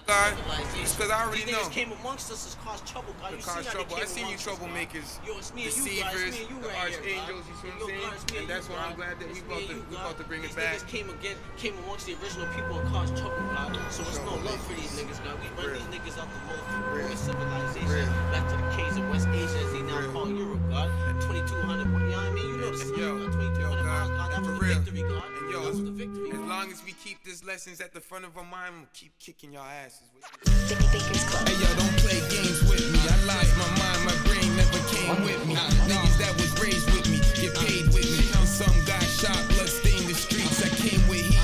God, it's civilization. because I already These know. niggas came amongst us as cause trouble, God. The You cause see how they trouble. I came seen you amongst us, God. troublemakers, Yo, it's me and you, God. It's deceivers, me and you the right here, God. archangels. You see what I'm Yo, saying? God, it's me And and you, that's why I'm God. glad that we It's me and you, God. about to bring it These back. niggas came amongst the original people and caused trouble, God. So it's no love for these Troublemakers. niggas, God. We run Real. these niggas out the Real. motherfucking civilization Real. back to the caves of West Asia, as they now Real. call Europe, God. 2,200, you know what I mean? You know the And sign, yo, God. yo, 2,200 God, miles, God. That and was for the real. victory, God. And yo, That was the victory, as God. long as we keep these lessons at the front of our mind, we'll keep kicking y'all asses. Hey yo, don't play games with me. I lost my mind, my brain never came with me. Niggas that was raised with me, get paid with me. And some got shot, blood stained the streets. I came with heat.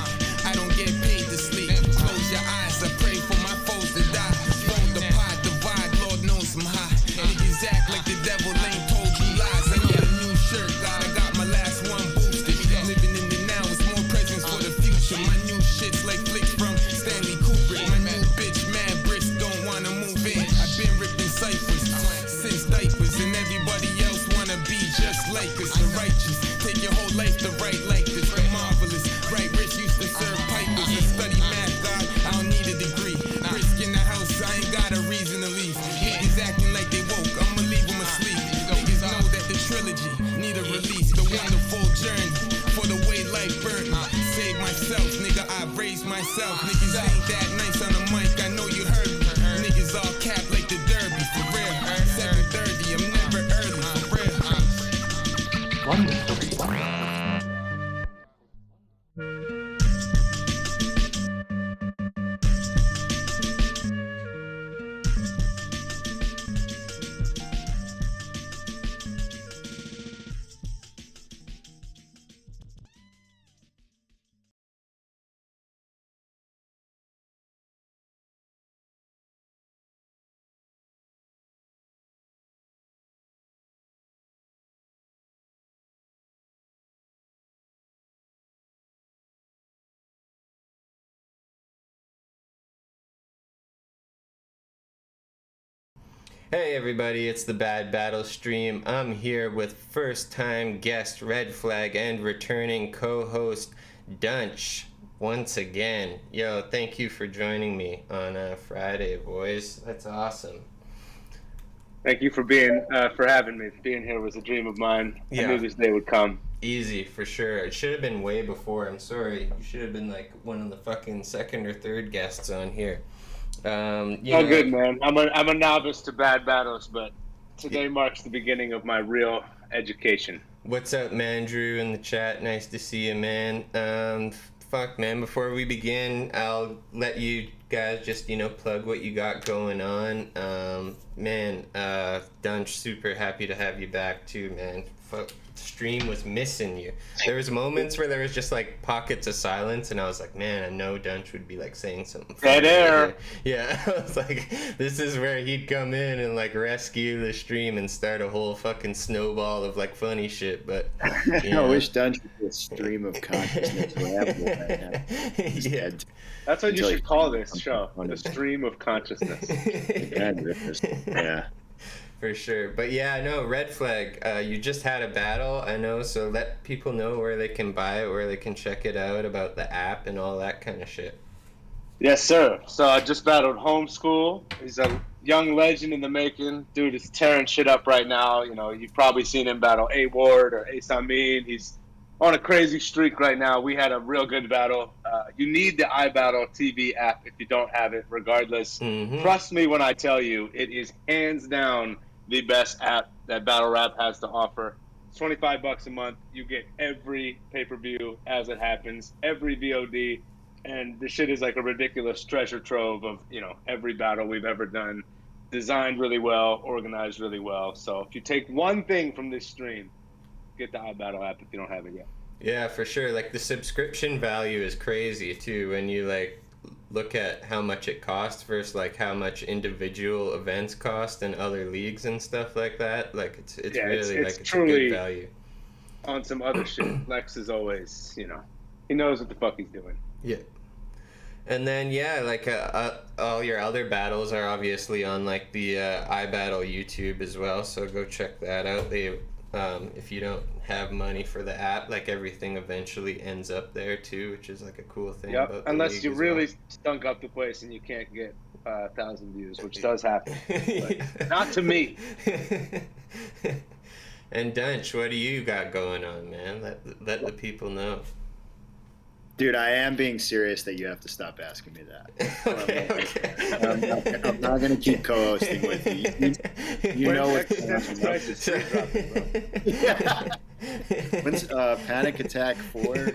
I don't get paid to sleep. Close your eyes, I pray for my foes to die. Fold the pot, divide, Lord knows I'm high. Niggas act like the devil ain't told you lies. I need a new shirt, God, I got my last one boosted. Living in the now, it's more presents for the future. My new shit's like flicks from Stanley Kubrick. My new bitch, mad brisk, don't wanna move in. I've been ripping ciphers since diapers, and everybody else wanna be just like us. The righteous, take your whole life to write like this. The marvelous, right rich used to serve pipers. And study math, God, I don't need a degree. Risk in the house, I ain't got a reason to leave. Niggas acting like they woke, I'ma leave them asleep. Niggas know that the trilogy need a release. The wonderful journey for the way life burnt me. Save myself, nigga, I raised myself. Niggas ain't that nice on the mic, I know you heard me. Niggas all cap like the derby, for real. 7:30, I'm never early, for real. Hey everybody, it's the Bad Battle stream. I'm here with first-time guest Red Flag and returning co-host Dunch once again. Yo, thank you for joining me on Friday, boys. That's awesome. Thank you for having me. Being here was a dream of mine. I Yeah. knew this day would come. Easy, for sure. It should have been way before. I'm sorry. You should have been like one of the fucking second or third guests on here. Good, man. I'm a novice to bad battles, but today marks the beginning of my real education. What's up, Mandrew, in the chat? Nice to see you, man. Fuck, man. Before we begin, I'll let you guys just, plug what you got going on. Dunch, super happy to have you back, too, man. Fuck, stream was missing you. There was moments where there was just, like, pockets of silence, and I was like, man, I know Dunch would be, like, saying something. Dead air. Yeah, I was like, this is where he'd come in and, like, rescue the stream and start a whole fucking snowball of, like, funny shit, but... I wish Dunch was a stream of consciousness forever right now. Yeah. That's what you should call this show, the stream of consciousness. Yeah. For sure. But yeah, no, Red Flag, you just had a battle, I know, so let people know where they can buy it, where they can check it out, about the app and all that kind of shit. Yes, sir. So I just battled Homeschool. He's a young legend in the making. Dude is tearing shit up right now. You know, you've probably seen him battle A Ward or Ace Amin. He's on a crazy streak right now. We had a real good battle. You need the ibattle TV app if you don't have it, regardless. Mm-hmm. Trust me when I tell you, it is hands down the best app that Battle Rap has to offer. It's $25 a month. You get every pay-per-view as it happens, every VOD, and the shit is like a ridiculous treasure trove of, every battle we've ever done. Designed really well, organized really well. So if you take one thing from this stream, get the iBattle app if you don't have it yet. Yeah, for sure. Like, the subscription value is crazy, too, when you, like, look at how much it costs versus, like, how much individual events cost and other leagues and stuff like that. Like, it's really, it's truly a good value. On some other shit. Lex is always, he knows what the fuck he's doing. Yeah. And then, yeah, like, all your other battles are obviously on, like, the iBattle YouTube as well, so go check that out. They, if you don't have money for the app, like, everything eventually ends up there, too, which is, like, a cool thing about the unless league you as really well. stunk up the place and you can't get 1,000 views, which does happen. But not to me. And Dunch, what do you got going on, man? Let the people know. Dude, I am being serious that you have to stop asking me that. Okay. I'm not going to keep co-hosting with you. You know what's going on. Yeah. When's Panic Attack 4?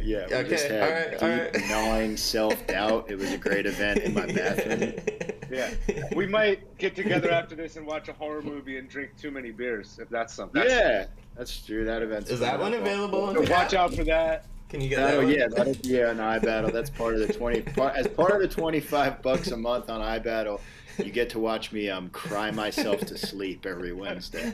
Yeah, we just had deep, gnawing self-doubt. It was a great event in my bathroom. Yeah, we might get together after this and watch a horror movie and drink too many beers, if that's something. Yeah, that's true. That event's Is that one available? So watch out for that. Can you get that? Oh yeah, that'll be on iBattle. That's part of the as part of the $25 a month on iBattle. You get to watch me cry myself to sleep every Wednesday.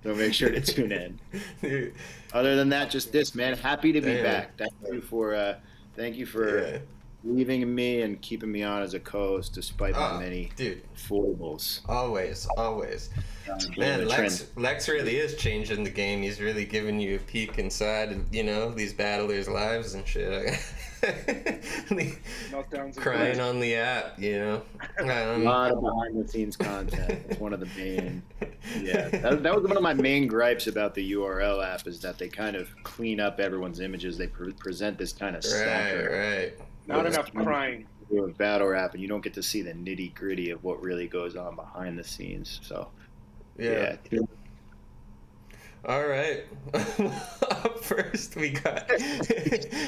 So make sure to tune in. Dude. Other than that, just this, man. Happy to be back. Thank you for leaving me and keeping me on as a co-host despite my many foibles. Always. Man, Lex really is changing the game. He's really giving you a peek inside, these battlers' lives and shit. Crying on the app, a lot of behind-the-scenes content. It's one of the main. Yeah, that was one of my main gripes about the URL app is that they kind of clean up everyone's images. They present this kind of right. Not enough crying. A battle rap, and you don't get to see the nitty gritty of what really goes on behind the scenes. So, yeah. All right. Up first, we got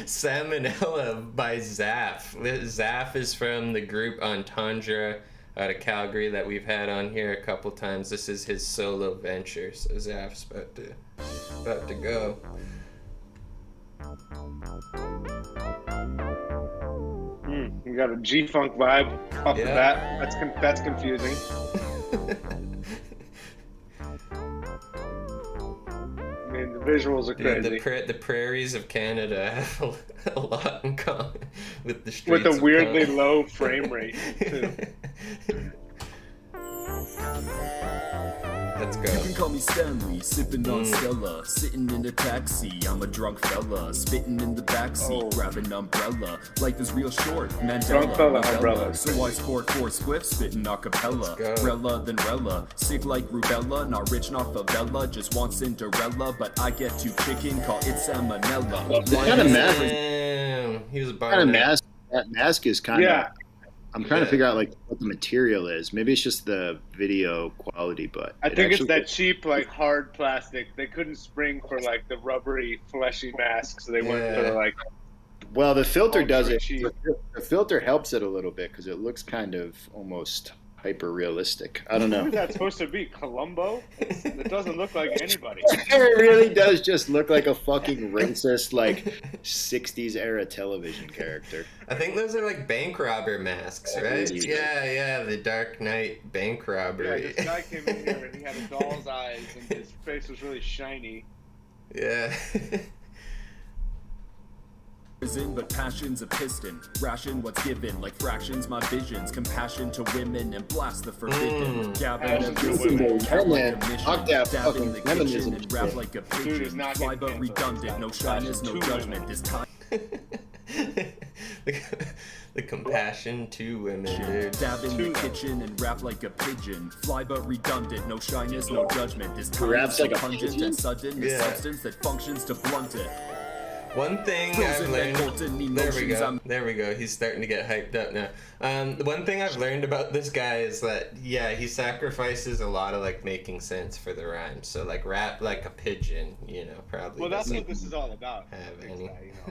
Salmonella by Zaf. Zaf is from the group Entendre out of Calgary that we've had on here a couple times. This is his solo venture, so Zaf's about to go. You got a G-Funk vibe off the bat. That's confusing. I mean, the visuals are crazy. Dude, the prairies of Canada have a lot in common with the streets. With a weirdly low frame rate, too. Let's go. You can call me Stanley, sipping on Stella, sitting in a taxi. I'm a drunk fella, spitting in the backseat, grabbing umbrella. Life is real short, Mandela. Drunk fella, umbrella. So I sport 4 spliffs, spitting acapella. Rella then Rella, sick like rubella, not rich, not favela. Just want Cinderella, but I get too chicken, call it salmonella. What kind of mask? Damn, he was What kind of mask? That mask is kind of. I'm trying to figure out what the material is. Maybe it's just the video quality, but I think it's that cheap hard plastic. They couldn't spring for the rubbery fleshy mask, so they went for the Well, the filter does it. The filter helps it a little bit because it looks kind of almost hyper realistic. I don't know. Who's that supposed to be? Columbo? It doesn't look like anybody. It really does just look like a fucking racist 60s era television character. I think those are bank robber masks, right? Yeah, the Dark Knight bank robbery. Yeah, this guy came in here and he had a doll's eyes and his face was really shiny. Yeah. But passion's a piston, ration what's given, like fractions my visions, compassion to women and blast the forbidden. Gabbing and listening, count like a mission, dab in the kitchen and rap like a pigeon. Fly but redundant, no shyness, no judgment. This time. The compassion to women, dude. Dab in the kitchen and rap like a pigeon. Fly but redundant, no shyness, no judgment. This time raps like a pungent pigeon? and sudden, the substance that functions to blunt it. One thing I've learned. There we go. He's starting to get hyped up now. The one thing I've learned about this guy is that he sacrifices a lot of making sense for the rhyme. So rap like a pigeon, probably. Well, that's what this is all about.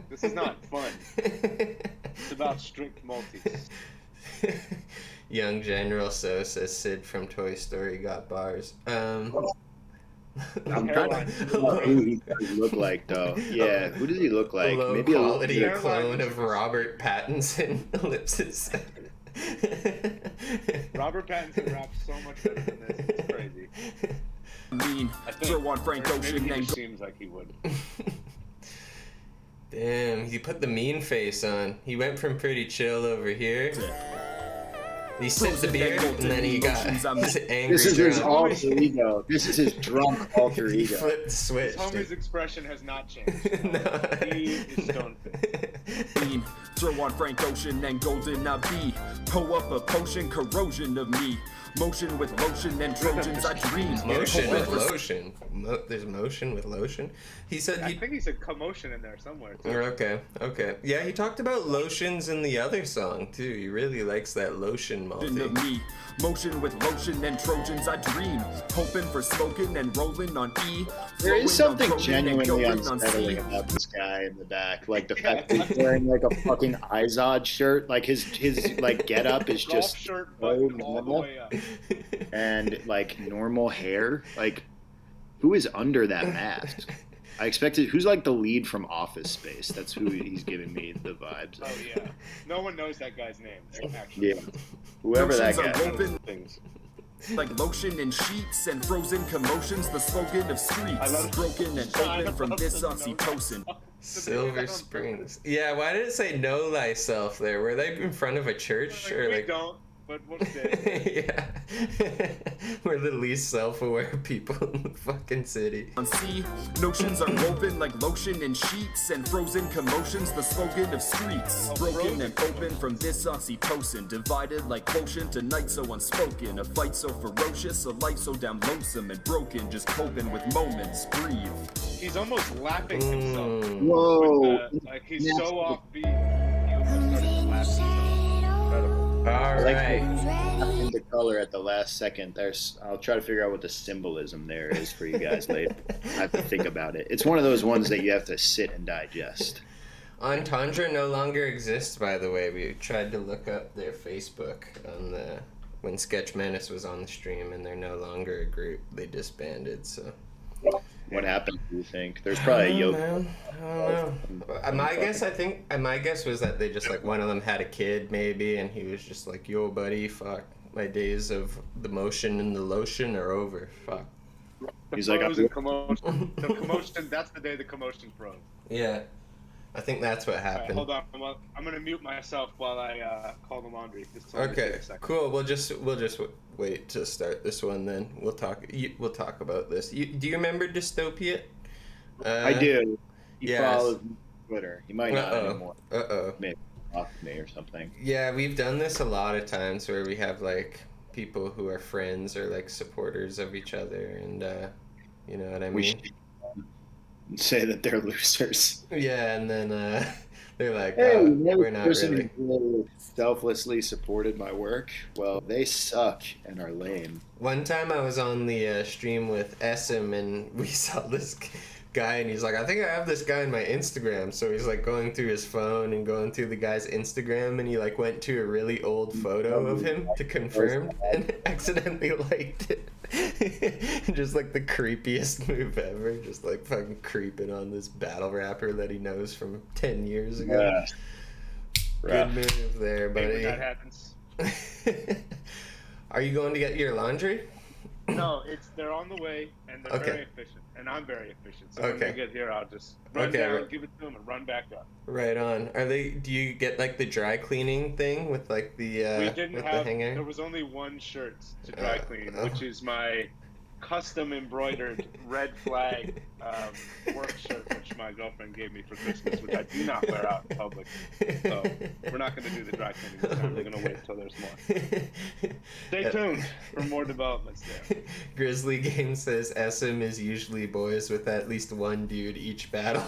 This is not fun. It's about strict multis. Young General So says Sid from Toy Story got bars. I'm trying to figure out who he does look like, though. Yeah, who does he look like? Maybe a quality clone of Robert Pattinson. Ellipsis. Robert Pattinson raps so much better than this. It's crazy. Mean, throw on Frank Ocean and seems like he would. Damn, he put the mean face on. He went from pretty chill over here. He sipped the beer, and then he got his angry. This is his alter ego. This is his drunk alter ego. He flipped the switch. His homie's expression has not changed. No. He is stone faced. Throw on Frank Ocean and Golden I be. Pull up a potion, corrosion of me. Motion with lotion and Trojans I dream. Motion with lotion. There's motion with lotion. He said I think he said commotion in there somewhere too. Okay. Yeah, he talked about lotions in the other song too. He really likes that lotion multi. Of me. Motion with lotion and Trojans I dream. Hoping for smoking and rolling on E. There is something genuinely on unsettling about this guy in the back. Like the fact that he's wearing like a fucking Izod shirt. Like his like getup is Golf just shirt so buttoned all the normal. way up. And like normal hair. Like who is under that mask? I expected who's like the lead from Office Space. That's who he's giving me the vibes of. Oh yeah. No one knows that guy's name. Actually. Yeah. Whoever that Notions guy are is. woven Things. like lotion in sheets and frozen commotions, the slogan of streets. Broken and open from this oxytocin. Silver Springs. Yeah, why did it say know thyself there? Were they in front of a church or we like? don't, but we'll say. Yeah. We're the least self-aware people in the fucking city. On C, notions are woven like lotion in sheets and frozen commotions, the slogan of streets. Broken and open from this oxytocin, divided like quotient, a night so unspoken, a fight so ferocious, a life so damn lonesome and broken, just coping with moments. Breathe. He's almost lapping himself. Whoa. Like he's so offbeat. He almost started lapping himself. Incredible. All right. Into color at the last second. I'll try to figure out what the symbolism there is for you guys later. I have to think about it. It's one of those ones that you have to sit and digest. Entendre no longer exists, by the way. We tried to look up their Facebook on the when Sketch Menace was on the stream, and they're no longer a group. They disbanded. So. What happened, do you think? There's probably a yoke. I don't know. My guess was that they just like one of them had a kid maybe, and he was just like, "Yo, buddy, fuck, my days of the motion and the lotion are over. Fuck." He's like, The commotion. The commotion. That's the day the commotion froze. Yeah, I think that's what All right, happened. hold on. I'm gonna mute myself while I call the laundry. Just hold on Okay, a second. cool. We'll just wait to start this one. Then we'll talk about this. Do you remember Dystopia? I do. He yes. follows me on Twitter. He might not anymore. Uh-oh. Maybe off me or something. Yeah, we've done this a lot of times where we have like people who are friends or like supporters of each other, and you know what I mean? We should say that they're losers. Yeah, and then they're like, Hey, we're not person really. who selflessly supported my work. Well, they suck and are lame. One time I was on the stream with SM, and we saw this guy, and he's like, I think I have this guy in my Instagram. So he's like going through his phone and going through the guy's Instagram, and he like went to a really old photo of him to confirm and accidentally liked it. Just like the creepiest move ever, just like fucking creeping on this battle rapper that he knows from 10 years ago. Yeah. Good move there, Maybe when buddy. that happens. Are you going to get your laundry? No, they're on the way, and they're Okay. very efficient, and I'm very efficient. So when Okay. they get here, I'll just run Okay, down, right. give it to them, and run back up. Right on. Do you get like the dry cleaning thing with like the We didn't with have. the hanger? There was only one shirt to dry clean, which is my custom embroidered red flag work shirt, which my girlfriend gave me for Christmas, which I do not wear out in public. So we're not going to do the dry cleaning this time. We're going to wait until there's more. Stay tuned for more developments there. Grizzly Game says SM is usually boys with at least one dude each battle.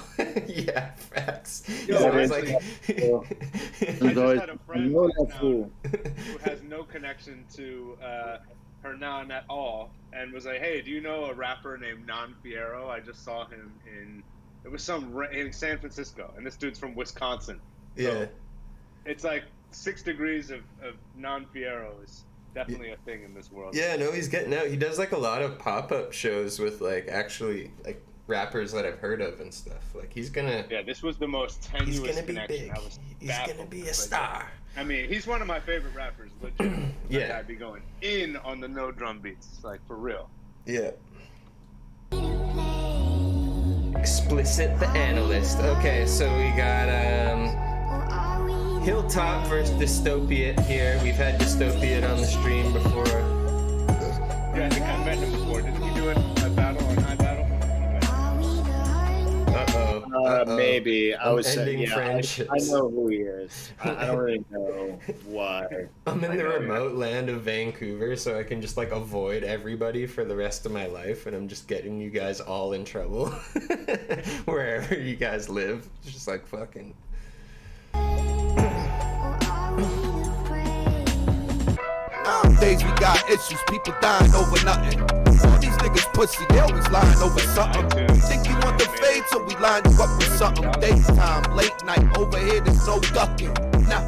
Yeah, facts. Yo, So I it's actually- There's I always- just had a friend know right that now fool. who has no connection to Hernan at all, and was like, "Hey, do you know a rapper named Non Fierro? I just saw him in in San Francisco, and this dude's from Wisconsin. Yeah. So it's like 6 degrees of Non Fierro is definitely a thing in this world. Yeah, no, he's getting out. He does like a lot of pop-up shows with like actually like rappers that I've heard of and stuff. Like he's gonna This was the most he's tenuous gonna be connection. big. I was He's baffled, gonna be a but- star. I mean, he's one of my favorite rappers, legit. Yeah. Like, I'd be going in on the no drum beats, like for real. Yeah. Explicit the Analyst. Okay, so we got Hilltop versus Dystopia here. We've had Dystopia on the stream before. Yeah, I think I met him before. Didn't he do a battle on ibattle? Uh-oh. Maybe. I was ending saying, friendships. I know who he is. I don't really know why. I'm in the remote land of Vancouver, so I can just like avoid everybody for the rest of my life, and I'm just getting you guys all in trouble wherever you guys live. It's just like fucking. Nowadays we got issues, people dying over nothing. All these niggas pussy, they always lying over something. We think you want the fade, so we line you up with something. Daytime, late night, over here there's no ducking. Nah,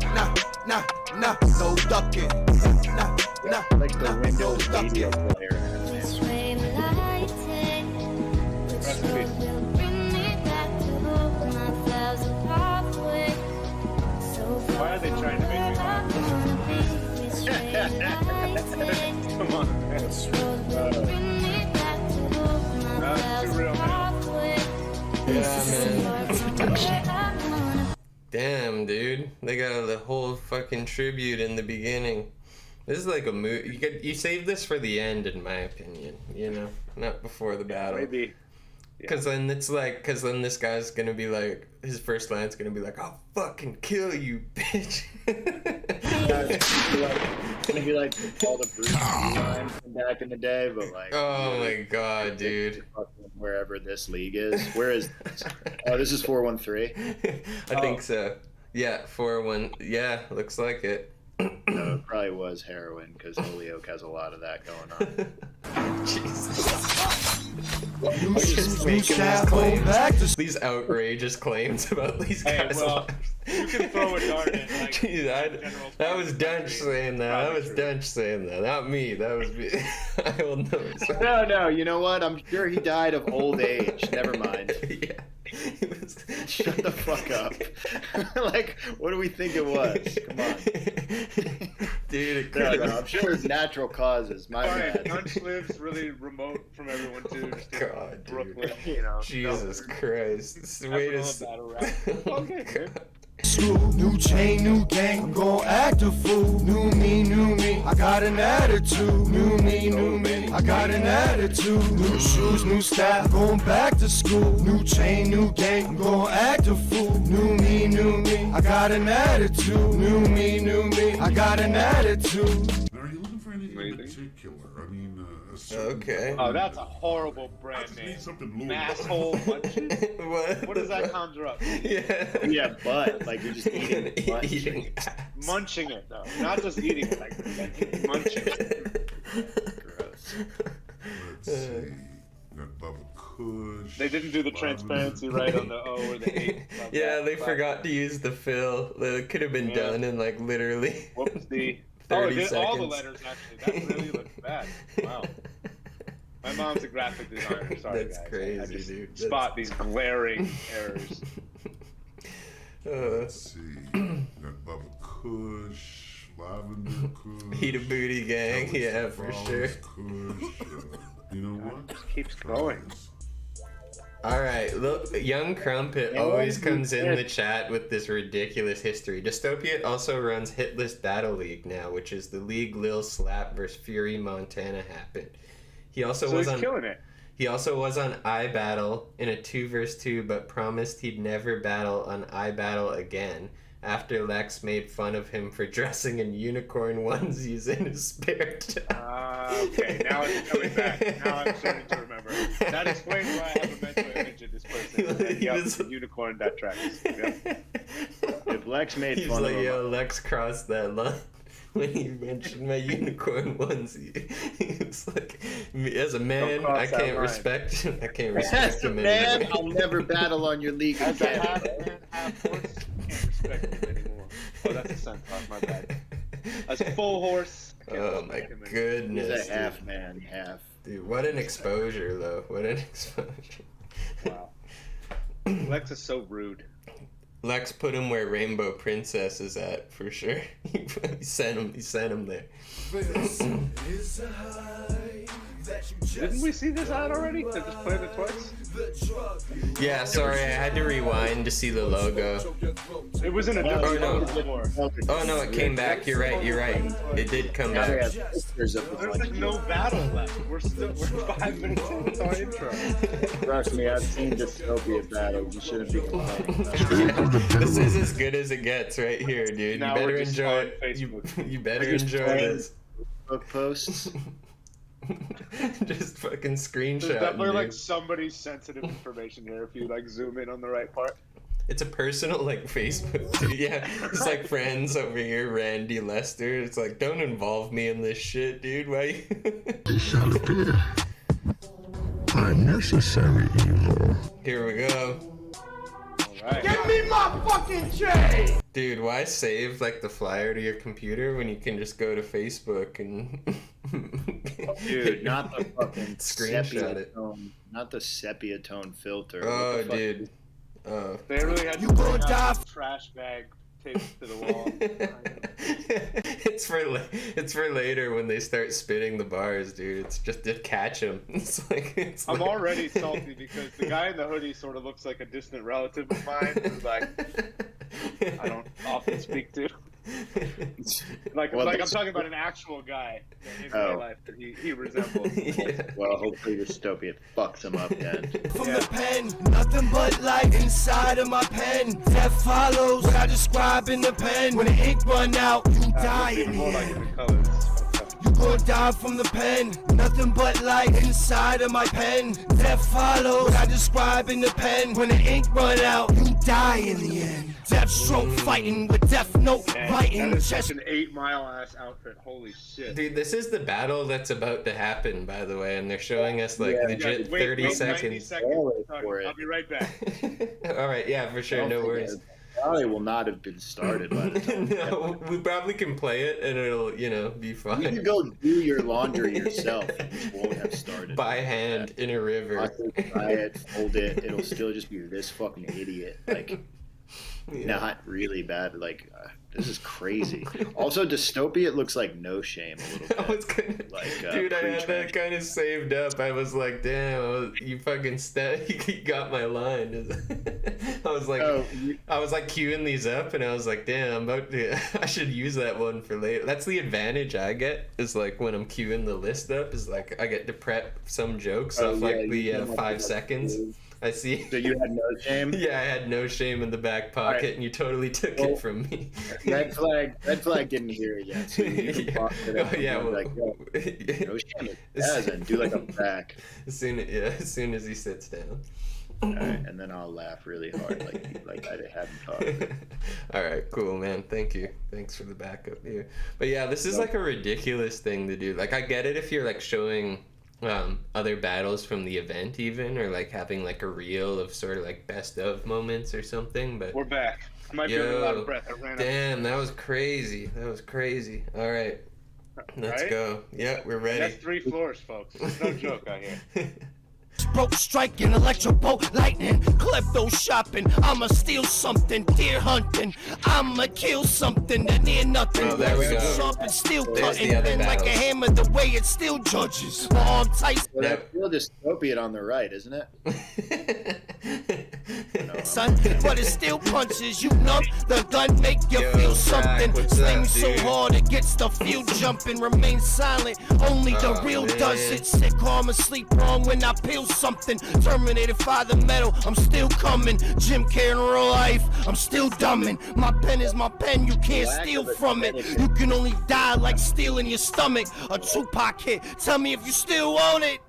no ducking. Nah, Like the Windows media player. Why are they trying to make me laugh? Come on, man. That's too real, man. Yeah, man. Damn, dude. They got the whole fucking tribute in the beginning. This is like a movie. You save this for the end, in my opinion. You know, not before the battle. Maybe. Because then it's like, because then this guy's gonna be like, his first line's gonna be like, "I'll fucking kill you, bitch." It's gonna be like all the Bruce Lee lines from back in the day, but like. Oh my god, dude. Wherever this league is. Where is this? Oh, this is 413? I think so. Yeah, 4-1. Yeah, looks like it. No, it probably was heroin, because Holyoke has a lot of that going on. Jesus. These outrageous claims about these guys' lives. You can throw a dart in. Like, Jeez, that was Dunch saying that. That was Dunch saying that. Not me. That was me. I will know. No, you know what? I'm sure he died of old age. Never mind. Yeah. Shut the fuck up. Like, what do we think it was? Come on. Dude, no, I'm sure it's natural causes. My bad. Dunch lives really remote from everyone, too. Just in God, Brooklyn, dude. you know. Jesus Christ. This way to... Okay, good. New chain, new gang, I'm gon' act a fool. New me, I got an attitude. New me, I got an attitude. New shoes, new style, going back to school. New chain, new gang, I'm gon' act a fool. New me, I got an attitude. New me, I got an attitude. Are you looking for anything in particular? I mean, a certain Okay. Oh, that's a horrible brand I name. need something low. Masshole munches? What? What does that conjure up? Yeah. Yeah, but like you're just eating butt. Eating Munching it, though. Not just eating it, like munching it. Gross. Let's see. Got Bubba Kush. They didn't do the transparency right on the O or the 8. Yeah, they forgot to use the fill. It could have been done in like literally Whoopsie. 30 did all the seconds. letters, actually. That really looks bad. Wow. My mom's a graphic designer. Sorry, That's guys. crazy, I just dude. spot these glaring errors. Let's see. Got Bubba Kush, Lavender Kush. Eat a booty gang, Kelly yeah, for Savalas sure. Kush, you know what? Just keeps going. Alright, look, Young Crumpet always comes in the chat with this ridiculous history. Dystopia also runs Hitless Battle League now, which is the league Lil Slap vs. Fury Montana happened. He also So was he's on killing it. He also was on iBattle in a 2v2, but promised he'd never battle on iBattle again after Lex made fun of him for dressing in unicorn onesies in his spare time. Okay, now it's coming back. Now I'm starting to remember. That explains why I have a mental image of this person. He was- the unicorn that tracks. Yep. If Lex made He's fun like, of him, yo, Lex crossed that line when he mentioned my unicorn onesie. He was like, me, as a man, cross I that can't line. respect him. I can't as respect a him man, anymore. I'll never battle on your league As a again. half man, half horse, can't respect him anymore. Oh, that's a centaur, my bad. As a full horse. I can't Oh respect my him anymore. goodness, He's a half man, half. dude. What an exposure, though. What an exposure. Wow. Lex is so rude. Lex put him where Rainbow Princess is at, for sure. He sent him there. Didn't we see this ad already? They're just playing it twice? Yeah, sorry, I had to rewind to see the logo. It was in a Oh different no. before. Oh no, it came back. You're right. It did come Now they back. have pictures of There's like no battle left. We're 5 minutes into our intro. Trust me, I've seen dystopia battles. You shouldn't be complaining. This is as good as it gets right here, dude. Now You better we're just enjoy on it. Facebook. You better Just enjoy playing this. Facebook posts. Just fucking There's screenshot. definitely like somebody's sensitive information here if you like zoom in on the right part. It's a personal like Facebook, dude. Yeah, it's like friends over here, Randy Lester. It's like, don't involve me in this shit, dude. Why? Unnecessary evil. Here we go. Alright. Give me my fucking chain! Dude, why save like the flyer to your computer when you can just go to Facebook and Dude, not the fucking screenshot sepia it. tone, not the sepia tone filter. Oh, What the fuck dude. Oh. They really had You to gonna bring die out a trash bag taped to the wall. It's for later when they start spitting the bars, dude. It's just to catch them. I'm already salty because the guy in the hoodie sort of looks like a distant relative of mine who like I don't often speak to. Like I'm talking about an actual guy in real life that he resembles. Yeah. Well, hopefully dystopia fucks him up then. from the pen, nothing but light inside of my pen. Death follows what I describe in the pen. When the ink run out, you die in the More like end. the colors. You gonna die from the pen, nothing but light inside of my pen. Death follows what I describe in the pen. When the ink run out, you die in the end. Death stroke fighting with death note Man, biting that is chest. such an 8 Mile ass outfit. Holy shit. Dude, this is the battle that's about to happen, by the way, and they're showing us like Yeah, legit Wait, 30 90 seconds. seconds. For it. I'll be right back. All right, yeah, for sure, no worries. Probably will not have been started by the time. No, we probably can play it and it'll, be You fine. can go do your laundry yourself. It just won't have started. By hand in a river. Watch it, try it, fold it. It'll still just be this fucking idiot. Like, not really bad. Like, this is crazy. Also, dystopia, it looks like No Shame a little bit. I was gonna, Like, dude, I had that pre-trans. kind of saved up. I was like, damn, you fucking you got my line. I was like, Oh, queuing these up, and I was like, damn, I should use that one for later. That's the advantage I get, is like when I'm queuing the list up, is like I get to prep some jokes off like the 5 seconds. I see. So you had No Shame? Yeah, I had No Shame in the back pocket, Alright. and you totally took it from me. Red flag didn't hear it yet. So you can pause it up Oh, yeah, and be well, like, yo, No Shame is and do like a back. as soon as he sits down. Alright, and then I'll laugh really hard like I hadn't talked. All right, cool, man. Thank you. Thanks for the backup here. But yeah, this is like a ridiculous thing to do. Like, I get it if you're like showing other battles from the event, even, or like having like a reel of sort of like best of moments or something. But We're back. I might be a little out of breath. I ran damn, that was crazy. All right, let's Right? go. Yeah, we're ready. That's 3 floors, folks. It's no joke out here. Broke striking, electrobolt, lightning, klepto shopping. I'ma steal something, deer hunting. I'ma kill something that near nothing. Oh, there we go. Sharp and steel There's cutting, the other and like a battles. hammer, the way it still judges. My arm tight, Well, Yep. I feel dystopia on the right, isn't it? son, but it still punches you numb. The gun make you Yo, feel Zach, something. what's Sling up, so dude? hard it gets the field jumping. Remain silent, only the Oh, real man. does it. Sick, calm, and sleep wrong when I peel something. Terminated by the metal, I'm still coming. Jim Carrey in real life, I'm still dumbing. My pen is my pen, you can't steal from it. You can only die like stealing your stomach. A Tupac hit, tell me if you still want it.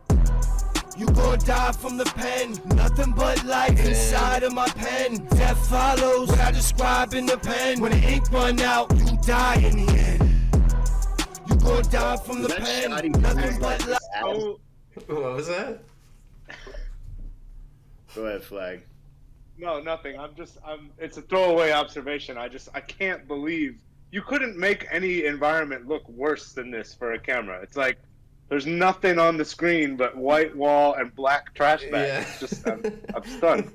You gon' die from the pen, nothing but light inside of my pen. Death follows what I describe in the pen. When the ink run out, you die in the end. You gon' die from the That pen, shoddy nothing dude but light. Oh, What was that? Go ahead, flag. no, nothing. It's a throwaway observation. I can't believe you couldn't make any environment look worse than this for a camera. It's like there's nothing on the screen but white wall and black trash bag. Yeah. It's just, I'm stunned.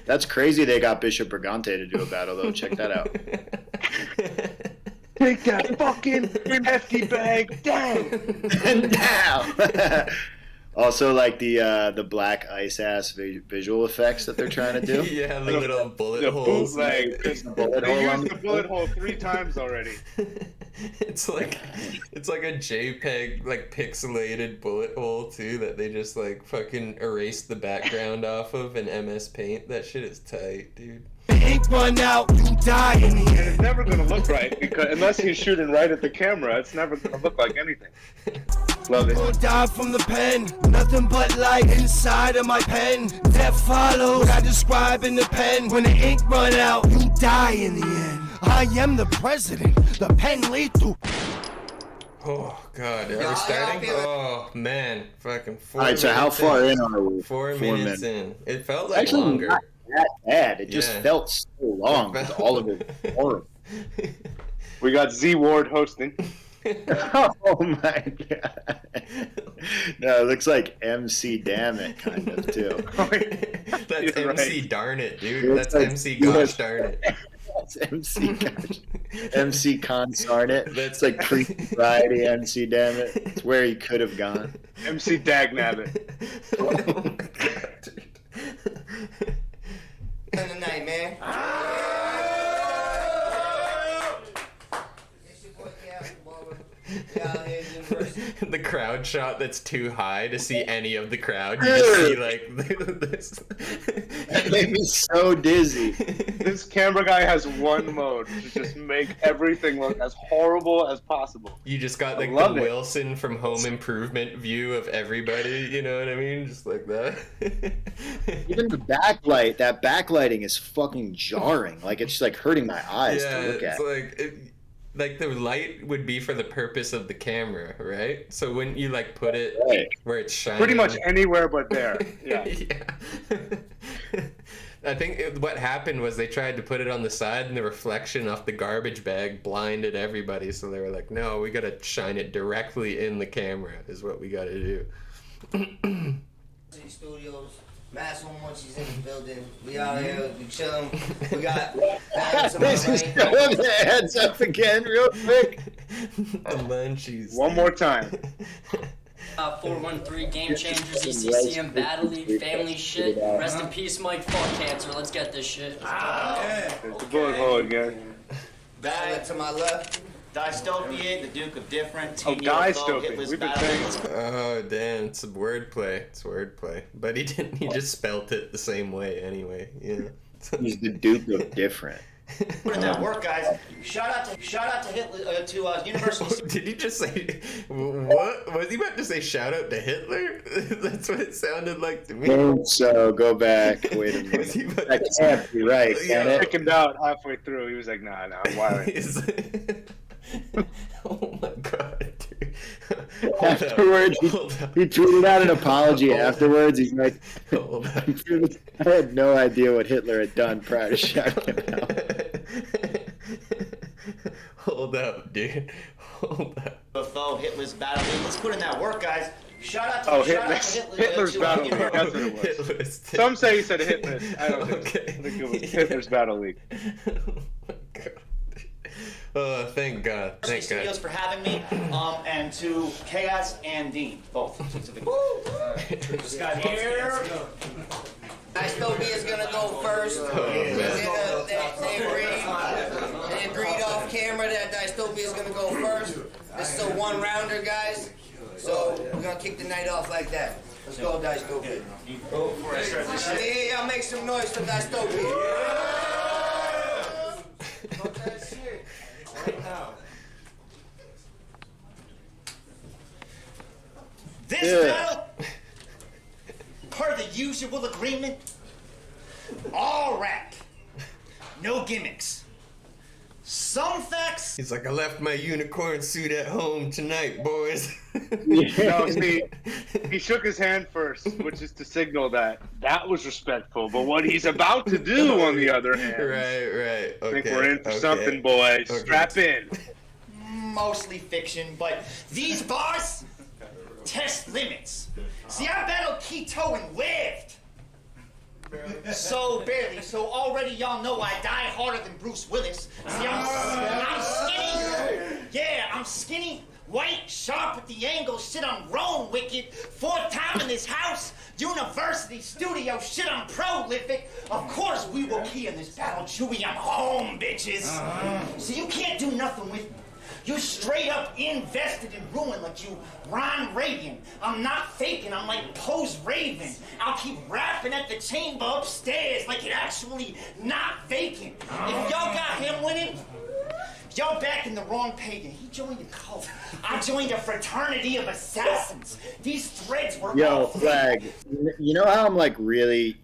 That's crazy they got Bishop Brigante to do a battle, though. Check that out. Take that fucking hefty bag down. And down! Also, like the black ice ass visual effects that they're trying to do. Yeah, the little bullet The holes. bootleg. They used the bullet hole 3 times already. It's like a JPEG like pixelated bullet hole too that they just like fucking erased the background off of in MS Paint. That shit is tight, dude. Ink run out, you die in the And end. it's never gonna look right because unless he's shooting right at the camera, it's never gonna look like anything. Love it. Gonna die from the pen, nothing but light inside of my pen. Death follows what I describe in the pen. When the ink run out, you die in the end. I am the president, the pen lethal. Oh god, are we starting? Oh man, fucking 4 All right, so how minutes far in are we? 4 minutes in. It felt like Actually, longer. not that bad. It just Yeah. felt so long. It felt- All of it was horrible. We got Z Ward hosting. Oh my god. No, it looks like MC Damn It kind of too. That's You're MC right. Darn It, dude. It's That's like- MC Gosh Darn It. That's MC MC Consarn It. That's It's like pre-variety MC Damn It. It's where he could have gone. MC Dagnabbit. Oh my god, dude. Tonight, man. The crowd shot that's too high to see any of the crowd. You just see like this. That made me so dizzy. This camera guy has one mode to just make everything look as horrible as possible. You just got like the love it. Wilson from Home Improvement view of everybody. You know what I mean? Just like that. Even the backlight, that backlighting is fucking jarring. Like it's just like hurting my eyes Yeah, to look it's at. like the light would be for the purpose of the camera, right? So when you like put it Right. where it's shining, Pretty much anywhere but there. Yeah. Yeah. I think what happened was they tried to put it on the side, and the reflection off the garbage bag blinded everybody. So they were like, "No, we gotta shine it directly in the camera. Is what we gotta do." City Studios. Mass home once she's in the building. We out here, we chillin'. We got bags on This is my way. showing the heads up again real quick. The munchies. One more time. 413 Game Changers, ECCM Battle League, family shit. Rest in peace, Mike. Fuck cancer. Let's get this shit. There's the bullet hole again. Battle to my left. Dystopia, the Duke of Different, Oh, 10-year-old Dystopia. Hitler's We've been battle. saying Oh damn! It's wordplay. It's wordplay. But he didn't. He just spelt it the same way anyway. Yeah. He's the Duke of Different. Put in that work, guys. Shout out to Hitler, to University. Did he just say what? Was he about to say shout out to Hitler? That's what it sounded like to me. So go back. Wait a Was he minute. about That to- can't be right, Yeah. can it? Chickened out halfway through. He was like, nah, I'm wiring. Oh my god, dude. Hold Afterwards, Hold up. he tweeted out an apology afterwards. He's like, Hold up. I had no idea what Hitler had done prior to shouting him out. Hold up, dude. Hold up. UFO, Hitler's battle. Let's put in that work, guys. Shout out to Oh, Hitler's Hitler's Battle League. That's what it was. Hitler's Some say he said Hitler's. I don't think so. Okay. I think it was Hitler's Battle League. Oh my god. Oh, thank God. Thank Studios God. for having me, and to Chaos and Dean, both. This guy here. Dystopia is gonna go first. They agreed off camera that Dystopia is gonna go first. This is a one rounder, guys. So we're gonna kick the night off like that. Let's go, Dystopia. Yeah, make some noise for Dystopia. This battle, per the usual agreement, all rap, no gimmicks. Some facts. He's like, I left my unicorn suit at home tonight, boys. No, see, he shook his hand first, which is to signal that was respectful. But what he's about to do, on the other hand, Right. Okay. I think we're in for okay. something, boys. Okay. Strap in. Mostly fiction, but these bars test limits. See, I battled Keto and lived. So barely. So already y'all know I die harder than Bruce Willis. See, I'm skinny. Yeah, I'm skinny, White, sharp at the angle, shit, I'm grown, wicked. Fourth time in this house, university, studio, shit, I'm prolific. Of course we will key in this battle, Chewy, I'm home, bitches. So you can't do nothing with me. You straight up invested in ruin like you Ron Reagan. I'm not faking, I'm like Poe's Raven. I'll keep rapping at the chamber upstairs like it actually not vacant. If y'all got him winning, y'all back in the wrong pagan. He joined a cult. I joined a fraternity of assassins. These threads were all Flag, you know how I'm like really,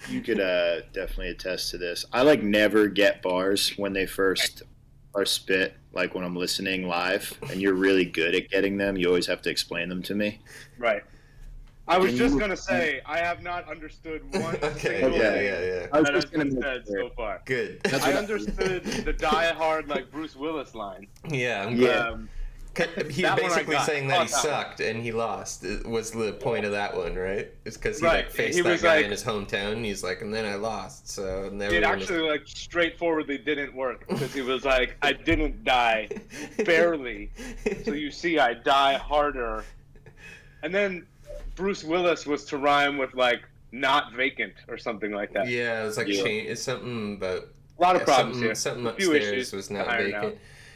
you could definitely attest to this. I like never get bars when they first are spit, like when I'm listening live, and you're really good at getting them. You always have to explain them to me. Right. I was just gonna say I have not understood one single thing that has been said so far. Good. I understood the die-hard like Bruce Willis line. Yeah. He's That one I basically got. saying that he Caught that sucked and he lost. It was the point of that one, right? It's because he Right. like faced He that was guy like- in his hometown. And he's like, and then I lost. So and It everyone was- actually like straightforwardly didn't work because he was like, I didn't die, barely. So you see, I die harder. And then Bruce Willis was to rhyme with like not vacant or something like that. Yeah, it was like it's something about A lot of problems here. Something A few upstairs issues was to not iron vacant. out.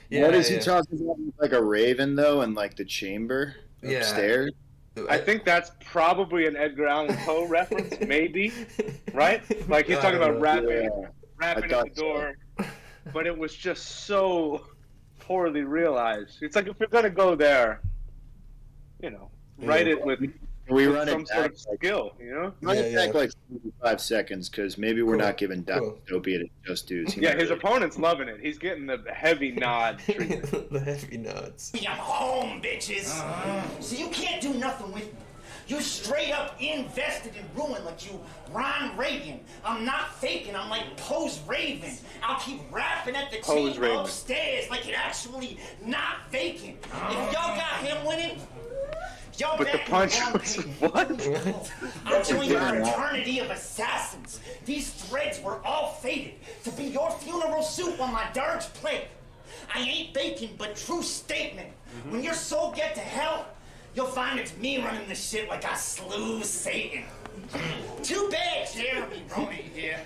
Yeah, What is he talking about? Like a raven though, in like the chamber upstairs? I think that's probably an Edgar Allan Poe reference, maybe, right? Like he's talking about rapping at the door, but it was just so poorly realized. It's like if you're gonna go there, you know, write it with We run some it sort back, of skill, you know? Run it back like 5 seconds, because maybe we're not giving Dopey to just dudes. He Yeah, might his really- opponent's loving it. He's getting the heavy nod treatment. The heavy nods. I'm home, bitches. So you can't do nothing with me. You straight up invested in ruin like you Ron Reagan. I'm not faking, I'm like Poe's Raven. I'll keep rapping at the Poe's chamber Raven. upstairs like it actually not vacant. If y'all got him winning, y'all But the back punch in the was wrong what? I'm joining a fraternity of assassins. These threads were all fated to be your funeral suit on my dirge plate. I ain't baking, but true statement. When your soul get to hell, you'll find it's me running the shit like I slew Satan. Too bad Jeremy Roney here.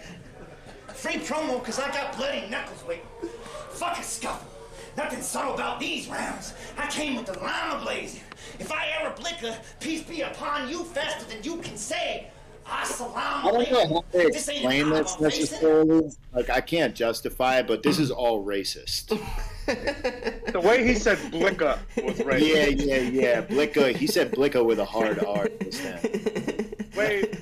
Free promo because I got bloody knuckles with me. Fuck a scuffle. Nothing subtle about these rounds. I came with the llama blazing. If I ever blicker, peace be upon you faster than you can say. Assalamu I don't know how they This ain't explain the this combo facing. necessarily. Like, I can't justify it, but this is all racist. The way he said blicka was racist. Yeah. Blicka. He said blicka with a hard R this time. Wait,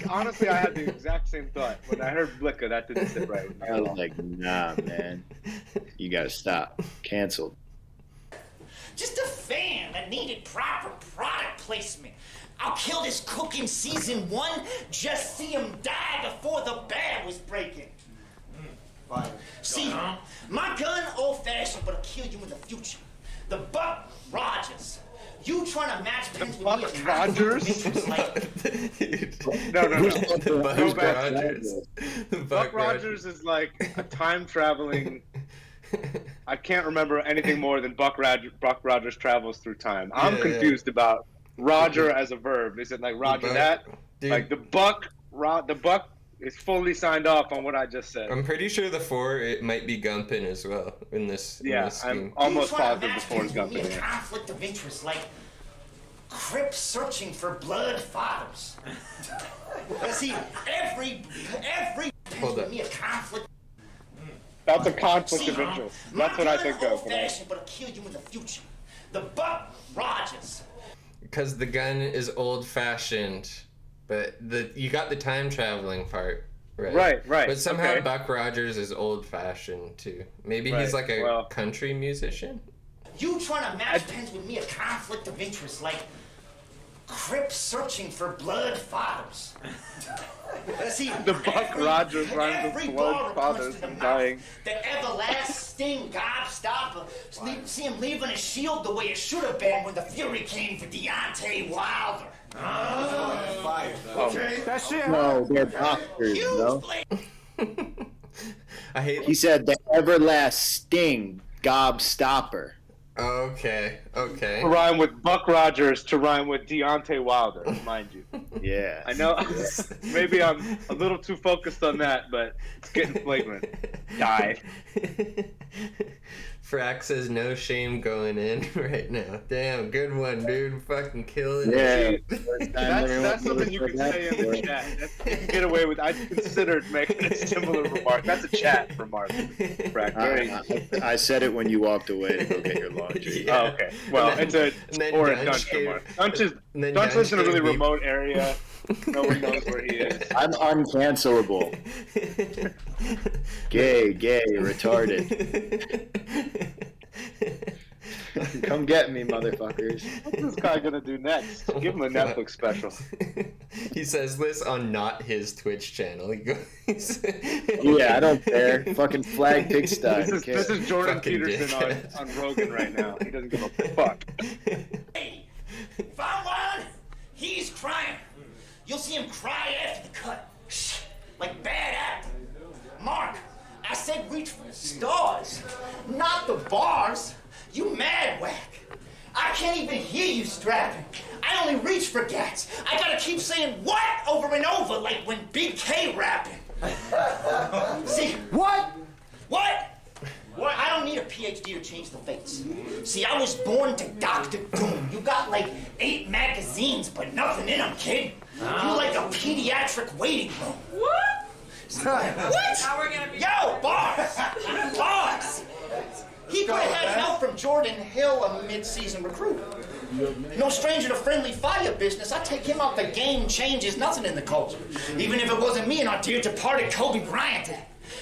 honestly, I had the exact same thought. When I heard blicka, that didn't sit right with me. I was like, nah, man. You gotta stop. Canceled. Just a fan that needed proper product placement. I'll kill this cook in season 1, just see him die before the bad was breaking. See, my gun old-fashioned, but I'll kill you in the future. The Buck Rogers. You trying to match pins with me? Buck Rogers? No. Buck back. Rogers. Buck Rogers is like a time-traveling... I can't remember anything more than Buck Rogers travels through time. I'm confused about Roger as a verb. Is it like Roger that? Dude. Like the Buck is fully signed off on what I just said. I'm pretty sure the 4 it might be Gumpin as well in this. Yeah, in this scheme. I'm almost You trying positive to the match 4 is pins with me, Gumpin. a Yeah. conflict of interest, like Crips searching for blood fathers. See, every pins with me a conflict. That's a conflict See, of interest. my That's what I gun think of. old-fashioned, but I'll kill you in the future. The Buck Rogers. Because the gun is old fashioned, but you got the time traveling part. Right. But somehow okay. Buck Rogers is old fashioned too. Maybe he's Right, like a well- country musician. You trying to match pins with me a conflict of interest, like Crips searching for blood fathers. See, The Buck Rogers rhymes every with blood bar fathers punch to the and mouth, dying. the everlasting gobstopper. See him leaving his shield the way it should have been when the Fury came for Deontay Wilder. Okay. That's it. No, they're doctors, no? I hate. He said the everlasting gobstopper. Okay. To rhyme with Buck Rogers to rhyme with Deontay Wilder, mind you. Yeah. I know maybe I'm a little too focused on that, but it's getting flagrant. Die. Frack says no shame going in right now. Damn, good one, dude. Fucking killing Yeah. it. That's something you can say in the chat. You can get away with. I considered making a similar remark. That's a chat remark. Frack. I said it when you walked away to go get your laundry. Yeah. Oh, okay. Well, it's a Dunch remark. Dunch lives in a really remote area. No one knows where he is. I'm uncancelable. Gay, retarded. Come get me, motherfuckers. What's this guy gonna do next? Give him a Netflix special. He says this on not his Twitch channel. He goes, yeah, I don't care. Fucking flag pigsty. This is Jordan Fucking Peterson on Rogan right now. He doesn't give a fuck. Hey, if I'm on, he's crying. You'll see him cry after the cut. Like bad acting. Mark, I said reach for the stars, not the bars. You mad whack. I can't even hear you strapping. I only reach for gats. I gotta keep saying what over and over like when Big K rapping. See, what? I don't need a PhD to change the face. See, I was born to Dr. Doom. You got like 8 magazines, but nothing in them, kid. You like a pediatric waiting room. What? What? How we're gonna be? Yo, bars! Bars! He could have had help from Jordan Hill, a mid-season recruit. No stranger to friendly fire business. I take him out, the game changes nothing in the culture. Even if it wasn't me and our dear departed Kobe Bryant.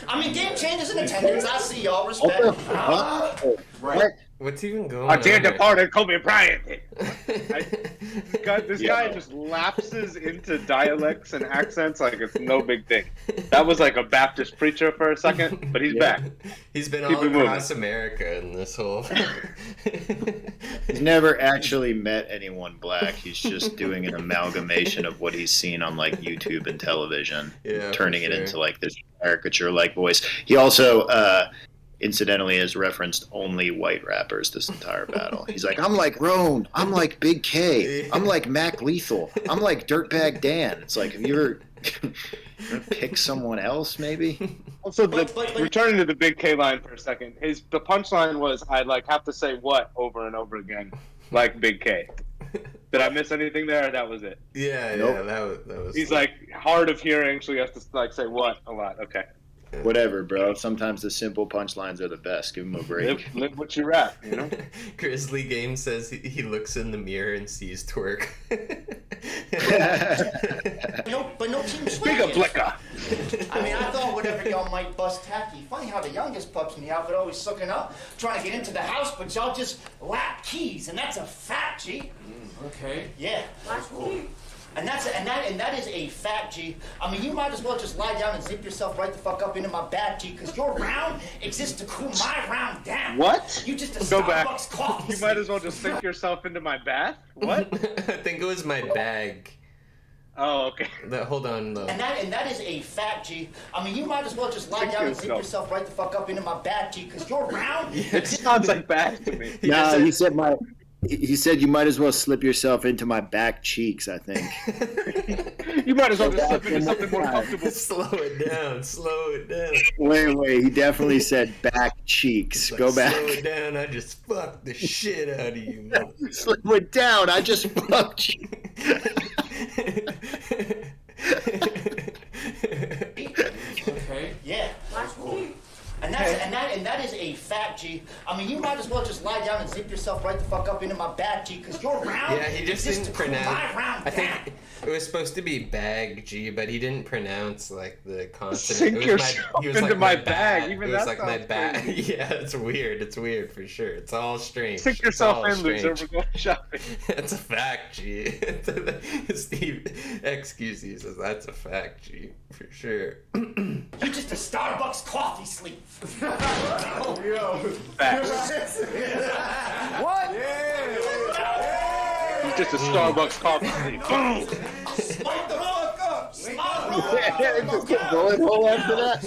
I mean, game changes in attendance. I see y'all respect. Right. What's even going on? Our dear departed Kobe Bryant. This guy just lapses into dialects and accents like it's no big thing. That was like a Baptist preacher for a second, but he's back. He's been all across America in this whole... He's never actually met anyone black. He's just doing an amalgamation of what he's seen on like YouTube and television, turning it into like this caricature-like voice. He also... incidentally has referenced only white rappers this entire battle. He's like, I'm like Roan, I'm like Big K, I'm like Mac Lethal, I'm like Dirtbag Dan. It's like, have you ever pick someone else maybe? Also, returning to the Big K line for a second, the punchline was, I like have to say what over and over again, like Big K. Did I miss anything there? That was it. Yeah, nope. that was. He's like hard of hearing, so he has to like say what a lot. Okay. Whatever, bro. Sometimes the simple punchlines are the best. Give him a break. Live what you rap, you know? Grizzly Game says he looks in the mirror and sees twerk. But no team Big up Blicker. I mean, I thought whatever y'all might bust tacky. Funny how the youngest pups in the outfit always sucking up, trying to get into the house, but y'all just lap keys, and that's a fact, G. Okay. Yeah. That's cool. And that is a fact, G. I mean, you might as well just lie down and zip yourself right the fuck up into my back, G, because your round exists to cool my round down. What? You just a Go back. Starbucks coffee. You might as well just sink yourself into my bath? What? I think it was my bag. Oh, okay. Hold on, though. And that is a fact, G. I mean, you might as well just lie down and zip yourself right the fuck up into my back, G, because your round... It sounds like bad to me. No, he said He said you might as well slip yourself into my back cheeks, I think. You might as well just slip into something more comfortable. Slow it down. Wait. He definitely said back cheeks. Like, go back. Slow it down. I just fucked the shit out of you. Slow it down. I just fucked you. Okay. Yeah. That's cool. And that is a fact, G. I mean, you might as well just lie down and zip yourself right the fuck up into my back, G, because your round he just exists didn't to cool my pronounce. round I think down. it was supposed to be bag G, but he didn't pronounce like the consonant. Sink It was yourself he was into like my bag. bag. Even it was that like my sounds bag. crazy. Yeah, it's weird. It's weird for sure. It's all strange. Sink It's yourself all in, strange. loser. We're going shopping. That's a fact, G. Steve XQC says that's a fact, G, for sure. You're just a Starbucks coffee sleeve. Facts. What? He's just a Starbucks coffee. Boom. Smart Just get bullet hole after that.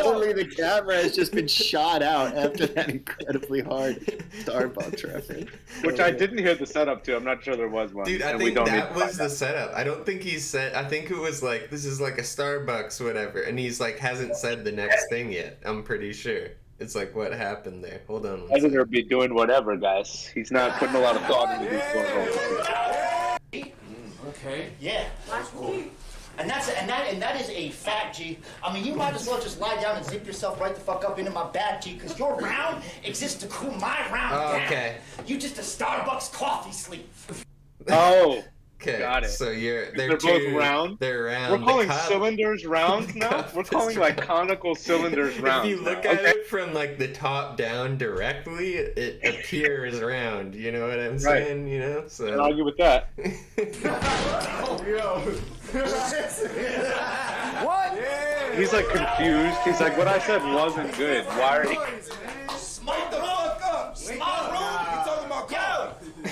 Suddenly the camera has just been shot out after that incredibly hard Starbucks reference. Which I didn't hear the setup to. I'm not sure there was one. Dude, I think that was the setup. I don't think he said. I think it was like, this is like a Starbucks, whatever, and he's like hasn't said the next thing yet. I'm pretty sure. It's like, what happened there? Hold on. Editor be doing whatever, guys. He's not putting a lot of thought into these photos. Okay. Yeah. That's cool. And that is a fact, G. I mean, you might as well just lie down and zip yourself right the fuck up into my bag, G, because your round exists to cool my round down. Okay. You just a Starbucks coffee sleeve. Oh. Okay, got it. So they're both round. They're round. We're calling cylinders rounds now. We're calling like conical cylinders rounds. If you look at it from like the top down directly, it appears round. You know what I'm saying? Right. You know. So. Can't argue with that. What? He's like confused. He's like, what I said wasn't good. Why are he? Small room. Small room.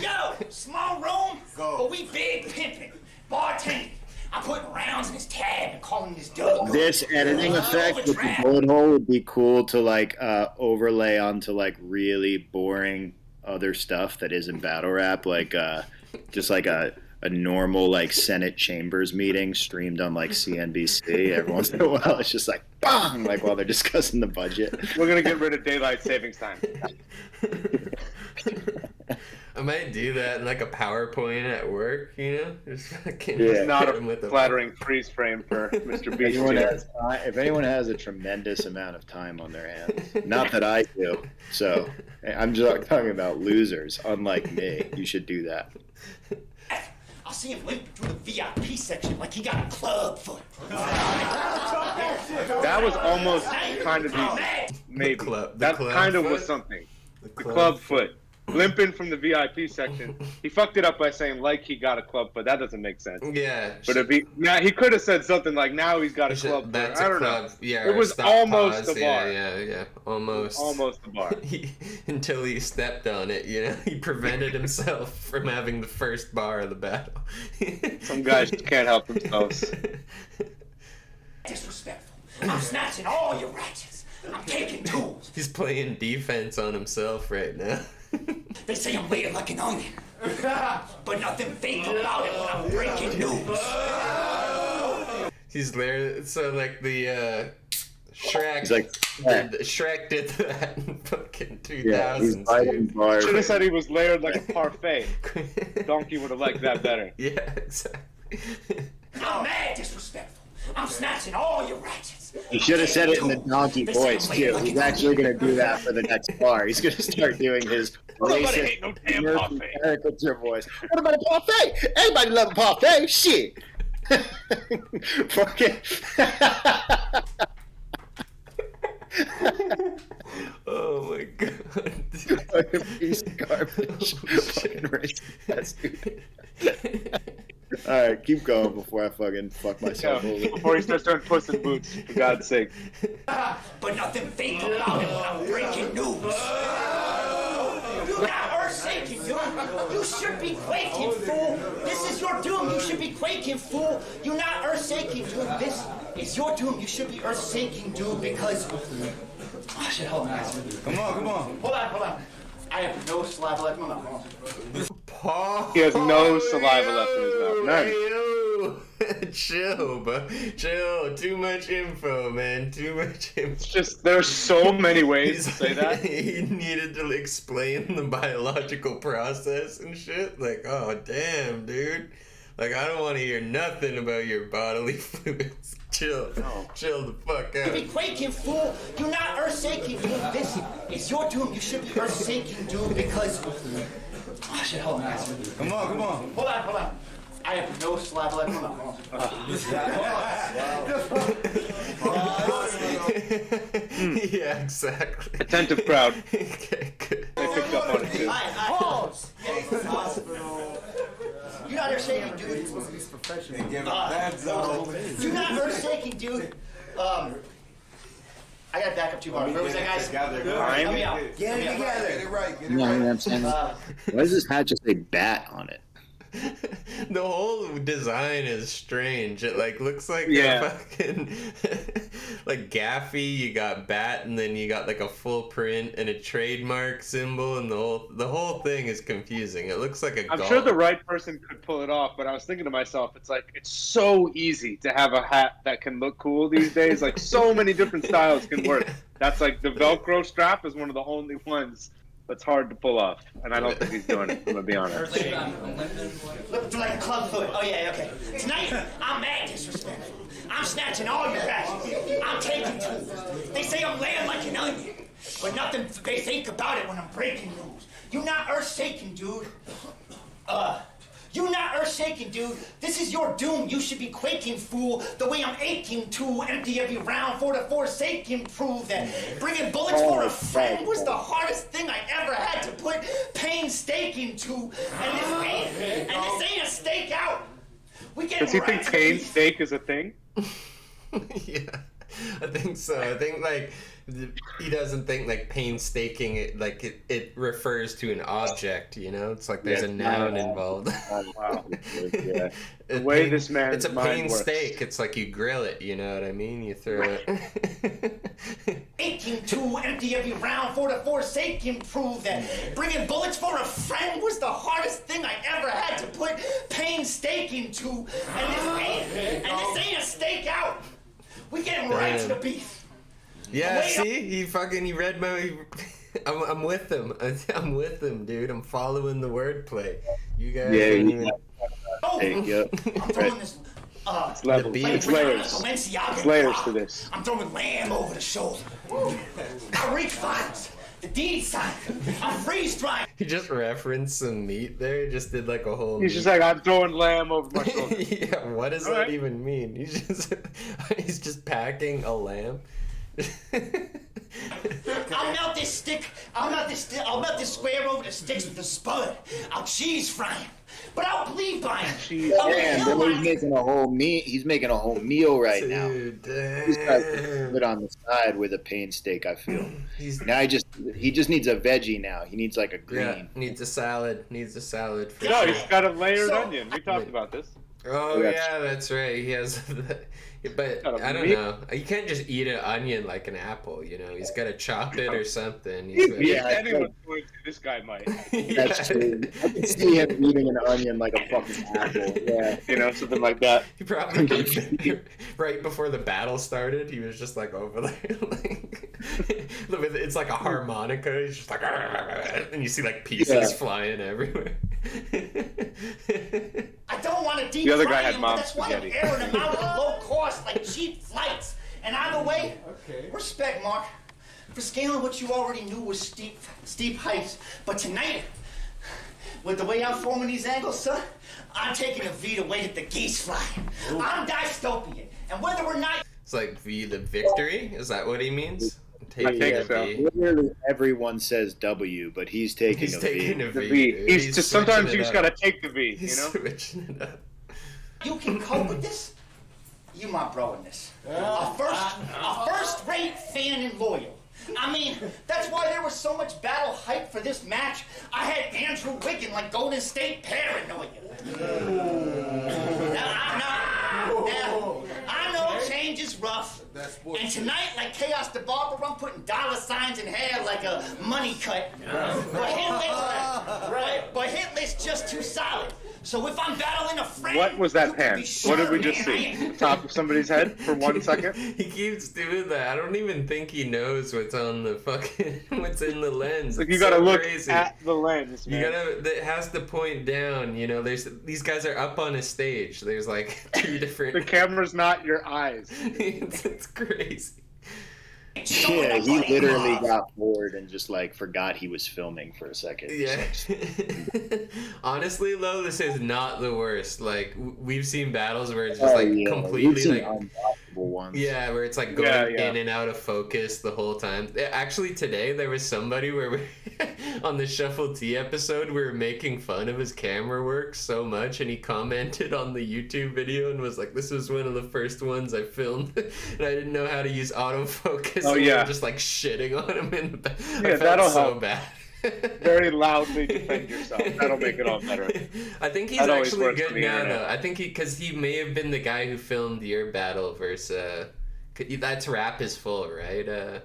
Yo, small room. But we big pimping, bartending. I'm putting rounds in his tab and calling this dude. This editing effect with the bullet hole would be cool to like overlay onto like really boring other stuff that isn't battle rap, like just like a normal like Senate chambers meeting streamed on like CNBC. Every once in a while, it's just like bang, like while they're discussing the budget. We're gonna get rid of daylight savings time. I might do that in like a PowerPoint at work, you know? Just fucking It's not a flattering freeze frame for Mr. Beast. If anyone has a tremendous amount of time on their hands, not that I do, so I'm just talking about losers, unlike me, you should do that. I'll see him limp through the VIP section like he got a club foot. That was almost kind of decent. Maybe. That kind of was something. The club foot. Limping from the VIP section. He fucked it up by saying like he got a club foot. That doesn't make sense. Yeah. But if he could have said something like now he's got a club foot. I don't know. Yeah, it was almost the bar. Yeah. Almost. Almost the bar. Until he stepped on it, you know? He prevented himself from having the first bar of the battle. Some guys can't help themselves. Disrespectful. I'm snatching all your ratchets. I'm taking tools. He's playing defense on himself right now. They say I'm layered like an onion, but nothing fake about it when I'm breaking news. He's layered, so like the Shrek. Like, Shrek did that in fucking 2000s. Yeah, he's biting bars. Should have said he was layered like a parfait. Donkey would have liked that better. Yeah, exactly. I'm mad disrespectful. I'm snatching all your ratchets. You should have said it in the donkey voice too. He's actually going to do that for the next bar. He's going to start doing his racist caricature voice. What about a parfait? Everybody love a parfait. Shit. Fucking. Oh my god. Fucking piece of garbage. Fucking racist. That's stupid. Alright, keep going before I fucking fuck myself over. Before he starts doing Puss in Boots, for God's sake. But nothing fake about it when I'm breaking news. You're not earth-shaking, dude. You should be quaking, fool. This is your doom. You should be quaking, fool. You're not earth-shaking, dude. This is your doom. You should be earth-shaking, dude, because... Oh, shit, hold on. Come on. Hold on. I have no saliva left in my mouth. He has no saliva left in his mouth. None. Yo, chill, bro. Chill. Too much info, man. Too much info. It's just, there's so many ways to say that. He needed to explain the biological process and shit. Like, oh, damn, dude. Like, I don't want to hear nothing about your bodily fluids. Chill. Chill the fuck out. You be quaking, fool. You're not earth-shaking, dude. This is your doom. You should be earth-shaking, dude, because... Oh, shit, hold on. Come on. Hold on. I have no saliva left in my mouth. Yeah, exactly. Attentive crowd. Okay, good. They picked up on it, too. Pause. You're not earth-shaking, dude. You're not earth-shaking, dude. I gotta back up 2 bars. Where was that, guys? Help me out. Get it together. Get it right. You know what I'm saying? Why does this hat just say bat on it? The whole design is strange. It like looks like Yeah. a fucking like Gaffy. You got bat, and then you got like a full print and a trademark symbol, and the whole thing is confusing. It looks like a. I'm golf. sure the right person could pull it off, but I was thinking to myself, it's like it's so easy to have a hat that can look cool these days. Like so many different styles can work. That's like the Velcro strap is one of the only ones that's hard to pull off, and I don't think he's doing it. I'm gonna be honest. Look like a club foot. Oh yeah, okay. Tonight, I'm mad disrespectful. I'm snatching all your rashes. I'm taking two. They say I'm laying like an onion, but nothing they think about it when I'm breaking news. You not earth-shaking, dude. You not earth-shaking, dude. This is your doom. You should be quaking, fool. The way I'm aching to empty every round for the forsaken. Prove that bringing bullets for a friend was the hardest thing I ever had to put painstaking to. And this ain't a stakeout. We get Does he right think pain steak is a thing? Yeah, I think so. I think like he doesn't think like painstaking it refers to an object, you know? It's like there's a noun involved. Wow. Yeah. The way this man's it's a mind pain works. steak. It's like you grill it, you know what I mean? You throw it. Aching to empty every round for the forsaken. Prove that bringing bullets for a friend was the hardest thing I ever had to put painstaking to. And this ain't a stakeout. We getting right to the beef. Yeah, see, he read my. I'm with him. I'm with him, dude. I'm following the wordplay. You guys. Yeah, don't you even... I'm throwing this. It's levels. It's layers. It's layers to this. I'm throwing lamb over the shoulder. I reach violence. The deed sign. I'm freeze drying. He just referenced some meat there. He just did like a whole. He's just like, I'm throwing lamb over my shoulder. Yeah, what does All that right. even mean? He's just packing a lamb. I'll melt this stick. I'll melt this square over the sticks with the spud. I'll cheese fry him. But I'll bleed by him. Damn, then he's making a whole meal. He's making a whole meal right now. Dude, He's got to put on the side with a pain steak. I feel. Now he just needs a veggie now. He needs like a green. Yeah, needs a salad. For No, sure. he's got a layered onion. We talked about this. Oh yeah, that's right. He has, but I don't know. You can't just eat an onion like an apple. You know, he's got to chop it or something. Yeah, anyone's going to. This guy might. That's true. I can see him eating an onion like a fucking apple. Yeah, you know, something like that. He probably right before the battle started, he was just like over there, like it's like a harmonica. He's just like, and you see like pieces flying everywhere. I don't want to deep The other fry guy had him, mom's but that's why I'm spaghetti. airing him out at low cost like cheap flights. And either way, respect, Mark, for scaling what you already knew was steep heights. But tonight, with the way I'm forming these angles, son, I'm taking a V to way that the geese fly. I'm dystopian, and whether or not It's like V the victory. Is that what he means? I think so. Literally everyone says W, but he's taking He's a taking V. a The V. V. dude. He's just sometimes switching you it just up. gotta take the V. He's You know. switching it up. you can cope with this, you my bro in this. A first-rate fan and loyal. I mean, that's why there was so much battle hype for this match. I had Andrew Wiggin like Golden State paranoia. Now, I know change is rough. And tonight, like Chaos the Barber, I'm putting dollar signs in hair like a money cut. But hit list just too solid. So if I'm battling a friend, What was that you can pan? be sure, What did we just man, I see? ain't- The top of somebody's head for 1 second. He keeps doing that. I don't even think he knows what's on the fucking what's in the lens. Like you It's gotta so look crazy. at the lens, You man. it has to point down. You know, there's these guys are up on a stage. There's like two different. The camera's not your eyes. it's crazy. Yeah, he literally got bored and just like forgot he was filming for a second. Yeah. Honestly, though, this is not the worst. Like we've seen battles where it's just completely We've seen like unwatchable ones. yeah, where it's like going Yeah. in and out of focus the whole time. Actually, today there was somebody where we on the Shuffle T episode we were making fun of his camera work so much, and he commented on the YouTube video and was like, "This was one of the first ones I filmed, and I didn't know how to use autofocus." Oh, and we yeah. were just like shitting on him in the back. Yeah, I felt that'll so help. bad. very loudly defend yourself. That'll make it all better. I think he's That always actually works good for the now, internet. though. I think because he may have been the guy who filmed your battle versus. That's Rap is Full, right?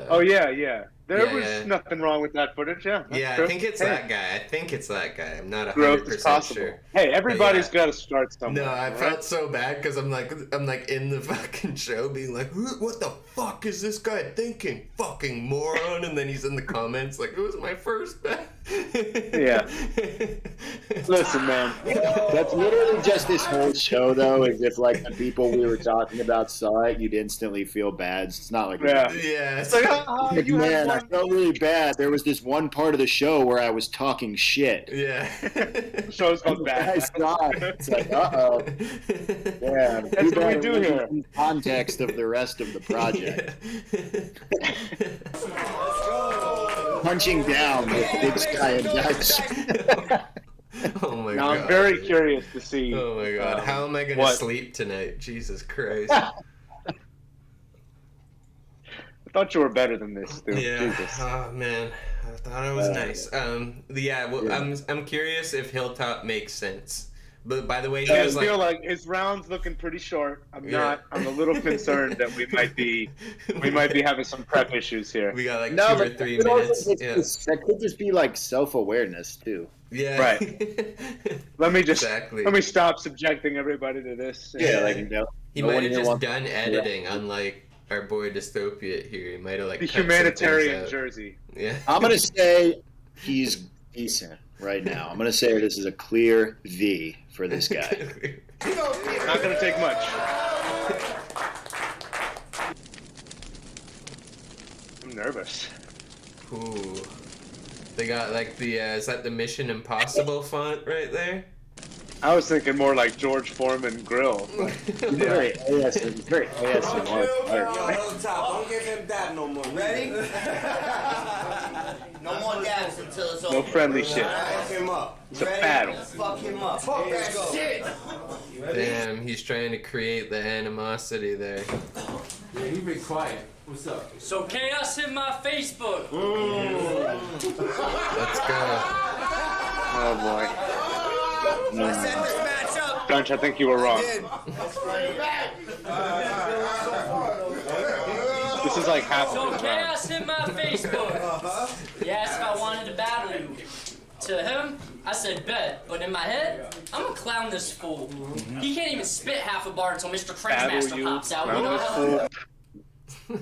Oh yeah. There Yeah, was yeah. nothing wrong with that footage. Yeah. that's Yeah, true. I think it's Hey, that guy. I'm not growth is 100% possible. sure. Hey, everybody's But yeah. got to start somewhere. No, I all felt right? so bad because I'm like in the fucking show being like, what the fuck is this guy thinking? Fucking moron. And then he's in the comments like, it was my first bet. Yeah. Listen, man. That's literally just this whole show, though. As if like the people we were talking about saw it, you'd instantly feel bad. It's not like Yeah. Yeah. It's like, Like, you man, I had one. felt really bad. There was this one part of the show where I was talking shit. Yeah. The show's called I bad. saw it. It's like, uh-oh. Yeah, That's what we do here. In context of the rest of the project. Punching down with Big Sky and Dutch. Oh my Now god. I'm very curious to see. Oh my god. How am I gonna what- sleep tonight? Jesus Christ. I thought you were better than this, dude. Yeah. Jesus. Oh man, I thought it was nice. Yeah. Well, Yeah. I'm curious if Hilltop makes sense. But by the way, he I was feel like, like his round's looking pretty short. I'm Yeah. not. I'm a little concerned that we might be having some prep issues here. we got like No, 2 or but 3 it also minutes. makes Yeah. this- that could just be like self-awareness too. Yeah. Right. Let me just Exactly. let me stop subjecting everybody to this. Yeah, like you know, He no might one have here just wants- done editing, unlike our boy Dystopia here. He might have like The cut some humanitarian things out. jersey. Yeah. I'm gonna say he's decent right now. I'm gonna say this is a clear V for this guy. Not gonna take much. I'm nervous. Ooh. They got like the is that the Mission Impossible font right there? I was thinking more like George Foreman grill. He's very ASMR. Don't give him that no more. Ready? No more dabs until it's over. No friendly shit. Fuck him up. It's a Ready? battle. Fuck him up. Fuck that shit. Damn, he's trying to create the animosity there. Yeah, you be quiet. What's up? So chaos hit my Facebook. Let's go. Oh boy. I set this match up. Dunch, I think you were wrong. This is like half So of the round. chaos hit my Facebook. He asked if I wanted to battle you. To him, I said bet, but in my head, I'm gonna clown this fool. He can't even spit half a bar until Mr. Battle Crunchmaster you. pops out. You Round know this how? fool.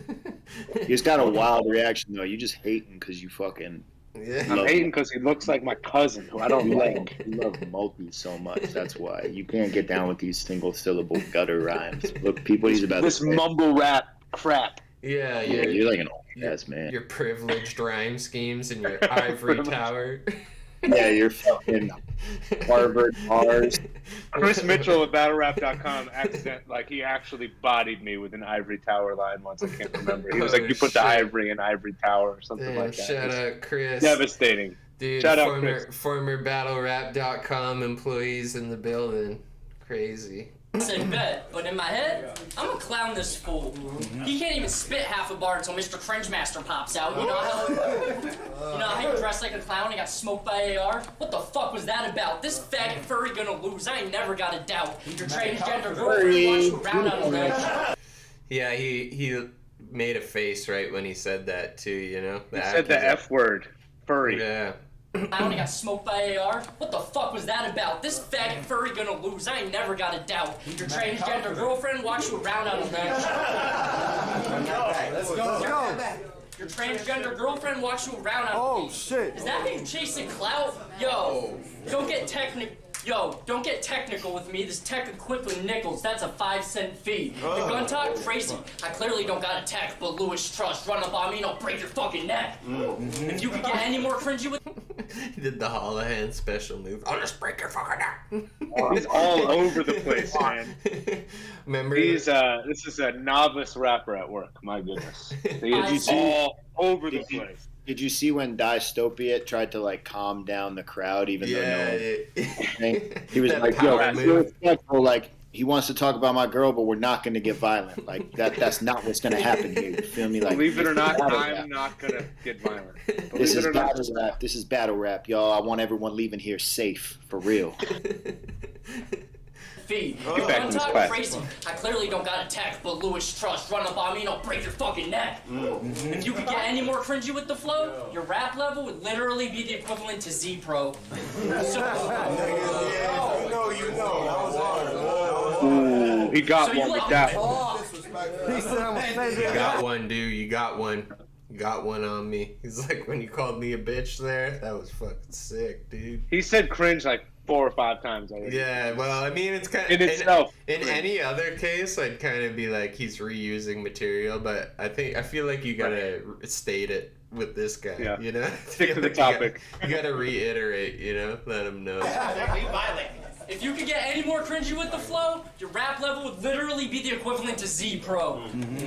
He's got a wild reaction though. You just hating because you fucking Yeah. I'm hating because he looks like my cousin, who I don't like. You love multi so much. That's why you can't get down with these single syllable gutter rhymes. Look, people, he's about This to say, mumble rap crap. Yeah, yeah, you're like an old ass man. your privileged rhyme schemes and your ivory tower. Yeah, you're fucking Harvard bars. Chris Mitchell at BattleRap.com he actually bodied me with an ivory tower line once. I can't remember. He was like, Oh, "You put the shit. ivory in ivory tower" or something Damn, like that. shout It was out Chris. devastating. Dude, Shout out Chris. former BattleRap.com employees in the building. Crazy. I said bet, but in my head, I'm gonna clown this fool. He can't even spit half a bar until Mr. Crunchmaster pops out. You know how you dress like a clown and got smoked by AR? What the fuck was that about? This faggot furry gonna lose. I ain't never got a doubt. Your transgender girlfriend wants you around on the bench. Yeah, he made a face right when he said that too. You know, He said the F word, furry. Yeah. I only got smoked by AR. What the fuck was that about? This faggot furry gonna lose. I ain't never got a doubt. Your transgender girlfriend walks you around on the bench. Let's go. Your transgender girlfriend walks you around on Oh, the beach. shit. Is that you chasing clout? Yo, don't get technical. Yo, don't get technical with me. This tech equipped with nickels, that's a 5-cent fee. The gun talk, crazy. I clearly don't got a tech, but Lewis Trust, run up on me and I'll break your fucking neck. If you could get any more cringy with He did the Holohan special move. I'll just break your fucking neck. He's all over the place, man. Remember? This is a novice rapper at work. My goodness. He's all over the place. Did you see when Dystopia tried to like calm down the crowd, even though no one? He was That like, "Yo, power be move. respectful. Like, he wants to talk about my girl, but we're not going to get violent. Like that's not what's going to happen here. You feel me? Like, believe it or not, I'm not gonna get violent. This is battle rap. This is battle rap, y'all. I want everyone leaving here safe, for real. Fee, you one time crazy. I clearly don't got a tech, but Louis Trust run up on me and I'll break your fucking neck. If you could get any more cringy with the flow, your rap level would literally be the equivalent to Z Pro. Ooh, he got one with that. You got one, dude. You got one. You got one on me. He's like, when you called me a bitch there, that was fucking sick, dude. He said cringe like 4 or 5 times already. Yeah, well, I mean, it's kind of... In itself. In any other case, I'd kind of be like, he's reusing material, but I feel like you gotta state it with this guy, you know? Stick to the topic. You gotta reiterate, you know? Let him know. If you could get any more cringy with the flow, your rap level would literally be the equivalent to Z Pro.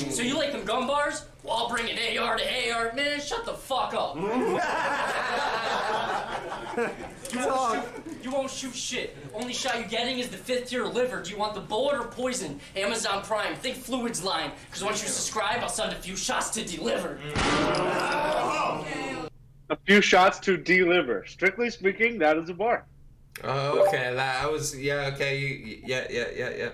So you like them gun bars? Well, I'll bring an AR to AR. Man, shut the fuck up. You won't shoot shit. Only shot you're getting is the 5th tier liver. Do you want the bullet or poison? Amazon Prime. Think fluids line. Because once you subscribe, I'll send a few shots to deliver. A few shots to deliver. Strictly speaking, that is a bar. Oh, okay. That was okay. Yeah.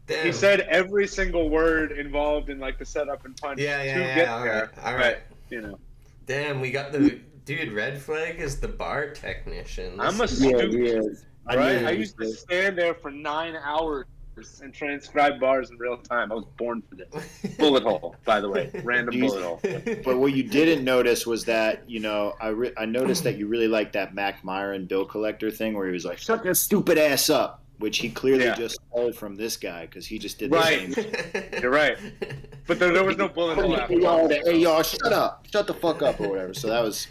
Damn. He said every single word involved in like the setup and punch. Yeah. All right. You know. Damn, we got the dude. Red Flag is the bar technician. I'm a student, right? I used to stand there for 9 hours and transcribe bars in real time. I was born for this. Bullet hole, by the way, random bullet hole. But what you didn't notice was that, you know, I noticed that you really liked that Mac Myron bill collector thing where he was like, shut that stupid ass up, which he clearly just stole from this guy because he just did the same. You're right. But there was no bullet hole after. Hey, y'all, shut up. Shut the fuck up or whatever. So that was...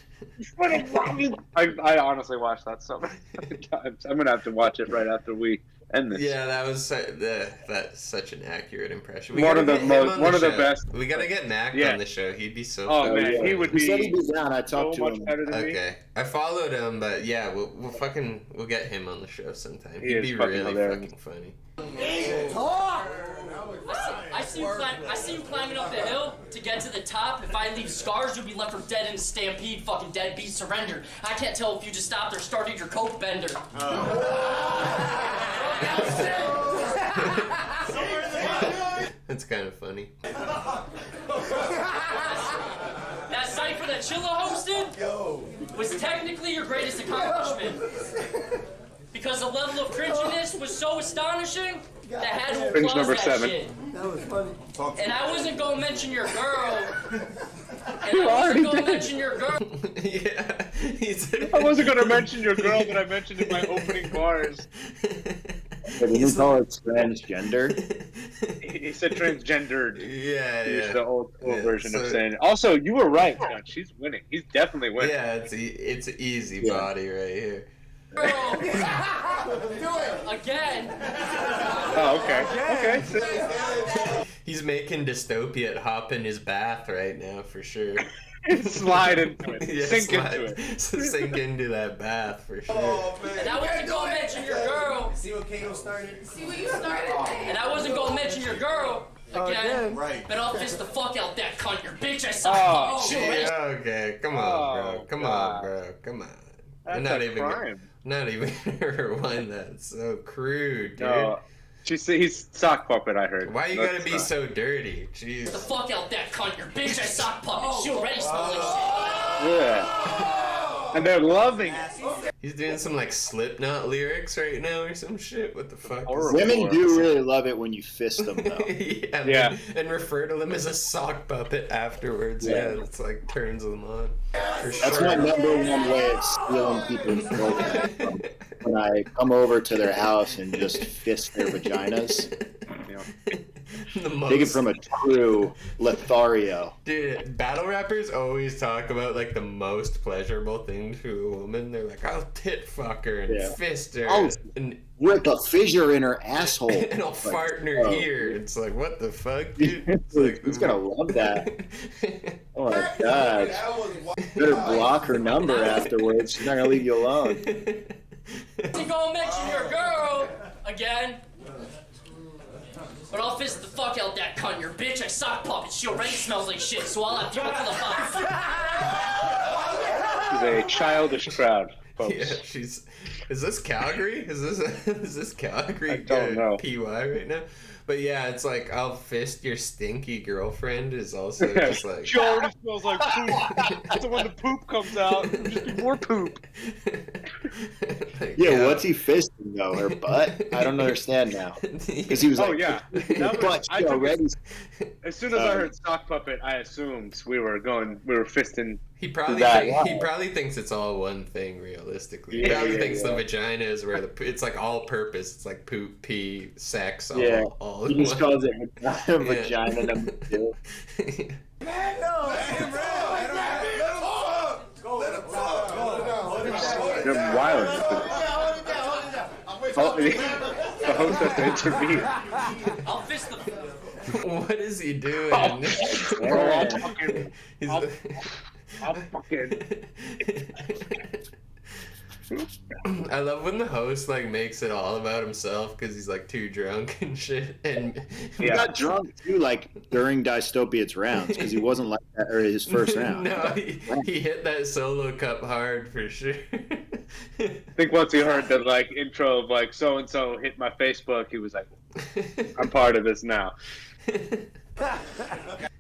I honestly watched that so many times. I'm going to have to watch it right after we end this. Yeah, that was that's such an accurate impression. One of the best. We gotta get Mac on the show. He'd be so. Oh man, he would be. He said he'd be down. I talked to him. Better than me. I followed him, but yeah, we'll get him on the show sometime. He'd be really fucking funny. I see you climbing up the hill to get to the top. If I leave scars, you'll be left for dead in a stampede, fucking deadbeat surrender. I can't tell if you just stopped or started your coke bender. That's kind of funny. That cipher that Chilla hosted was technically your greatest accomplishment. Because the level of cringiness was so astonishing that I had to Cringe applause number that 7. shit. That was funny. And I wasn't gonna mention your girl. Yeah. I wasn't gonna mention your girl that I mentioned in my opening bars. Did he call it transgender? He said transgendered. Yeah. The old version of saying it. Also, you were right, John. She's winning. He's definitely winning. Yeah, it's easy body right here. Girl. Do it again. Oh, okay. He's making Dystopia hop in his bath right now for sure. Slide into it. Yeah, Sink into it. Sink into that bath for sure. Oh, man. And I wasn't gonna mention your girl. See what Kato started? See what you started? And I wasn't gonna mention your girl again. Right. But I'll fist the fuck out that cunt, your bitch. I saw. Okay, come on, bro. Come on, bro. Come on. That's not a even crime. Not even gonna rewind that. So crude, dude. No. He's sock puppet, I heard. Why you gotta be so dirty? Jeez. The fuck out that cunt, your bitch. I sock puppet. She already smells like shit. Yeah. And they're loving it. He's doing some like Slipknot lyrics right now or some shit. What the fuck? Women do really love it when you fist them, though. Yeah. And refer to them as a sock puppet afterwards. Yeah, it's like turns them on. That's my number one way of stealing people's girlfriend. When I come over to their house and just fist their vaginas. Take it from a true Lothario. Dude, battle rappers always talk about like the most pleasurable thing to a woman. They're like, I'll tit fuck her and fist her. And rip a fissure in her asshole. And I'll fart in her ear. It's like, what the fuck, dude? It's like, he's gonna love that. Oh my gosh. Better block her number afterwards. She's not gonna leave you alone. You gonna mention your girl again? but I'll fist the fuck out that cunt. Your bitch, I sock puppet. She already smells like shit, so I'll have fuel for the fire. She's a childish crowd, folks. Yeah, she's. Is this Calgary? Is this Calgary? I don't know. PY right now. But yeah, it's like I'll fist your stinky girlfriend is also just like. She already smells like poop. So when the poop comes out, it'll just be more poop. Like, Yeah, what's he fisting though? Her butt? I don't understand now. Because he was like, yeah. But she already. As soon as I heard sock puppet, I assumed we were fisting. He probably thinks it's all one thing realistically. He probably thinks the vagina is where it's like all purpose. It's like poop, pee, sex, all He just calls it vagina number 2. They're wild. The host has to intervene. I'll fist the. What is he doing? I'll fucking. I love when the host like makes it all about himself because he's like too drunk and shit. And he got drunk too, like during Dystopia's rounds, because he wasn't like that or his first round. No, he hit that solo cup hard for sure. I think once he heard the like intro of like so and so hit my Facebook, he was like, "I'm part of this now."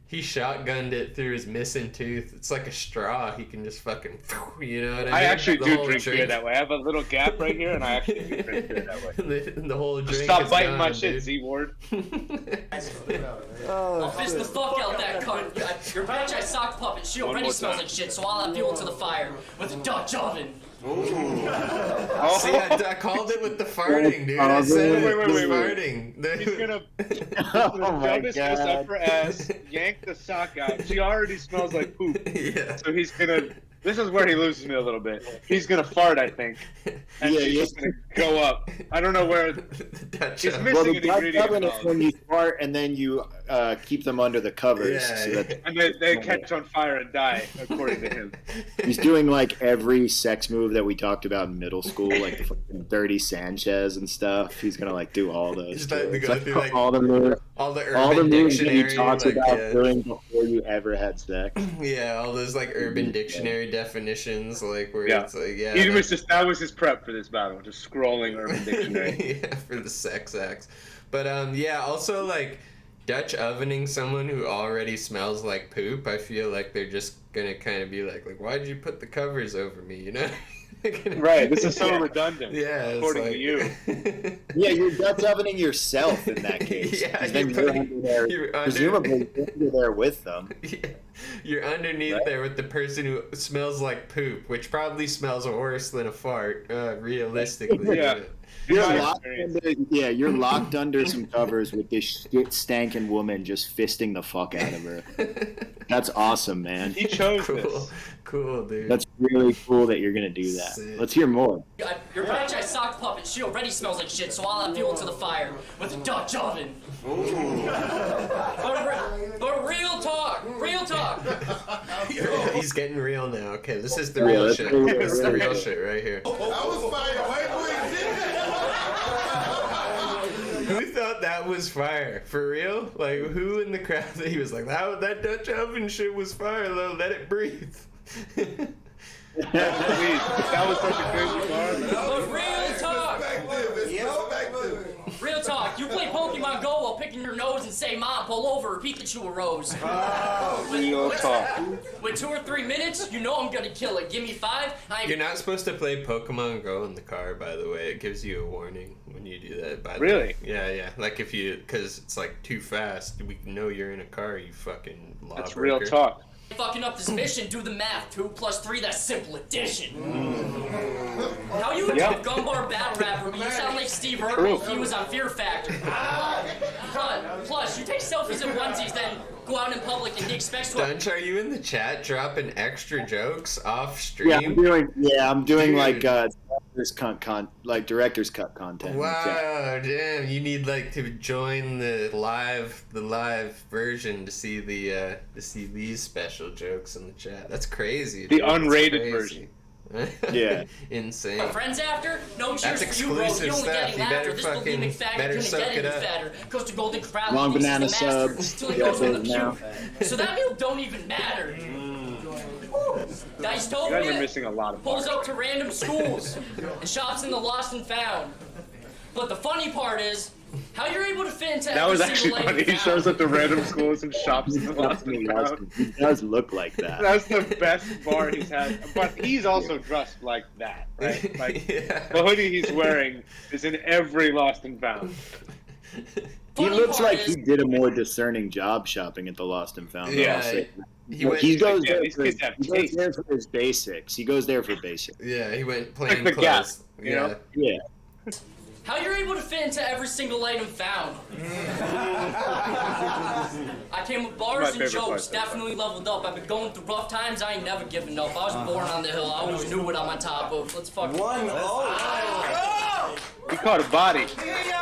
He shotgunned it through his missing tooth. It's like a straw. He can just fucking, you know what I mean? I actually The do whole drink beer that way. I have a little gap right here, and I actually do drink beer that way. The whole drink. Stop is biting gone, my dude. shit, Z-word. I'll fist the fuck out that cunt. Your bitch, I sock puppet. She already smells like shit, so I'll have fuel to the fire with a Dutch oven. Oh. See, I called it with the farting, dude. I said it with farting. He's gonna shove his fist up her ass, yank the sock out. She already smells like poop. Yeah. So he's gonna. This is where he loses me a little bit. He's gonna fart, I think, and she's just gonna go up. I don't know where. He's missing an ingredient. Is when you fart and then you keep them under the covers, so that And they catch on fire and die, according to him. he's doing like every sex move that we talked about in middle school, like the fucking dirty Sanchez and stuff. He's gonna like do all those. He's about to go through, like, all the moves, all the all the Urban moves that Dictionary, he talks like, about yeah. doing before you ever had sex. Yeah, all those like Urban Dictionary definitions, like where it's like, yeah. He was just that was his prep for this battle, just scrolling Urban Dictionary. Yeah, for the sex acts. But yeah, also like Dutch ovening someone who already smells like poop, I feel like they're just gonna kind of be like, why'd you put the covers over me, you know? Right, this is so redundant. Yeah, according to you. Yeah, you're Dutch ovening yourself in that case. Yeah, 'cause then you're under there, presumably you're there with them. Yeah. You're underneath there with the person who smells like poop, which probably smells worse than a fart, realistically. Yeah. You're locked under some covers with this shit stankin' woman just fisting the fuck out of her. That's awesome, man. He chose this. Cool, dude. That's really cool that you're gonna do that. Sick. Let's hear more. Your bitch, I sock puppet. She already smells like shit, so I'll have fuel to the fire with a Dutch oven. But real talk. He's getting real now. Okay, this is the real shit. This is the real shit right here. Who thought that was fire? For real? Like, who in the crowd that he was like, that Dutch oven shit was fire, though. Let it breathe. That was such a crazy bar. But real talk. Real talk. You play Pokemon Go while picking your nose and say, "Mom, pull over," or Pikachu arose. Real talk. With 2 or 3 minutes, you know I'm gonna kill it. Give me 5. You're not supposed to play Pokemon Go in the car, by the way. It gives you a warning when you do that. By the Really? way. Yeah. Like if you, because it's like too fast. We know you're in a car, you fucking lawbreaker. That's real talk. Fucking up this mission, do the math. 2 + 3, that's simple addition. How you a Gumbar battle rapper, but you sound like Steve Urkel if he was on Fear Factor. Plus, you take selfies in onesies, then go out in public and he expects to... Dunch, are you in the chat dropping extra jokes off stream? Yeah, I'm doing Dude. Like director's cut content. Wow, damn! You need like to join the live version to see these special jokes in the chat. That's crazy. The dude. unrated version. Yeah. Insane. Our friends after? No cheers That's for you, bro. exclusive You only stuff. getting You laughter. better This fucking bulimic faggot better couldn't soak get it any up. fatter. Goes to Golden Corral. Long thinks he's banana the master subs. until he Yeah, goes on the big now. queue. So that meal don't even matter. Dice told You guys me are missing a lot of pulls bars. up to random schools and shops in the lost and found. But the funny part is how you're able to fit into That every was actually single funny. lane He you shows found. up to random schools and shops in the lost and found. He does look like that. That's the best bar he's had. But he's also dressed like that, right? Like Yeah. the hoodie he's wearing is in every lost and found. He Funny looks part like is- he did a more discerning job shopping at the Lost and Found. Yeah, I'll say. he went- He goes Yeah, there these for kids have he goes taste. there for his basics. He goes there for basics. Yeah, he went plain Like the Gap, clothes. you Yeah. know? Yeah. How you're able to fit into every single item found. I came with My bars and favorite jokes, part so far. definitely leveled up. I've been going through rough times, I ain't never giving up. I was born on the hill, I always knew what I'm on top of. Let's fucking... He caught a body.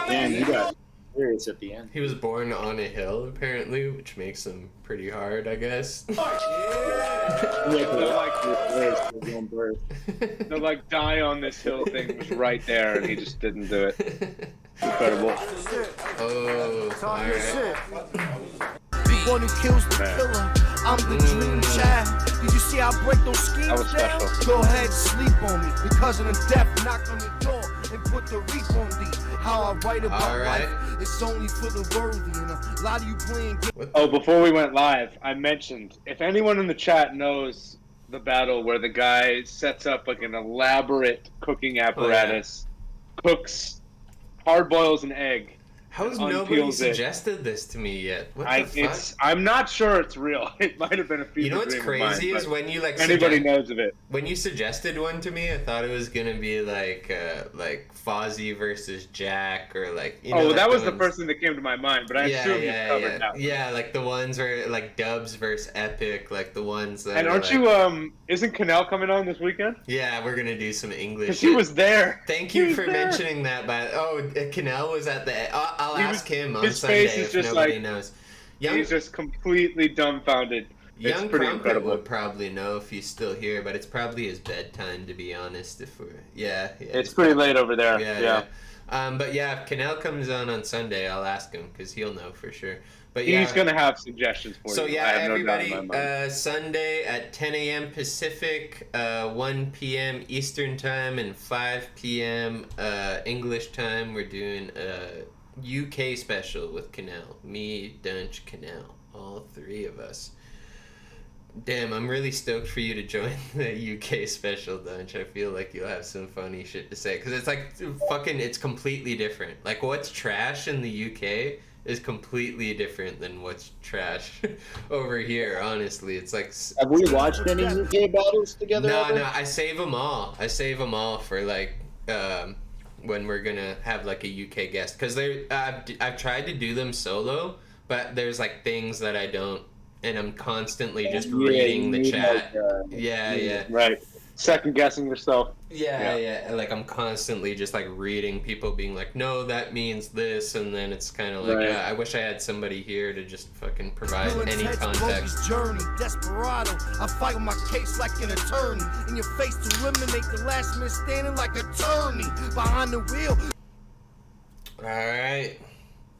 Man, he got serious at the end. He was born on a hill, apparently, which makes him pretty hard, I guess. The like die on this hill thing was right there, and he just didn't do it. Incredible. Oh, alright. The one who kills the killer. I'm the dream child. Did you see how I break those schemes That was down? special. Go ahead, sleep on me. Because of the death, knock on the door and put the reef on thee. How I write about All right. life, it's only for the worthy. And a lot of you playing games. Oh, before we went live, I mentioned if anyone in the chat knows the battle where the guy sets up like an elaborate cooking apparatus, cooks, hard boils an egg. How has and nobody unpeels it. suggested this to me yet? What the fuck? I'm not sure it's real. It might have been a fever You know what's dream of mine, crazy is but when you like anybody knows of it. When you suggested one to me, I thought it was gonna be like Fozzie versus Jack or like you know. Oh, like that was the ones- first thing that came to my mind, but I assume you've covered that. Yeah, like the ones where like Dubs versus Epic, like the ones that. And are, aren't like, you isn't Canal coming on this weekend? Yeah, we're gonna do some English. Because he was there. Thank He you was for there. mentioning that. But Canal was at the. I'll He ask was- him on his Sunday face is if just nobody like- knows. He's just completely dumbfounded. It's Young pretty Crumpet incredible. would probably know if he's still here, but it's probably his bedtime to be honest. If we're It's pretty late over there. Yeah. But yeah, if Canal comes on Sunday, I'll ask him because he'll know for sure. But yeah, He's gonna have suggestions for so you. yeah, I have everybody, no doubt in my mind. Sunday at 10 a.m. Pacific, 1 p.m. Eastern time, and 5 p.m. English time. We're doing a UK special with Canal. Me, Dunch, Canal. All three of us. Damn, I'm really stoked for you to join the UK special, Dunch. I feel like you'll have some funny shit to say. Because it's like, it's completely different. Like, what's trash in the UK is completely different than what's trash over here, honestly. It's like... Have we watched any UK battles together? No, ever? no, I save them all. I save them all for, like, when we're gonna have, like, a UK guest. Because I've tried to do them solo, but there's, like, things that I don't... And I'm constantly just reading the chat. Yeah. Right. Second guessing yourself. Yeah. Like I'm constantly just like reading people being like, no, that means this, and then it's kind of like, Right. I wish I had somebody here to just fucking provide Bill and any Ted's context. bogus journey, desperado. I fight with my case like an attorney. In your face to eliminate the last man standing like attorney. Behind the wheel. All right.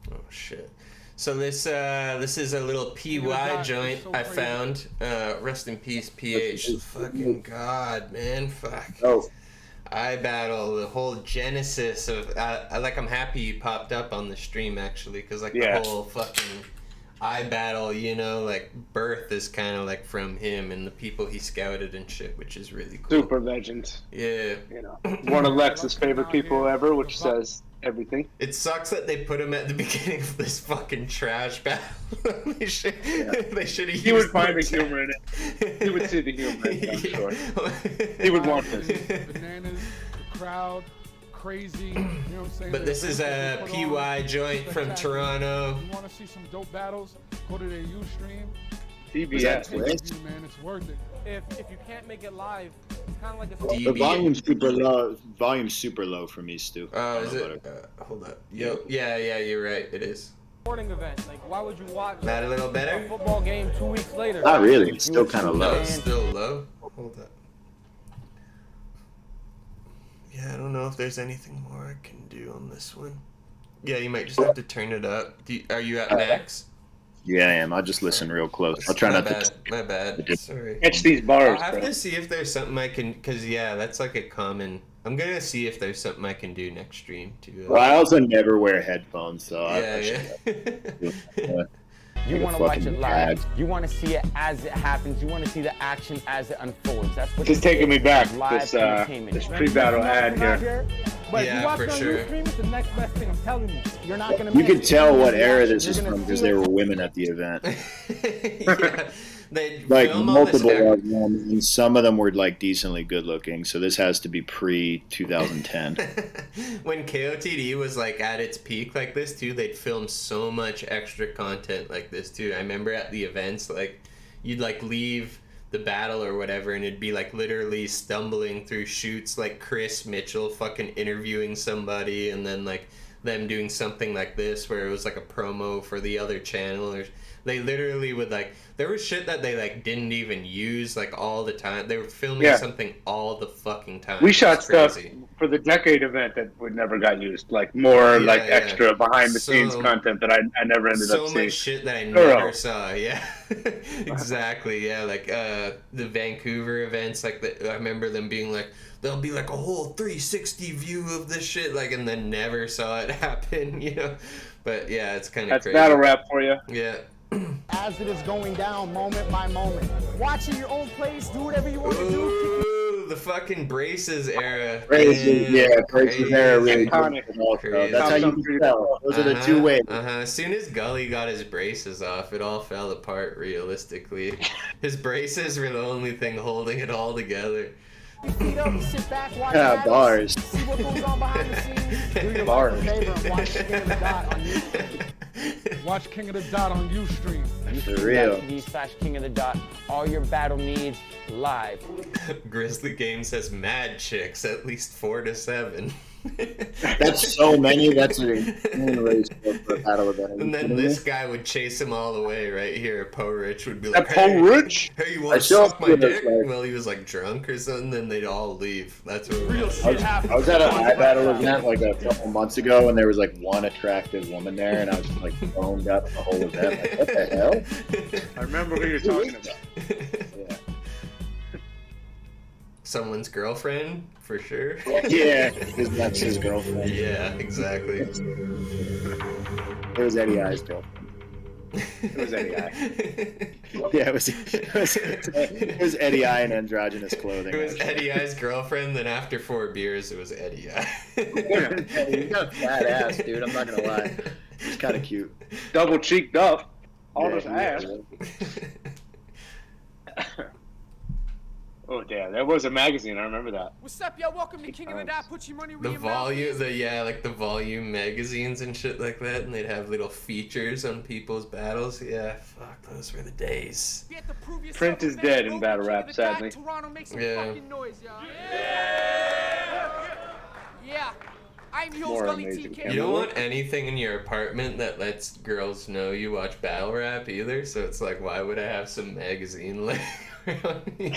Oh shit. So this is a little PY joint I found. Rest in peace, PH. Fucking God, man. Fuck. Oh. ibattle, the whole genesis of I'm happy you popped up on the stream actually, because like Yeah. the whole fucking ibattle, you know, like birth is kind of like from him and the people he scouted and shit, which is really cool. Super legend. Yeah. You know, one of Lex's favorite people ever, which says everything. It sucks that they put him at the beginning of this fucking trash battle. they should have used He would find more the humor in it. He would see the humor in it, I'm sure. He would want this. Bananas, the crowd, crazy. You know what I'm saying? But this is a PY joint from Toronto. You want to see some dope battles? Go to their Ustream. CBS. Pay-per-view, man, it's worth it. If you can't make it live, it's kind of like a The volume's super low. Volume's super low for me, Stu. Oh, is it? Hold up. Yo, yeah, you're right. It is. sporting event. Like, why would you watch That a little better? a football game 2 weeks later? Not really. It's still kind of low. It's still low. Hold up. Yeah, I don't know if there's anything more I can do on this one. Yeah, you might just have to turn it up. Are you at max? Yeah, I am. I'll just listen real close. I'll try not to. My bad. Sorry. Catch these bars. I'll have bro. to see if there's something I can, cause yeah, that's like a common. I'm gonna see if there's something I can do next stream too. Well, I also never wear headphones, so You want to watch it live. You want to see it as it happens. You want to see the action as it unfolds. That's what This is taking me back. Live This pre-battle ad here. But Yeah, if you watch for it on sure. Ustream, it's the next best thing. I'm telling you. You're not gonna. You miss could it. tell what The era action, this is you're gonna from because feel there it. were women at the event. Yeah, they Like film all this multiple of them, and some of them were like decently good looking. So this has to be pre 2010. When KOTD was like at its peak like this too, they'd film so much extra content like this too. I remember at the events, like you'd like leave the battle or whatever and it'd be like literally stumbling through shoots like Chris Mitchell fucking interviewing somebody and then like them doing something like this where it was like a promo for the other channel, or they literally would like, there was shit that they like didn't even use like all the time. They were filming something all the fucking time. We It shot was stuff crazy. for the decade event that would never got used, like more extra behind the scenes content that I never ended up So seeing. much shit that I Thorough. never saw. Yeah, exactly. Yeah, like the Vancouver events. Like I remember them being like, there'll be like a whole 360 view of this shit, like, and then never saw it happen. You know, but yeah, it's kind of That's crazy. battle rap for you. Yeah. As it is going down, moment by moment. Watch in your own place. Do whatever you want to do. Ooh, the fucking braces era. Braces, yeah, braces era really iconic. Also. That's how you can tell. Those are the two ways. As soon as Gully got his braces off, it all fell apart realistically. His braces were the only thing holding it all together. Feet up, sit back, watch Yeah, battles, bars. See what goes on behind the scenes. Do your Bars. life a favor and watch King of the Dot on YouTube. Watch King of the Dot on Ustream. For real. YouTube.tv/King of the Dot. All your battle needs live. Grizzly Game says mad chicks, at least 4 to 7. That's so many. That's an insane race for a battle event. And then this guy would chase him all the way right here. Poe Rich would be like, That Poe Rich? Hey, you I want to saw suck my him dick? like- Well, he was like drunk or something, then they'd all leave. That's what Real shit happens. I was at an ibattle event like a couple months ago, and there was like one attractive woman there, and I was just like boned up the whole event. Like, what the hell? I remember who you're talking about. Yeah. Someone's girlfriend, for sure. Yeah, that's his girlfriend. Yeah, exactly. It was Eddie I's girlfriend. It was Eddie I. Yeah, it was Eddie I in androgynous clothing. It was Eddie I's girlfriend, then after 4 beers, it was Eddie I. He's got a fat ass, dude. I'm not gonna lie. He's kind of cute. Double cheeked up. All Yeah, this ass. Oh damn, there was a magazine. I remember that. What's up, y'all? Welcome to King of the Dot. Put your money where The your mouth volume, is. like the volume magazines and shit like that, and they'd have little features on people's battles. Yeah, fuck, those were the days. You have to prove yourself Print is to dead fans. in Go battle to rap, King of the Dot. sadly. Toronto, make some Yeah. fucking noise, y'all. Yeah. I'm your More Gully amazing TK. You don't want anything in your apartment that lets girls know you watch battle rap either, so it's like, why would I have some magazine laying around me?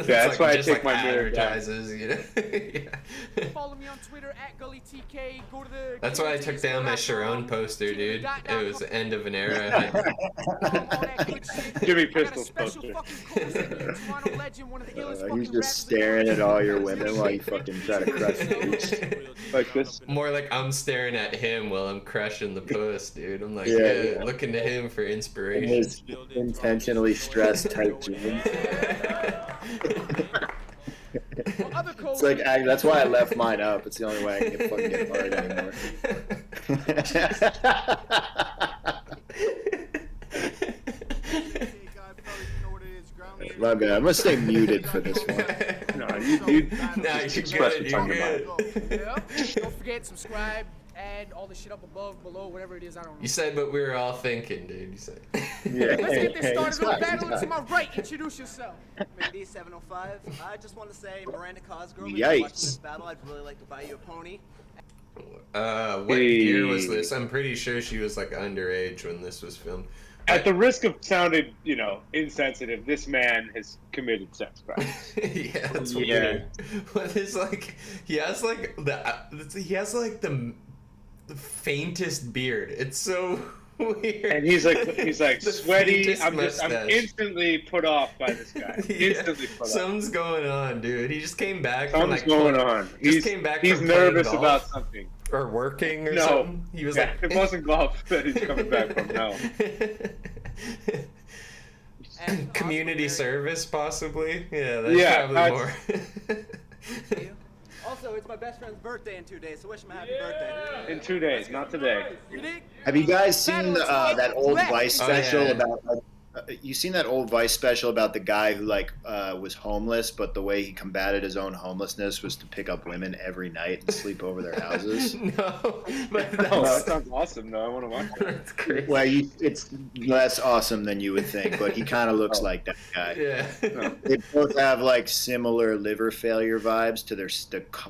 That's why I take my mirror down. advertises, you know? Yeah. Follow me on Twitter at GullyTK. Go to the. That's why I took down my Sharon poster, dude. It was the end of an era. Jimmy Pistol's poster. He's just staring at all your women while you fucking try to crush the Like this. More like I'm staring at him while I'm crushing the puss, dude. I'm like, Yeah. looking to him for inspiration. his intentionally stressed tight jeans. It's like that's why I left mine up. It's the only way I can fucking get hard anymore. My bad. I'm gonna stay muted for this one. No, you Nah, you're express good, what's on you're your mind. good. Yeah. Don't forget, subscribe, add all the shit up above, below, whatever it is. I don't know. You said what we were all thinking, dude. You said. Yeah. Let's get this started It's with fine, battle. it's To my fine. right, introduce yourself. Maybe 705. I just want to say, Miranda Cosgrove, if Yikes. you're watching this battle, I'd really like to buy you a pony. What year was this? I'm pretty sure she was like underage when this was filmed. At the risk of sounding, insensitive, this man has committed sex crimes. Yeah, that's weird. But it's like he has like the faintest beard. It's so weird. And he's like sweaty. I'm mustache. instantly put off by this guy. Instantly put off. Something's going on, dude. He just came back Something's from like going on. He's came back he's from nervous playing about golf something. Or working or something. He was like it wasn't golf that he's coming back from. No. Community service, possibly. Yeah, that's probably more. Also, it's my best friend's birthday in 2 days, so wish him a happy birthday. In 2 days, not today. Have you guys seen that old Vice special about? You seen that old Vice special about the guy who was homeless, but the way he combated his own homelessness was to pick up women every night and sleep over their houses? No, but that sounds awesome. though. I want to watch that. That's crazy. Well, it's less awesome than you would think, but he kind of looks like that guy. Yeah. They both have like similar liver failure vibes to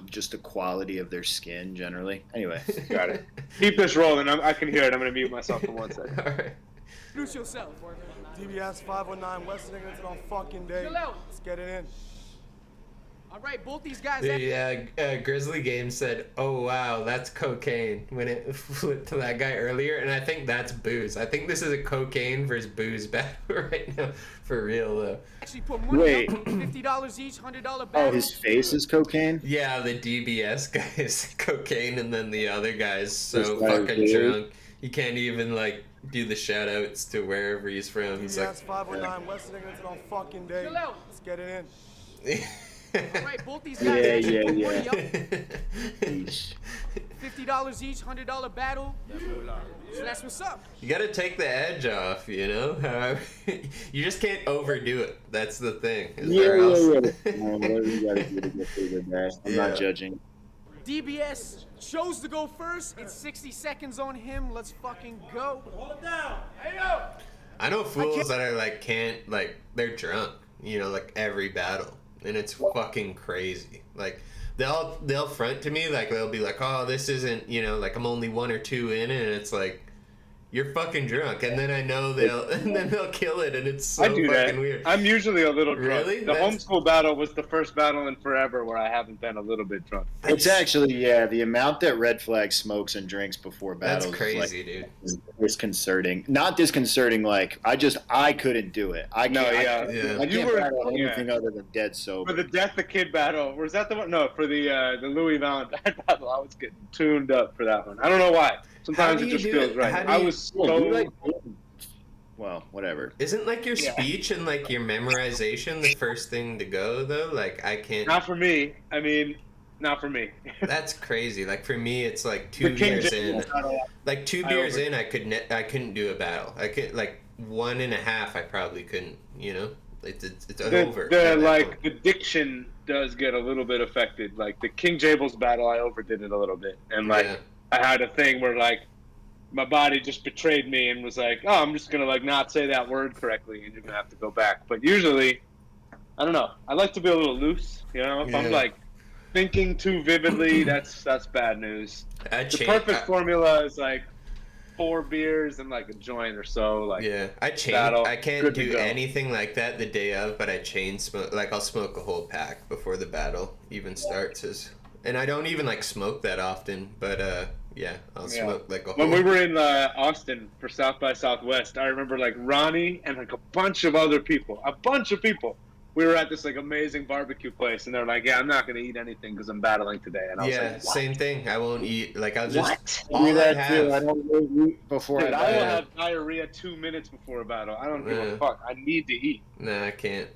just the quality of their skin generally. Anyway, got it. Keep this rolling. I can hear it. I'm gonna mute myself for 1 second. All right. Introduce yourself. DBS 519 West Niggas on fucking day. Chill out. Let's get it in. All right, both these guys. Yeah, Grizzly Game said, "Oh wow, that's cocaine" when it flipped to that guy earlier, and I think that's booze. I think this is a cocaine versus booze battle right now, for real though. Actually put money up, $50 each, $100 battle. Oh, his face is cocaine? Yeah, the DBS guy is cocaine, and then the other guy's so This guy fucking is drunk he can't even like do the shout outs to wherever he's from. He's like, DBS 519 West Niggas on fucking day. Chill out. Let's get it in. All right, both these guys actually put money up. Yeesh. $50 each, $100 battle. So that's what's up. you gotta take the edge off, you know? You just can't overdo it. That's the thing. Whatever you gotta do to get through the day. I'm not judging. DBS chose to go first. It's 60 seconds on him. Let's fucking go. Hold it down. Hey, yo. I know fools that are like can't like they're drunk, you know, like every battle, and it's fucking crazy. Like they'll front to me like they'll be like, oh, this isn't, you know, like I'm only 1 or 2 in, and it's like you're fucking drunk, and then I know they'll kill it, and it's so I do fucking that. weird. I'm usually a little drunk. Really? The homeschool battle was the first battle in forever where I haven't been a little bit drunk. It's actually, the amount that Red Flag smokes and drinks before battles That's crazy, dude. is disconcerting. Not disconcerting, like, I couldn't do it. I can't battle anything other than dead sober. For the Death the Kid battle, was that the one? No, for the Louis Valentine battle, I was getting tuned up for that one. I don't know why. Sometimes it just feels right. I was so... Well, whatever. Isn't like your speech and like your memorization the first thing to go though? Like I can't. Not for me. I mean, not for me. That's crazy. Like for me, it's like 2 beers in. Like 2 beers in, I couldn't do a battle. I could like 1.5. I probably couldn't. You know, it's over. The diction does get a little bit affected. Like the King Jables battle, I overdid it a little bit, and like I had a thing where like my body just betrayed me and was like, oh, I'm just gonna like not say that word correctly, and you're gonna have to go back. But usually, I don't know. I like to be a little loose. You know, if I'm like thinking too vividly, that's bad news. The perfect formula is like 4 beers and like a joint or so. Like I can't do anything like that the day of, but I chain smoke. Like I'll smoke a whole pack before the battle even starts. And I don't even like smoke that often, but I'll smoke like a whole. When we were in Austin for South by Southwest, I remember like Ronnie and like a bunch of other people. We were at this like amazing barbecue place, and they're like, "Yeah, I'm not gonna eat anything because I'm battling today." And I was like, same thing. I won't eat. Like I'll just I don't eat before. Dude, I will have diarrhea 2 minutes before a battle. I don't give a fuck. I need to eat. No, I can't.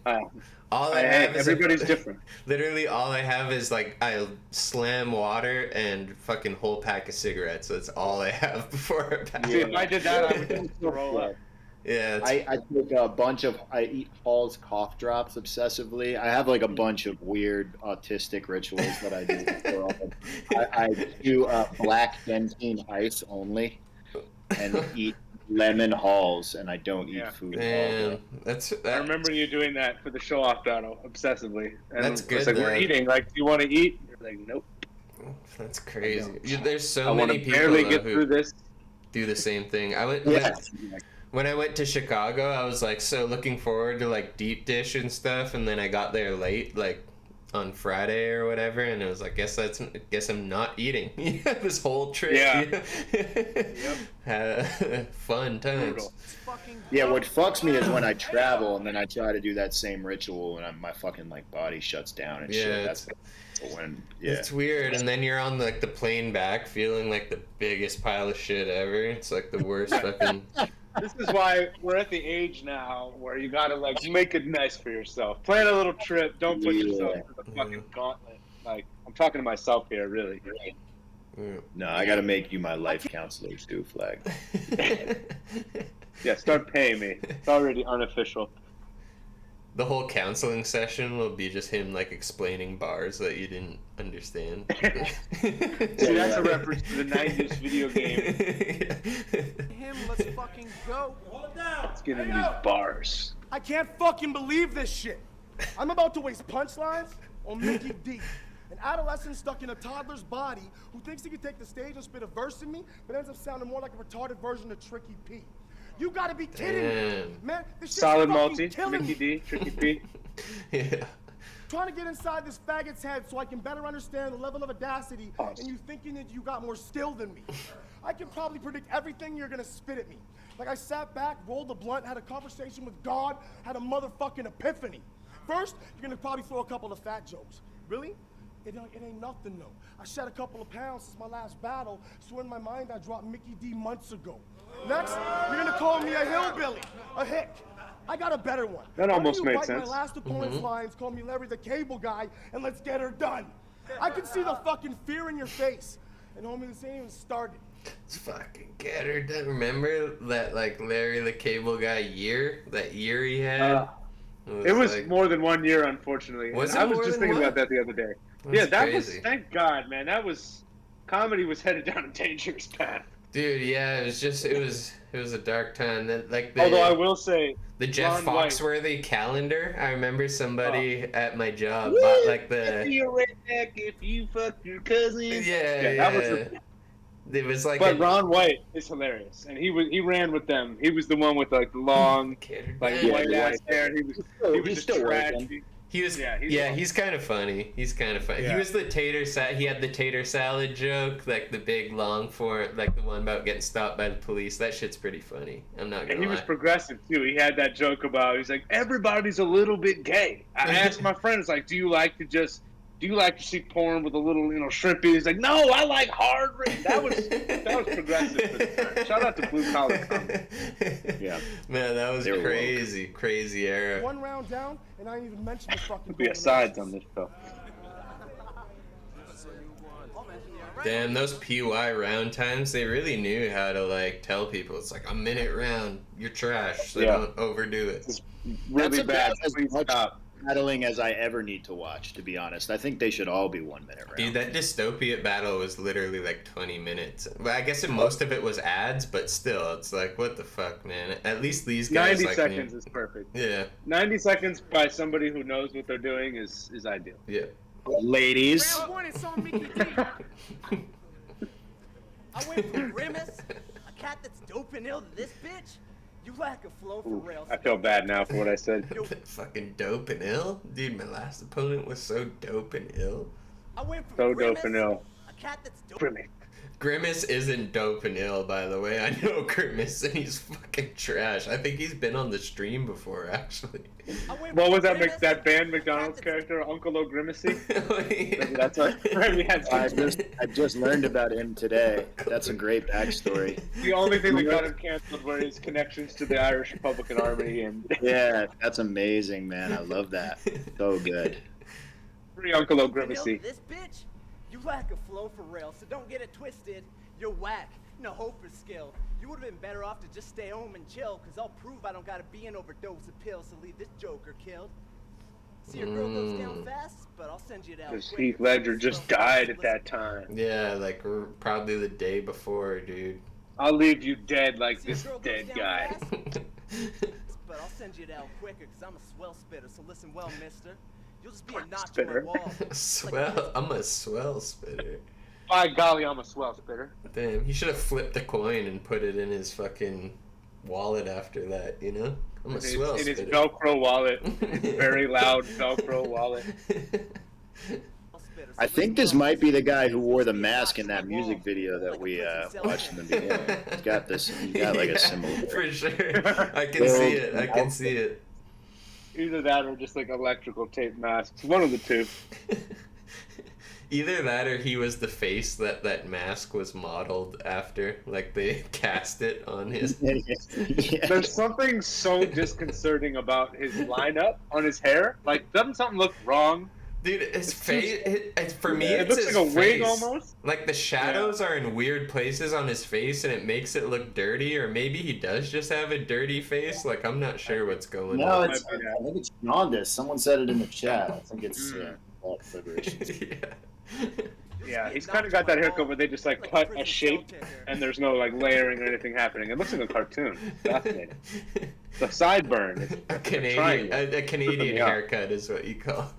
Everybody's different. Literally, all I have is like I slam water and fucking whole pack of cigarettes. That's all I have before a battle. See, if I did that, I would just roll up. Yeah, I take a bunch of. I eat Hall's cough drops obsessively. I have like a bunch of weird autistic rituals that I do. I do black benzene ice only, and eat lemon Halls, and I don't eat food. Man, I remember you doing that for the show-off battle obsessively. And that's good. It's like we're eating. Like, do you want to eat? You're like, nope. That's crazy. There's so I many wanna people barely though, get who through this. do the same thing. Yeah. When I went to Chicago, I was like so looking forward to like deep dish and stuff, and then I got there late, like on Friday or whatever, and it was like, guess I'm not eating. This whole trip. Fun times. Yeah, what fucks me is when I travel and then I try to do that same ritual and my fucking like body shuts down and shit. That's when It's weird, and then you're on like the plane back feeling like the biggest pile of shit ever. It's like the worst fucking. This is why we're at the age now where you gotta like make it nice for yourself. Plan a little trip. Don't put yourself in the fucking gauntlet. Like I'm talking to myself here, really. No, I gotta make you my life counselor too, Flag. Yeah, start paying me. It's already unofficial. The whole counseling session will be just him like explaining bars that you didn't understand. See, that's a reference to the 90s video game. Him, let's fucking go. Let's get into these bars. I can't fucking believe this shit. I'm about to waste punchlines on Mickey D, an adolescent stuck in a toddler's body who thinks he can take the stage and spit a verse in me, but ends up sounding more like a retarded version of Tricky P. You gotta be kidding me, man. This shit's Solid fucking multi, killing Mickey me. D, Tricky P. Yeah. Trying to get inside this faggot's head so I can better understand the level of audacity and you thinking that you got more skill than me. I can probably predict everything you're gonna spit at me. Like I sat back, rolled a blunt, had a conversation with God, had a motherfucking epiphany. First, you're gonna probably throw a couple of fat jokes. Really? It ain't nothing though. I shed a couple of pounds since my last battle, so in my mind I dropped Mickey D months ago. Next, you're gonna call me a hillbilly, a hick. I got a better one. That almost Why don't you made bite sense. my last opponent's lines, call me Larry the Cable Guy, and let's get her done. I can see the fucking fear in your face. And homie, this ain't even started. Let's fucking get her done. Remember that like Larry the Cable Guy year? That year he had? It was like, more than 1 year, unfortunately. Was I it was more just than thinking one? about that the other day. That's Yeah, that crazy. was, thank God, man. That was, comedy was headed down a dangerous path. Dude, yeah, it was a dark time. That like Although I will say, the Jeff Ron White- Foxworthy calendar. I remember somebody at my job bought like the You're a redneck if you fuck your cousin. yeah. that was It was like but Ron White is hilarious, and he ran with them. He was the one with like the long, like white ass hair. He was just still trash. working. He was yeah, he's kind of funny. He's kind of funny. Yeah. He was the he had the tater salad joke, like the big long for like the one about getting stopped by the police. That shit's pretty funny. I'm not And gonna he lie. was progressive too. He had that joke about he's like everybody's a little bit gay. I asked my friends like, do you like to see porn with a little shrimpy? He's like, no, I like hard. That was progressive for the time. Shout out to Blue Collar Comedy. Yeah, man, that was They were crazy era. One round down, and I didn't even mention the fucking Be asides on this show. Damn, those PY round times, they really knew how to like tell people it's like a minute round, you're trash, so don't overdo it. Really That's bad. about as Please much stop. battling as I ever need to watch, to be honest. I think they should all be 1 minute rounds. Dude, that dystopian battle was literally like 20 minutes. Well, I guess most of it was ads, but still, it's like, what the fuck, man? At least these guys 90 like seconds is perfect. Yeah. 90 seconds by somebody who knows what they're doing is ideal. Yeah. Ladies. Round one, it's on Mickey D. I went from Grimace, a cat that's dope and ill, to this bitch. You lack a flow for real. I feel bad now for what I said. Fucking dope and ill? Dude, my last opponent was so dope and ill. I went from So Grimace, dope and ill. a cat that's dope. Grimace isn't dope and ill, by the way. I know Grimace, and he's fucking trash. I think he's been on the stream before, actually. What was that band McDonald's character, Uncle O'Grimacy? That's what we had. I just learned about him today. That's a great backstory. The only thing that got him canceled were his connections to the Irish Republican Army and Yeah, that's amazing, man. I love that. So good. free Uncle You O'Grimacy. know, this bitch, you lack a flow for real, so don't get it twisted. You're whack, no hope or skill. You would have been better off to just stay home and chill, cause I'll prove I don't gotta be an overdose of pills to leave this joker killed. See, your girl goes down fast, but I'll send you down Because quick. Heath Ledger just died at that time. Yeah, like probably the day before, dude. I'll leave you dead like this dead guy. But I'll send you down quicker, cause I'm a swell spitter, so listen well, mister. You'll just be a notch on my Spitter. wall. Swell. I'm a swell spitter. By golly, I'm a swell spitter. Damn, he should have flipped a coin and put it in his fucking wallet after that, you know? I'm a swell in his spitter. Velcro wallet. His very loud Velcro wallet. I think this might be the guy who wore the mask in that music video that we watched in the beginning. He's got this. He's got like a symbol. For sure. I can see it. I can see it. Either that or just like electrical tape masks. One of the two. Either that or he was the face that mask was modeled after. Like they cast it on his. There's something so disconcerting about his lineup on his hair. Like, doesn't something look wrong? Dude, his face, for me, it it's looks his like a wig face. almost. Like the shadows are in weird places on his face, and it makes it look dirty. Or maybe he does just have a dirty face. Like I'm not sure what's going No, on. I think it's jaundice. Someone said it in the chat. I think it's liberation. Yeah, he's kind of got that haircut where they just like cut a shape, and there's no like layering or anything happening. It looks like a cartoon. Fascinating. The sideburn. Is a Canadian haircut is what you call.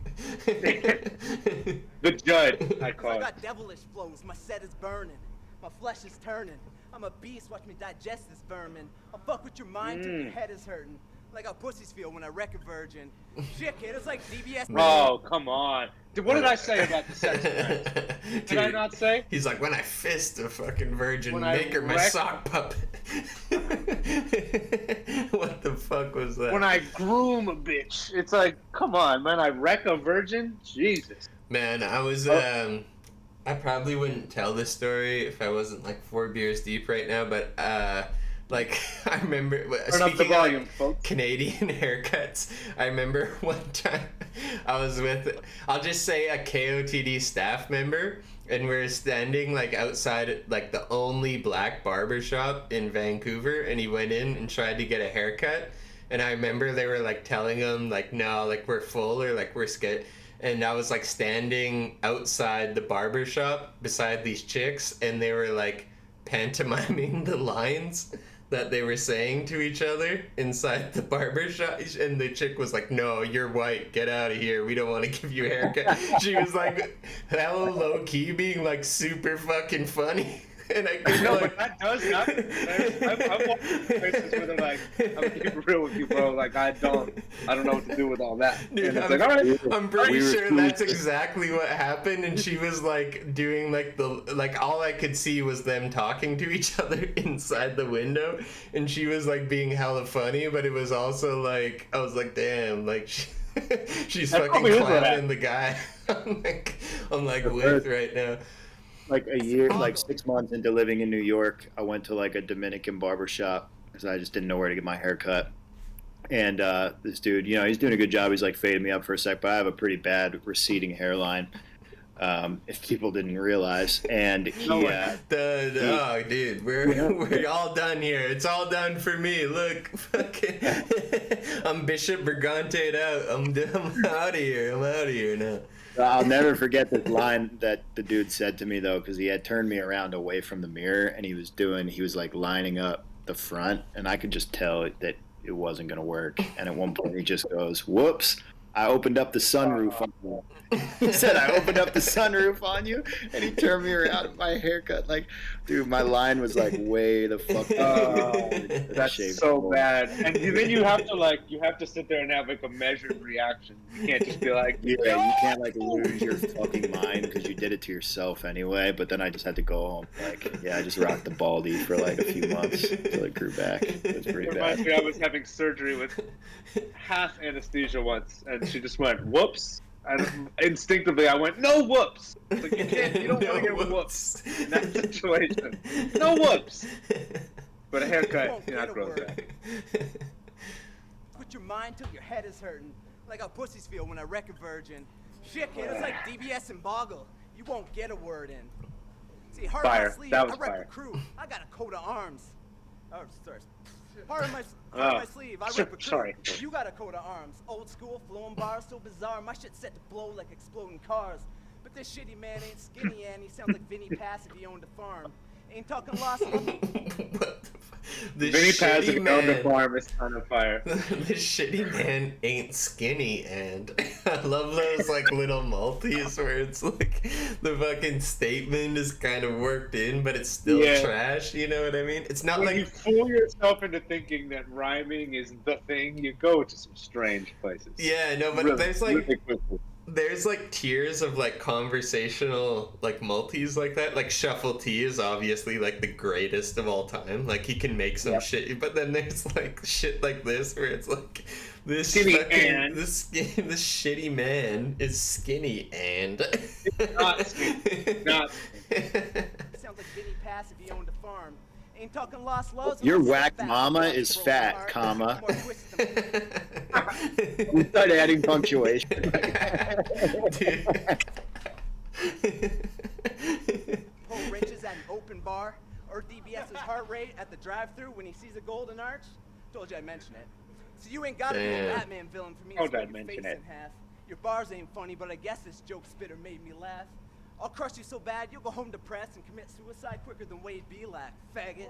The Judd, I call I it. got devilish flows, my set is burning, my flesh is turning. I'm a beast, watch me digest this vermin. I'll fuck with your mind till your head is hurting. Like how pussies feel when I wreck a virgin. Shit, kid, it's like DBS. Oh, come on. Dude, what did I say about the sex parents? Did I not say? He's like, when I fist a fucking virgin, When make I her my wreck- sock puppet. What the fuck was that? When I groom a bitch. It's like, come on, man. I wreck a virgin? Jesus. Man, I was, I probably wouldn't tell this story if I wasn't like 4 beers deep right now, but, like, I remember, Turn up the speaking volume, of folks. Canadian haircuts, I remember one time I was with, I'll just say a KOTD staff member, and we're standing like outside like the only black barber shop in Vancouver, and he went in and tried to get a haircut, and I remember they were like telling him like, no, like we're full or like we're scared. And I was like standing outside the barber shop beside these chicks, and they were like pantomiming the lines that they were saying to each other inside the barber shop. And the chick was like, no, you're white, get out of here, we don't want to give you a haircut. She was like hella low key being like super fucking funny. And I could No, like, but that does happen. I've walked in places where they're like, I'm gonna keep it real with you, bro. Like, I don't know what to do with all that. Dude, And it's like, all right. I'm pretty sure that's exactly what happened, and she was like doing like all I could see was them talking to each other inside the window, and she was like being hella funny, but it was also like I was like, damn, like she's That fucking probably is what clowning happened. the guy. I'm like with right now. Like a year, like 6 months into living in New York, I went to like a Dominican barber shop because I just didn't know where to get my hair cut. And this dude, you know, he's doing a good job. He's like fading me up for a sec, but I have a pretty bad receding hairline. If people didn't realize, and he, oh, dude, we're all done here. It's all done for me. Look, fucking, I'm Bishop Brigante'd out. I'm out of here. I'm out of here now. I'll never forget this line that the dude said to me though, because he had turned me around away from the mirror, and he was like lining up the front, and I could just tell that it wasn't gonna work. And at one point, he just goes, "Whoops! I opened up the sunroof on you." He said, "I opened up the sunroof on you," and he turned me around with my haircut. Like, dude, my line was like way the fuck up. That's so bad. And then you have to sit there and have like a measured reaction. You can't just be like, yeah, you can't like lose your fucking mind because you did it to yourself anyway. But then I just had to go home. Like, yeah, I just rocked the baldy for like a few months until it grew back. It was pretty It reminds bad. me, I was having surgery with half anesthesia once, and she just went, "Whoops." And instinctively, I went, "No whoops." Like, you don't want to get whoops in that situation. No whoops. But a haircut, you're not gross back. Put your mind till your head is hurting. Like how pussies feel when I wreck a virgin. Shit, kid, it's like DBS and Boggle. You won't get a word in. See, heart on Fire. my sleeve, That was I wreck fire. the crew. I got a coat of arms. Oh, sorry. Heart on my sleeve, I wreck the crew. Sorry. You got a coat of arms. Old school, flowing bars, so bizarre. My shit's set to blow like exploding cars. But this shitty man ain't skinny, and he sounds like Vinny Pass if he owned a farm. Ain't talking lost love. The Vinny Paz shitty and man. the farm is on fire. The shitty man ain't skinny, and I love those like little multis where it's like the fucking statement is kind of worked in, but it's still trash. You know what I mean? It's not When like you fool yourself into thinking that rhyming is the thing, you go to some strange places. yeah, no, but Really, there's like really quickly. there's like tiers of like conversational like multis like that. Like Shuffle T is obviously like the greatest of all time. Like he can make some shit, but then there's like shit like this where it's like this Skinny fucking and. this shitty man is skinny and Not skinny. Not Sounds like Vinny Pass if he owned a farm. Ain't talking lost loves. Your whack mama is fat, comma. We start adding punctuation. Pull wrenches at an open bar, or DBS's heart rate at the drive-thru when he sees a golden arch. Told you I'd mention it. So you ain't gotta be a Damn. Batman villain for me to Told split I'd your mention face it. in half. Your bars ain't funny, but I guess this joke spitter made me laugh. I'll crush you so bad you'll go home depressed and commit suicide quicker than Wade Belak, faggot.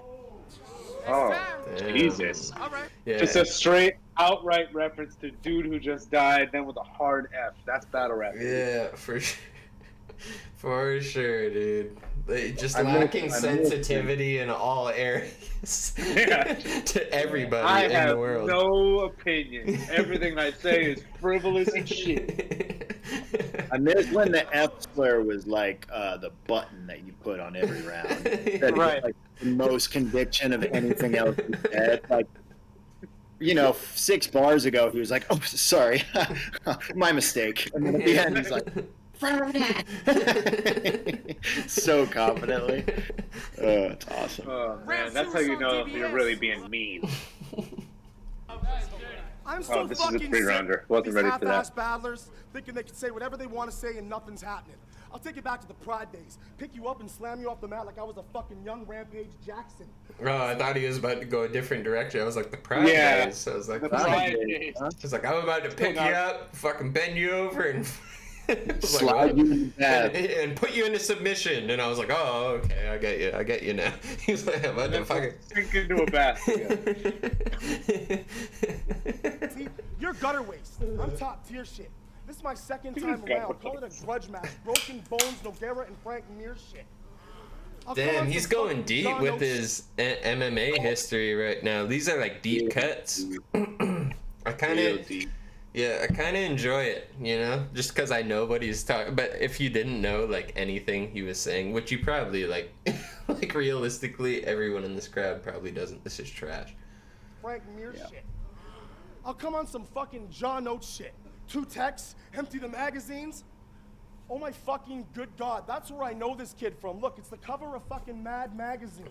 Oh, Damn. Jesus. All right. Yeah. Just a straight, outright reference to dude who just died, then with a hard F. That's battle rap. Yeah, for sure. For sure, dude. They just I'm lacking with- I'm sensitivity in all areas to everybody I in have the world. no opinion. Everything I say is frivolous and shit. I miss when the F slur was like the button that you put on every round. That Right. Like the most conviction of anything else he said. Like, you know, 6 bars ago, he was like, "Oh, sorry, my mistake," and then at the end, he's like, so confidently. It's awesome. Oh, man, that's how you know if you're really being mean. I'm so this is a fucking three-rounder. sick Wasn't of ready these for that. half-ass battlers thinking they can say whatever they want to say and nothing's happening. I'll take it back to the Pride days. Pick you up and slam you off the mat like I was a fucking young Rampage Jackson. Oh, I thought he was about to go a different direction. I was like, the Pride Yeah. days. I was like, The Pride days. He's like, I'm about to pick you up, fucking bend you over, and Slide you in the back. and put you into submission. And I was like, oh, okay, I get you now. He's like, I'm about to fucking sink into a bath. See, you're gutter waste. I'm top tier shit. This is my second time around. Call it a grudge match. Broken Bones, Noguera, and Frank Mir shit. I'll come Damn, on he's some going fucking deep John with Oates his MMA history right now. These are like deep cuts. I kind of, yeah, I kind of enjoy it, you know, just because I know what he's talking. But if you didn't know like anything he was saying, which you probably like, like realistically, everyone in this crowd probably doesn't. This is trash. Frank Mir shit. I'll come on some fucking John Oates shit. 2 texts, empty the magazines. Oh my fucking good God, that's where I know this kid from. Look, it's the cover of fucking Mad magazine.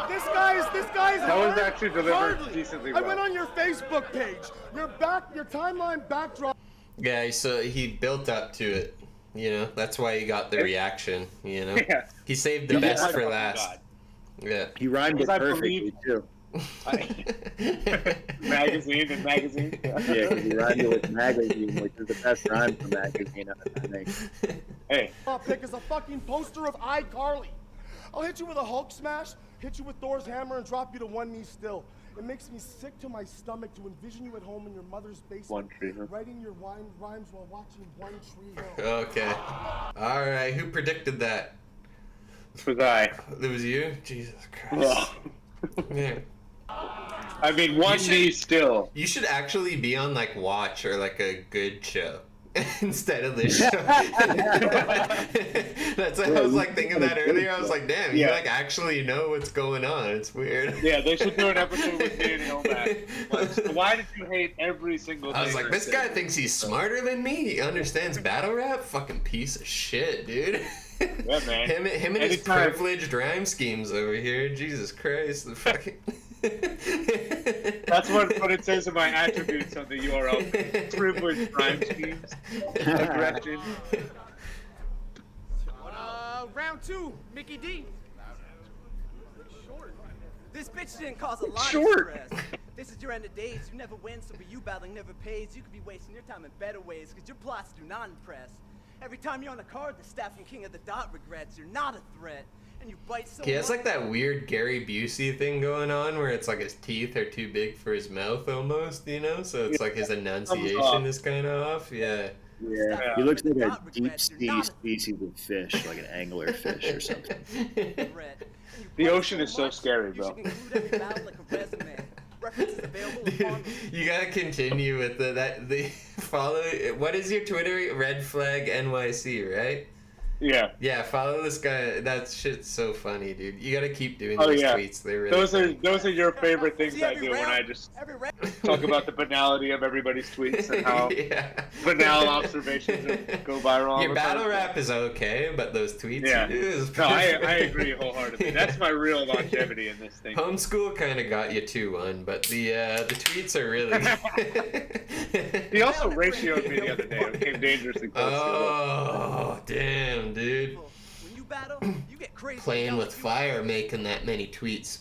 This guy's That was hard- actually delivered hardly. decently I well. went on your Facebook page. Your timeline backdrop. Yeah, so he built up to it, you know. That's why he got the reaction, you know. Yeah. He saved the best for last. Yeah. He rhymed it I perfectly, too. Magazine and magazine. Yeah, because he rhymed it with magazine, which is the best rhyme for magazine, I think. Hey. Pick is a fucking poster of iCarly. I'll hit you with a Hulk smash, hit you with Thor's hammer, and drop you to one knee still. It makes me sick to my stomach to envision you at home in your mother's basement, One Tree Hill. writing your rhymes while watching One Tree Hill. Okay. All right. Who predicted that? This was I. It was you? Jesus Christ. Man. I mean, one knee still. You should actually be on like Watch or like a good show instead of this show. That's what I was like thinking that earlier. I was like, damn, you like actually know what's going on. It's weird. Yeah, they should do an episode with me and Ilmac. Like, why did you hate every single thing? I was like, this guy thinks he's smarter than me. He understands battle rap? Fucking piece of shit, dude. Yeah, man. Him and his Anytime. privileged rhyme schemes over here. Jesus Christ. The fucking... That's what it says in my attributes on the URL. Privileged rhyme schemes. Aggression. Round 2, Mickey D. Short. This bitch didn't cause a lot Short. of stress. This is your end of days. You never win, so for you battling never pays. You could be wasting your time in better ways, because your plots do not impress. Every time you're on a card, the staff and king of the dot regrets you're not a threat. And you bite so He has much- like that weird Gary Busey thing going on where it's like his teeth are too big for his mouth almost, you know? So it's like his enunciation is kind of off. Yeah. Yeah, he looks like a deep sea species of fish, like an angler fish or something. The ocean is so scary, bro. Dude, you gotta continue with the follow. What is your Twitter? Red Flag NYC, right? Yeah. Yeah, follow this guy. That shit's so funny, dude. You gotta keep doing Oh these yeah, tweets. They're really funny. those are your favorite things I do when I just talk about the banality of everybody's tweets and how banal observations go viral. all Your the battle time. rap is okay, but those tweets. Yeah. is No, I agree wholeheartedly. That's my real longevity in this thing. Homeschool kind of got you 2-1, but the tweets are really. He also ratioed me the other day. It came dangerously close. Oh, damn, dude. When you battle, you get crazy. Playing with fire, making that many tweets.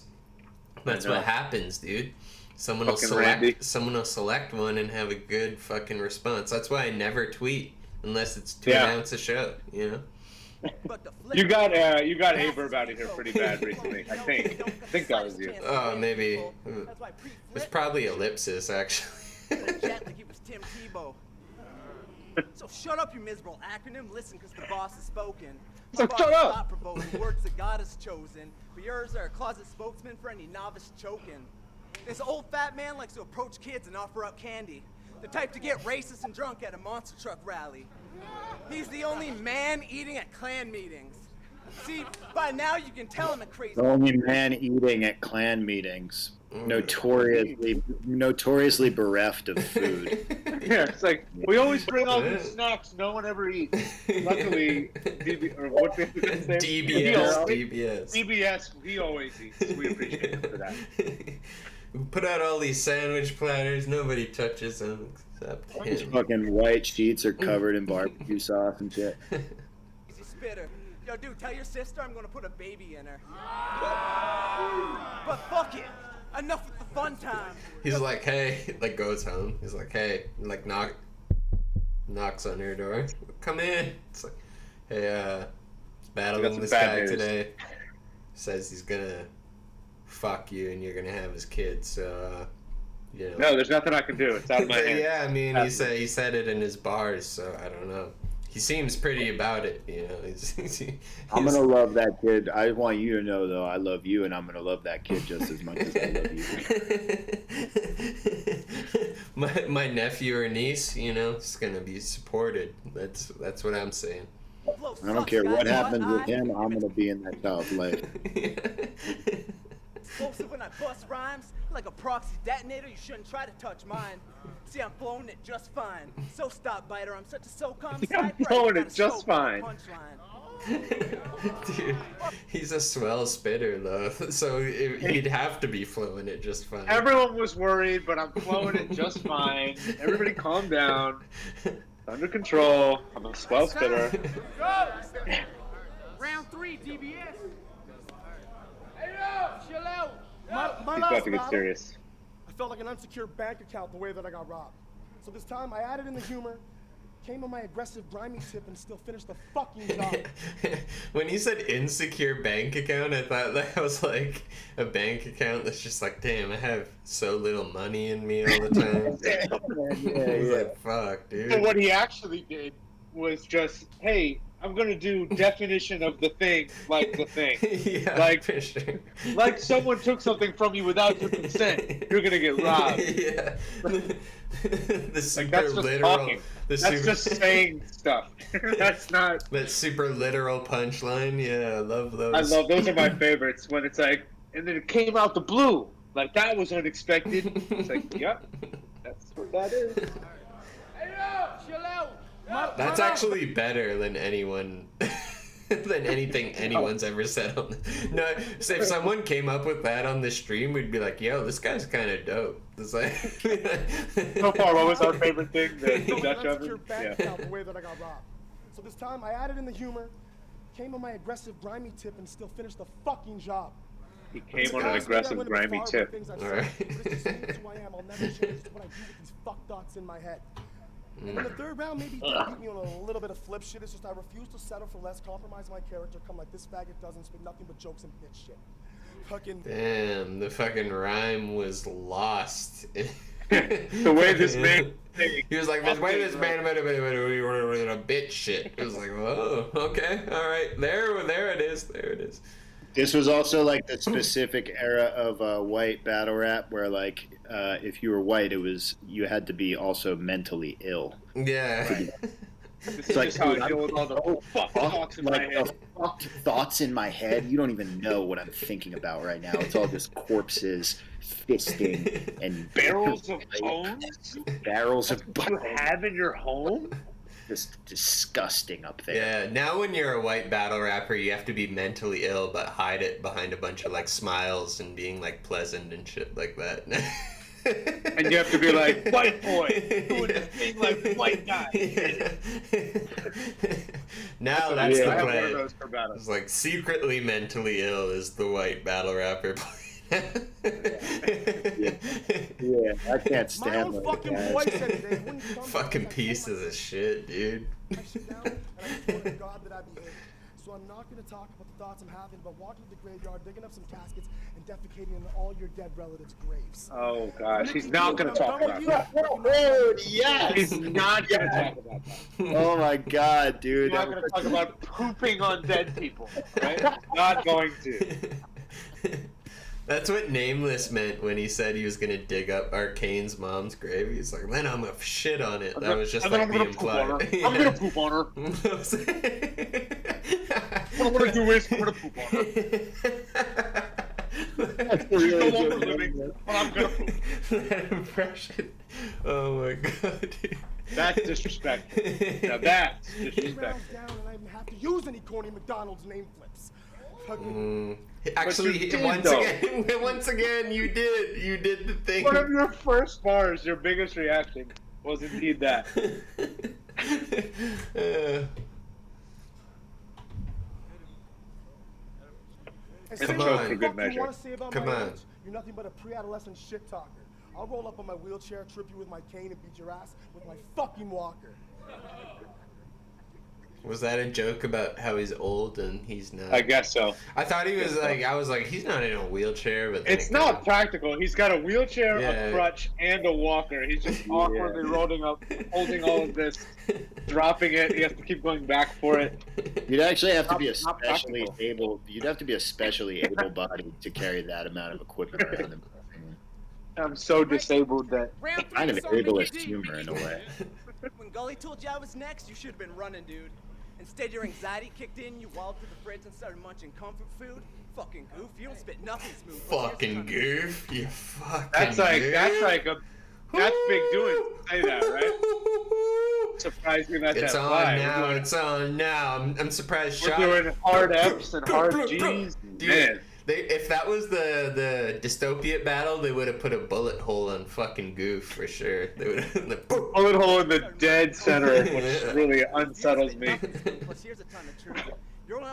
That's what happens, dude. Someone will select one and have a good fucking response. That's why I never tweet unless it's to announce a show, you know? You got Averb out of here pretty bad recently. I think that was you. Oh, maybe. It's probably Ellipsis, actually. Like he was Tim Tebow. So shut up, you miserable acronym. Listen, because the boss has spoken. So shut up! Thought-provoking words that God has chosen. But yours are a closet spokesman for any novice choking. This old fat man likes to approach kids and offer up candy. The type to get racist and drunk at a monster truck rally. He's the only man eating at clan meetings. See, by now you can tell him a crazy. The only man eating at clan meetings, notoriously bereft of food. Yeah, it's like we always bring all these snacks no one ever eats. Luckily, DBS, he always eats. We appreciate him for that. We put out all these sandwich platters. Nobody touches them except His him. fucking white sheets are covered in barbecue sauce and shit. Easy spitter. Yo, dude, tell your sister I'm gonna put a baby in her. But fuck it. Enough with the fun time. He's like, hey, like goes home. He's like, hey, like knocks on her door. Come in. It's like, hey, battling this guy today. Says he's gonna fuck you and you're gonna have his kid. So, you know. No, there's nothing I can do. It's out of my hands. Yeah, I mean, he said it in his bars, so I don't know. He seems pretty about it, you know. I'm gonna love that kid. I want you to know, though, I love you, and I'm gonna love that kid just as much as I love you. my nephew or niece, you know, is gonna be supported. That's what I'm saying. I don't care what happens with him. I'm gonna be in that child's life. Explosive when I bust rhymes, like a proxy detonator. You shouldn't try to touch mine. See, I'm blowing it just fine. So stop, biter. I'm such a SOCOM I'm blowing it just fine. Dude, he's a swell spitter though, so he'd have to be flowing it just fine. Everyone was worried, but I'm flowing it just fine. Everybody calm down. It's under control. I'm a swell spitter. Go! Round 3, DBS. Hey, yo, chill out. My He's last about to get battle, serious. I felt like an unsecured bank account the way that I got robbed. So this time I added in the humor, came on my aggressive, grimy tip, and still finished the fucking job. When he said insecure bank account, I thought that was like a bank account that's just like, damn, I have so little money in me all the time. I was like, fuck, dude. And what he actually did was just, hey, I'm gonna do definition of the thing like the thing. Yeah, like, for sure. Like someone took something from you without your consent. You're gonna get robbed. Yeah. The super that's just literal. talking. That's just saying stuff. That's not. That super literal punchline. Yeah, I love those. I love those are my favorites when it's like, and then it came out the blue. Like that was unexpected. It's like, yep, that's what that is. Hey, yo, chill out. That's actually better than anyone. Than anything anyone's ever said on the... No, so if someone came up with that on the stream, we'd be like, yo, this guy's kind of dope. It's like... So far, what was our favorite thing? The Dutch oven? Bank account the way that I got robbed. So this time I added in the humor, came on my aggressive, grimy tip, and still finished the fucking job. He came on an aggressive, grimy tip. Alright. But it's just who I am. I'll never change what I do with these fuck dots in my head. And in the third round, maybe he did beat me on a little bit of flip shit. It's just I refuse to settle for less, compromise my character, come like this faggot doesn't speak nothing but jokes and bitch shit. Fucking Damn, the fucking rhyme was lost. The way this man, he was like, "The way this man went a bitch shit." It was like, "Oh, okay, all right, there it is, there it is." This was also like the specific era of white battle rap, where like if you were white, it was you had to be also mentally ill. Yeah. This is just how I deal with all the thoughts in my head. Thoughts in my head. You don't even know what I'm thinking about right now. It's all just corpses, fisting, and barrels of bones. Barrels of bones. You have in your home. Just disgusting up there. Yeah, now when you're a white battle rapper, you have to be mentally ill, but hide it behind a bunch of like smiles and being like pleasant and shit like that. And you have to be like, white boy, doing the thing like white guy. Now that's the I have play. one of those for battles. It's like secretly mentally ill is the white battle rapper. Yeah, I can't stand my own fucking voice said it, Dave. Wouldn't come Fucking pieces of shit, dude. I sit down and I swear to God that I behave. So I'm not going to talk about the thoughts I'm having, but walking to the graveyard, digging up some caskets, and defecating in all your dead relatives' graves. Oh gosh, he's not going to talk about that. Dude, yes. He's not going to talk about that. Oh my God, dude. He's not going to talk about pooping on dead people, right? Not going to. That's what Nameless meant when he said he was gonna dig up Arcane's mom's grave. He's like, then I'm gonna shit on it. That was just like the implied. I'm gonna poop on her. What I'm gonna do is I'm gonna poop on her. She's no longer living, but I'm gonna poop. That impression. Oh my God, dude. That's disrespectful. Now that's disrespectful. Rounds down and I didn't have to use any corny McDonald's name flips. Actually, once again, you did the thing. One of your first bars, your biggest reaction was indeed that. Come on. Come on. You're nothing but a pre-adolescent shit talker. I'll roll up on my wheelchair, trip you with my cane, and beat your ass with my fucking walker. Was that a joke about how he's old and he's not? I guess so. I thought he was like, I was like, he's not in a wheelchair, but then It's not practical. He's got a wheelchair, a crutch, and a walker. He's just awkwardly holding all of this, dropping it. He has to keep going back for it. You'd actually have to be especially able. You'd have to be especially able-bodied to carry that amount of equipment around him. I'm so disabled that kind of ableist humor in a way. When Gully told you I was next, you should have been running, dude. Instead, your anxiety kicked in, you wallowed to the fridge and started munching comfort food. Fucking goof, you don't spit nothing smooth. Fucking goof, you fucking That's like goof. that's big doing. Say that, right? Surprised me that It's that on fly. now. It's on now. I'm surprised. We're doing hard F's and hard G's. Dude, Man. if that was the dystopia battle, they would have put a bullet hole on fucking Goof for sure. They would have bullet hole in the dead center, which really unsettles me.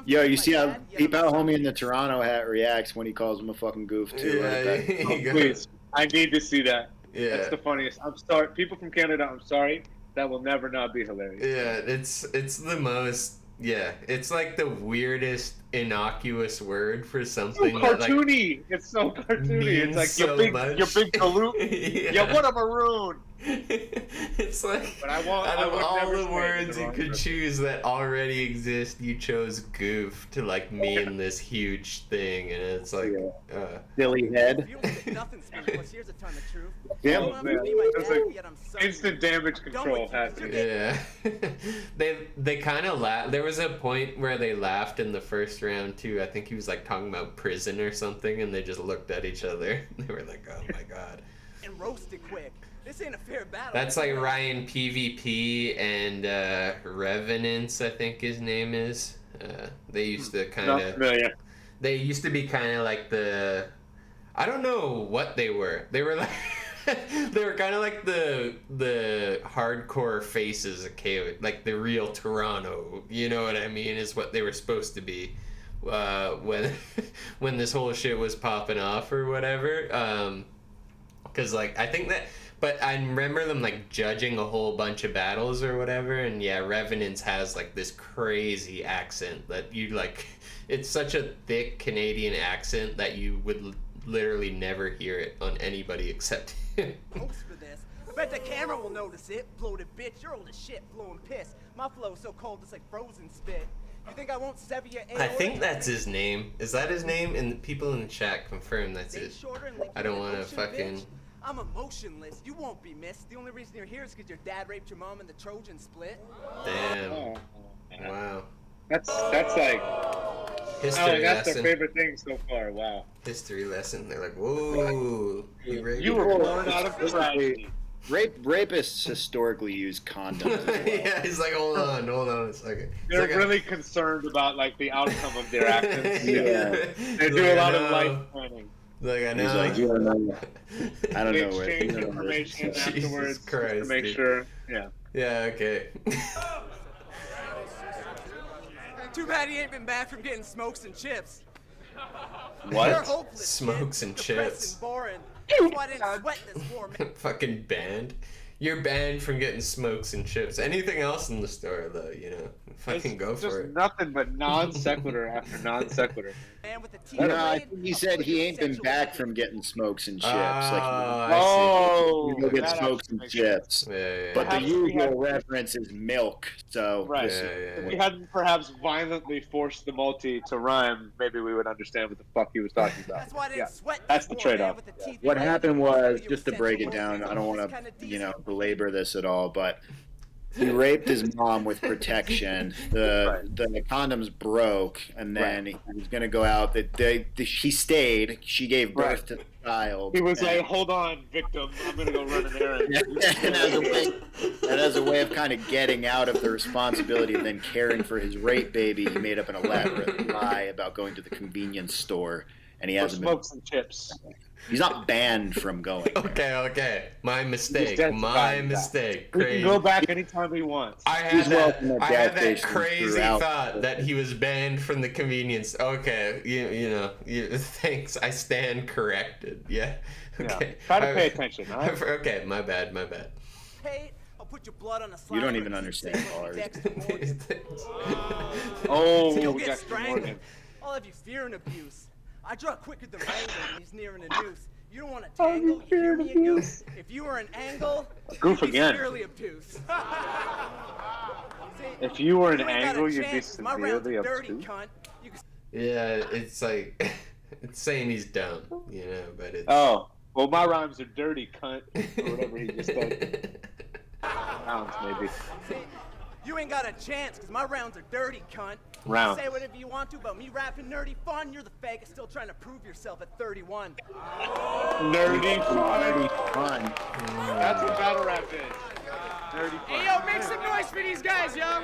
Yo, you see how peep how homie in the Toronto hat reacts when he calls him a fucking goof too. Yeah, Right? Please, I need to see that. Yeah. That's the funniest. I'm sorry, people from Canada. I'm sorry. That will never not be hilarious. Yeah, it's the most. Yeah, it's like the weirdest innocuous word for something. So that, like, cartoony. It's so cartoony. It's like so your much. big galoot. Yeah, what a maroon. It's like, but out of all the words you could choose that already exist, you chose goof to like mean this huge thing, and it's like silly head. Yeah, it's like instant damage control happening. Yeah. they kind of laughed. There was a point where they laughed in the first round too. I think he was like talking about prison or something, and they just looked at each other. They were like, "Oh my god." And roasted quick. This ain't a fair battle. That's like Ryan PvP and Revenants, I think his name is. They used to kind of. They used to be kind of like the. I don't know what they were. They were like. They were kind of like the hardcore faces of KO, like the real Toronto. You know what I mean? Is what they were supposed to be when this whole shit was popping off or whatever. Because like I think that But I remember them like judging a whole bunch of battles or whatever, and yeah, Revenants has like this crazy accent that you like. It's such a thick Canadian accent that you would literally never hear it on anybody except him. Post for this. I bet the camera will notice it. Bloated bitch, you're old as shit, blowing piss. My flow's so cold it's like frozen spit. You think I won't sever your aorta? I think that's his name. Is that his name? And people in the chat confirm that's it. I don't want to fucking. Bitch. I'm emotionless. You won't be missed. The only reason you're here is because your dad raped your mom and the Trojan split. Damn. Oh, wow. That's like history that's lesson. their favorite thing so far. Wow. History lesson. They're like, whoa. You were born out of tragedy. Rapists historically use condoms. As well. Yeah, he's like, hold on a second. They're like really concerned about like the outcome of their actions. Yeah. They do a lot of life planning. Like, I know. He's like, you don't know. I don't They know where. exchange information afterwards Christ, to make dude. sure. Yeah. Yeah, okay. Too bad he ain't been back from getting smokes and chips. What? You're hopeless, Smokes kid. and Depressed chips. and boring. That's why I didn't sweat this war, man. Fucking banned. You're banned from getting smokes and chips. Anything else in the store, though, you know? Fucking go Just for it. nothing but non sequitur after non sequitur. Man with the teeth. No, I think he said he ain't been back from getting smokes and chips. I Like, you go get that smokes actually and makes chips. Yeah. But the Perhaps we usual had- reference is milk. So Right. listen, If we hadn't perhaps violently forced the multi to rhyme, maybe we would understand what the fuck he was talking about. That's why I didn't Yeah. sweat That's this the war, man, trade-off. with the teeth. what happened was, Your just to break it essential down, I don't want kinda to, belabor this at all, but he raped his mom with protection. The condoms broke, and then he was going to go out. She stayed. She gave birth to the child. He was and- like, "Hold on, victim. I'm gonna go run an errand." and as a way of kind of getting out of the responsibility of then caring for his rape baby, he made up an elaborate lie about going to the convenience store, and he For hasn't been. smokes and chips. He's not banned from going. Okay. My mistake. He's My justified mistake. He Crazy. can go back anytime he wants. I He's had welcome at I gas had that stations crazy throughout. thought that he was banned from the convenience. Okay, thanks. I stand corrected. Yeah. Okay. Try to pay attention, all right? Okay, my bad. Hey, I'll put your blood on a slide. You don't even understand bars. Oh, You'll we get got strangled. Morgan. I'll have you fear and abuse. I draw quicker than Rango when he's nearing a noose. You don't want to tangle, you hear me, you goose? If you were an angle, Goof you'd be again. severely obtuse. If you were an You ain't got a angle, you'd be chance, 'cause my rounds severely are dirty, obtuse. cunt. You can Yeah, it's like it's saying he's dumb, but it's Oh, well, my rhymes are dirty, cunt, or whatever he just said. Rounds, maybe. You ain't got a chance, cause my rounds are dirty, cunt. Round. Say whatever you want to about me rapping nerdy fun. You're the faggot still trying to prove yourself at 31. Nerdy fun. Fun. That's what battle rap is. Nerdy fun. Hey, yo, make some noise for these guys, yo.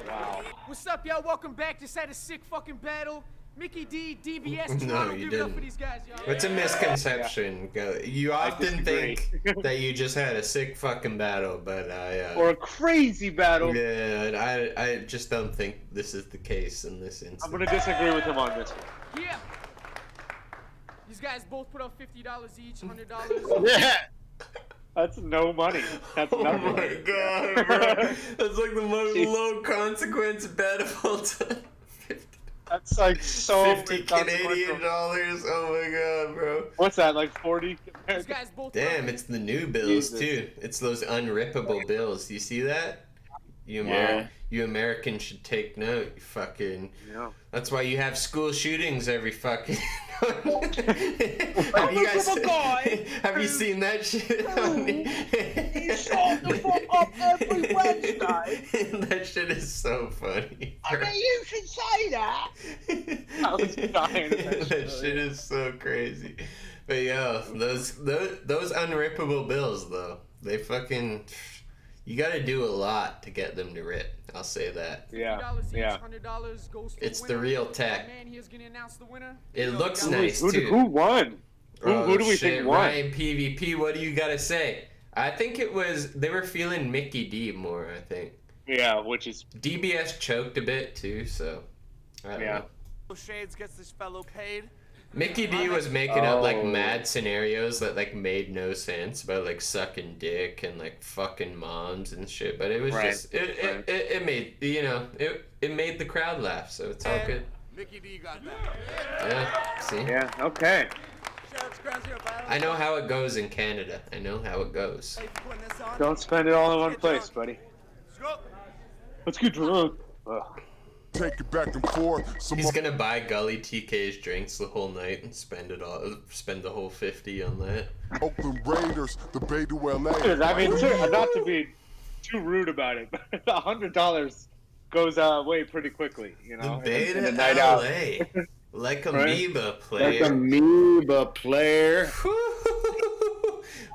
Wow. What's up, yo? Welcome back. Just had a sick fucking battle. Mickey D, DBS, No, Toronto. you Give it up didn't. for these guys, yo. It's a misconception. You often disagree. think that you just had a sick fucking battle, but Or a crazy battle. yeah, I just don't think this is the case in this instance. I'm gonna disagree with him on this one. Yeah. These guys both put up $50 each, $100. Yeah. That's no money. That's Oh nothing. my god, bro. That's like the most low consequence bet of all time. That's like so 50 Canadian dollars. Oh my god, bro. What's that, like 40? These guys both Damn, it's the new bills Jesus. too. It's those unrippable bills. You see that? You Americans should take note. You fucking. Yeah. That's why you have school shootings every fucking. Have you guys? Have you seen that shit? He shot the fuck up every Wednesday. That shit is so funny. I mean, you should say that. I was dying of that That shit is so crazy. But yo, those unrippable bills though, they fucking. You gotta do a lot to get them to rip. I'll say that. Yeah. Yeah. $100 goes to It's the the winner. real tech. Man, here's gonna announce the winner. It looks Who- nice who, too. Who won? Who do we shit, think won? Ryan PvP, what do you gotta say? I think it was they were feeling Mickey D more. I think Yeah, which is DBS choked a bit too. So I don't know. Shades gets this fellow paid. Mickey D was making up like mad scenarios that like made no sense about like sucking dick and like fucking moms and shit, but it was just it made it made the crowd laugh, so it's all good. Mickey D got that. Yeah, see? Yeah, okay. I know how it goes in Canada. I know how it goes. Don't spend it all in one place, buddy. Let's get drunk. Take it back and forth. He's gonna buy Gully TK's drinks the whole night and spend the whole 50 on that. Oakland Raiders, the Bay to LA. I mean, not to be too rude about it, but $100 goes away pretty quickly, you know. The Bay in to the night LA. out. Like amoeba player. Like amoeba player.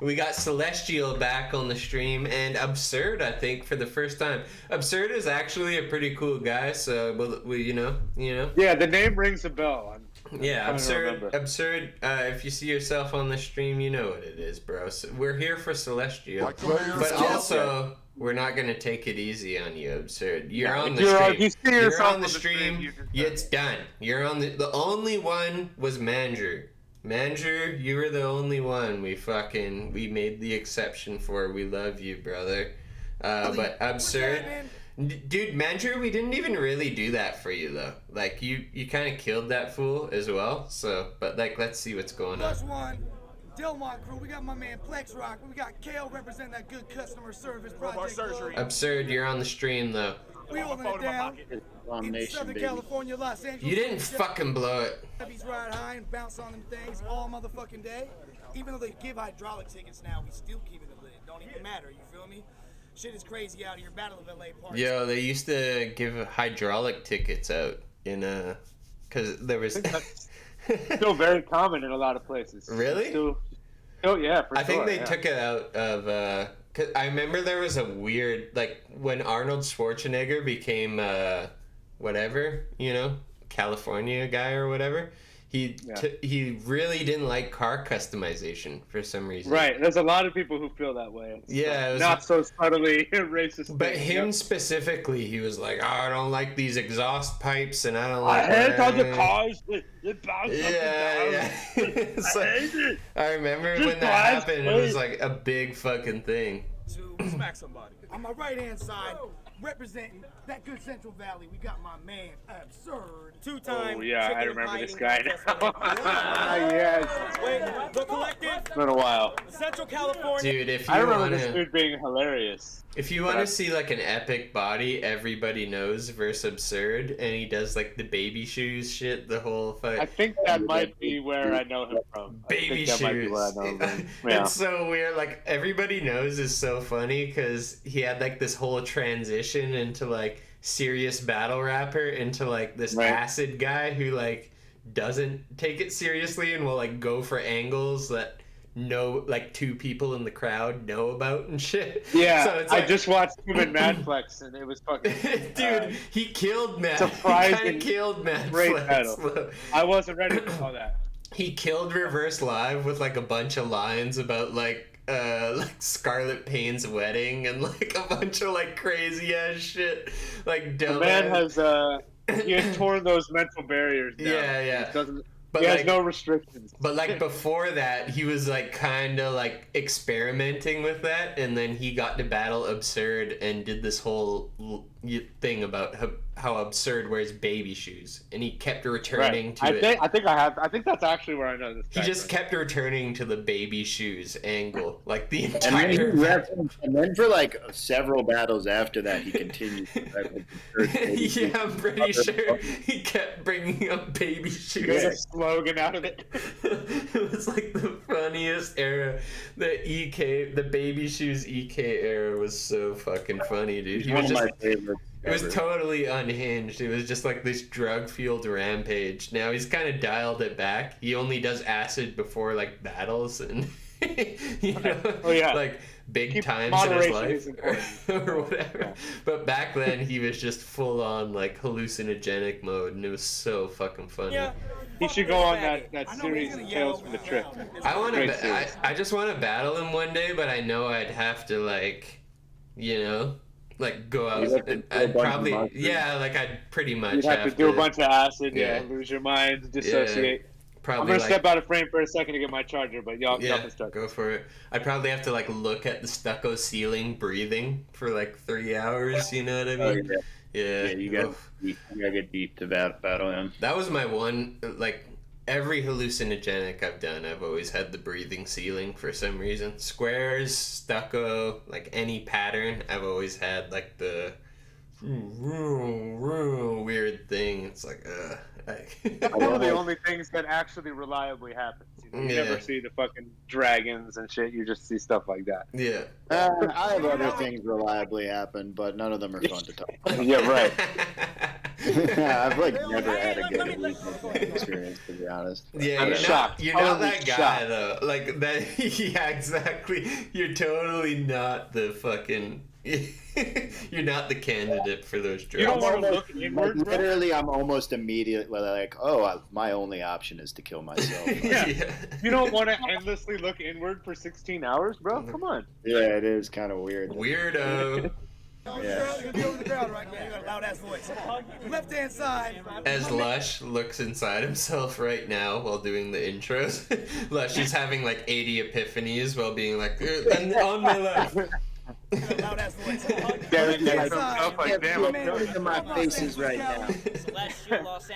We got Celestial back on the stream, and Absurd, I think, for the first time. Absurd is actually a pretty cool guy, so we, you know. Yeah, the name rings a bell. Yeah, Absurd. If you see yourself on the stream, you know what it is, bro. So we're here for Celestial, but also we're not gonna take it easy on you, Absurd. You're on the stream. You're on the stream. It's done. You're on the only one was Manger. Manger, you were the only one we made the exception for. We love you, brother. But Absurd, dude, Manger, we didn't even really do that for you though. Like you kind of killed that fool as well. So, but like, let's see what's going on. Plus one, Delmont crew. We got my man Plex Rock. We got Kale representing that good customer service project. Absurd, you're on the stream though. We holding it down in Southern California, Los Angeles. You didn't fucking blow it. He's ride high and bounce on them things all motherfucking day. Even though they give hydraulic tickets now, we still keeping it lit. Don't even matter, you feel me? Shit is crazy out here. Battle of LA parties. Yo, they used to give hydraulic tickets out in cause there was still very common in a lot of places. Really? Still, yeah, for sure. I think they took it out of cause I remember there was a weird, like when Arnold Schwarzenegger became whatever, you know, California guy or whatever. He really didn't like car customization for some reason. Right, there's a lot of people who feel that way. It's yeah, it was not so subtly racist. But him specifically, he was like, "Oh, I don't like these exhaust pipes, and I don't like." I hate all the cars. They bounce up and Yeah. down. I hate it. I remember Just when that drives happened. It was like a big fucking thing. To smack somebody. On my right hand side, representing that good Central Valley, we got my man Absurd. Two-time. Oh yeah, I remember this guy now. Yes. Wait, the collective. It's been a while. Central California. Dude, if you I remember wanna, this dude being hilarious. if you want to see like an epic body, everybody knows versus Absurd, and he does like the baby shoes shit, the whole fight. I think that might be where I know him from. Baby That might be shoes. where I know him from. Yeah. It's so weird. Like everybody knows is so funny because he had like this whole transition into like serious battle rapper into like this acid guy who like doesn't take it seriously and will like go for angles that like two people in the crowd know about and shit. Yeah, so it's I like, just watched him in Madflex and it was fucking. dude, he killed Mad. Surprising. He kind of killed Mad. Great Flex. battle. I wasn't ready for all that. He killed Reverse Live with like a bunch of lines about like Scarlet Payne's wedding and like a bunch of like crazy ass shit. Like The man has he has torn those mental barriers down. Yeah. He doesn't. But he has like, no restrictions. But like before that, he was like kind of like experimenting with that, and then he got to battle Absurd and did this whole thing about how Absurd wears baby shoes, and he kept returning to it. I think that's actually where I know this. He just kept returning to the baby shoes angle, like the And entire. then for like several battles after that, he continued. Yeah, I'm pretty sure he kept bringing up baby shoes. Get a slogan out of it. It was like the funniest era. The baby shoes EK era was so fucking funny, dude. He was One of just, my favorites. it was totally unhinged. It was just like this drug-fueled rampage. Now he's kind of dialed it back. He only does acid before like battles and you know, like big times in his life or whatever. But back then he was just full on like hallucinogenic mode, and it was so fucking funny. Yeah. He should go on that series of Tales from the Trip. I just want to battle him one day, but I know I'd have to like, you know, like go out. I'd probably I'd pretty much You'd have to do a bunch of acid, lose your mind, dissociate. Yeah. probably I'm gonna like, step out of frame for a second to get my charger, but y'all yeah, can start. go for it. I'd probably have to like look at the stucco ceiling breathing for like 3 hours, you know what I mean? Yeah, you gotta get deep to battle him. That was my one, like, every hallucinogenic I've done, I've always had the breathing ceiling for some reason. Squares, stucco, like any pattern, I've always had like the weird thing. It's like, That's one of the only things that actually reliably happens. You Yeah. never see the fucking dragons and shit. You just see stuff like that. Yeah. I have other things reliably happen, but none of them are fun to talk about. Yeah, right. I've like never had a good experience, to be honest. Yeah, I'm you're shocked. not Totally that guy shocked. though. Like that. Yeah, exactly. You're totally not the fucking. You're not the candidate for those drugs. You don't want to look inward, bro? Literally, I'm almost immediately like, my only option is to kill myself. Yeah. You don't want to endlessly look inward for 16 hours, bro? Come on. Yeah, it is kind of weird. Weirdo. You're gonna be over the ground right now. You got a loud ass voice. Left hand side. As Lush looks inside himself right now while doing the intros, Lush is having like 80 epiphanies while being like, and on my left. Loud ass voice. Staring next to himself like, damn, I'm Look at my faces right now.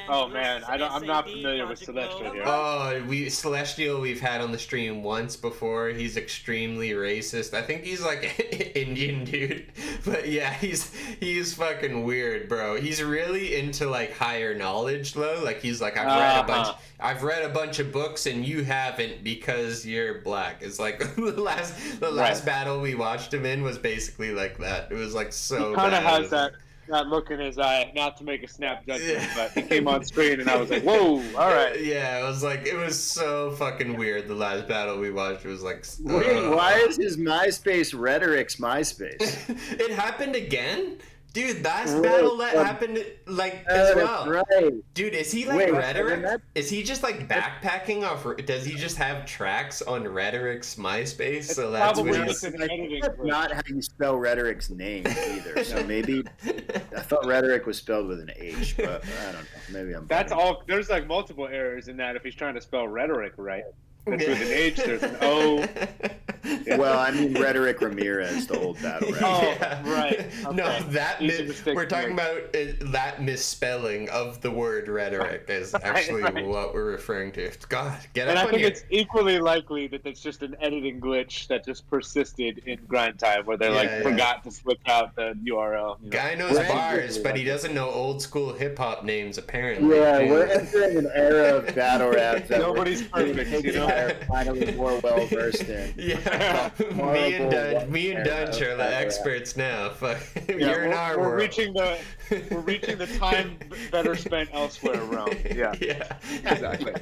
Oh man, I'm not familiar with Celestial here. Oh, Celestial we've had on the stream once before. He's extremely racist. I think he's like Indian dude, but yeah, he's fucking weird, bro. He's really into like higher knowledge though. Like he's like I've read a bunch of books and you haven't because you're black. It's like the last battle we watched him in was basically like that. It was like so He kind of bad. has that look in his eye, not to make a snap judgment, but he came on screen and I was like, whoa, all right. Yeah, it was so fucking weird. The last battle we watched was like, Wait, why is his MySpace Rhetoric's MySpace? It happened again? Dude, last battle that happened like as well. Right. Dude, is he like Rhetoric? Is he just like backpacking off? Does he just have tracks on Rhetoric's Myspace? So that's what he's. That's not how you spell Rhetoric's name either. So maybe I thought Rhetoric was spelled with an H, but I don't know. Maybe I'm. That's all. There's like multiple errors in that if he's trying to spell rhetoric right. That's with an H, there's an O. Yeah. Well, I mean Rhetoric Ramirez, the old battle rap. Oh, Yeah. right. Okay. No, we're talking Right. about that misspelling of the word rhetoric is actually Right. what we're referring to. God, get And up I on think your... it's equally likely that it's just an editing glitch that just persisted in grind time where they Yeah. forgot to switch out the URL. You know? Guy knows bars, but he doesn't know old school hip hop names apparently. Yeah, we're entering an era of battle rap that Nobody's perfect, you know? are finally more well versed in. Yeah, me and Dunch are the experts now. Fuck, you're in our we're world. reaching the time better spent elsewhere realm. Yeah. Yeah. Exactly.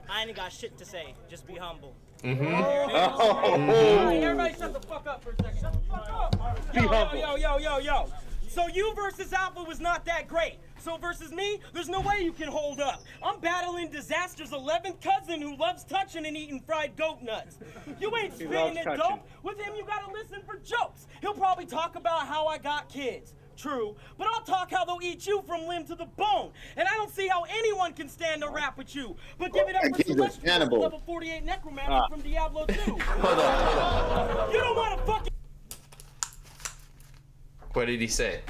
I ain't got shit to say. Just be humble. Mm-hmm. Alright, everybody shut the fuck up for a second. Shut the fuck up. Be humble. Yo. So you versus Alpha was not that great. So versus me, there's no way you can hold up. I'm battling Disaster's 11th cousin who loves touching and eating fried goat nuts. You ain't He spitting loves it touching. dope. With him, you gotta listen for jokes. He'll probably talk about how I got kids. True, but I'll talk how they'll eat you from limb to the bone. And I don't see how anyone can stand to rap with you. But give it up for He's a Celestial, cannibal. level 48 necromancer from Diablo 2. Hold on. You don't want to fucking... What did he say?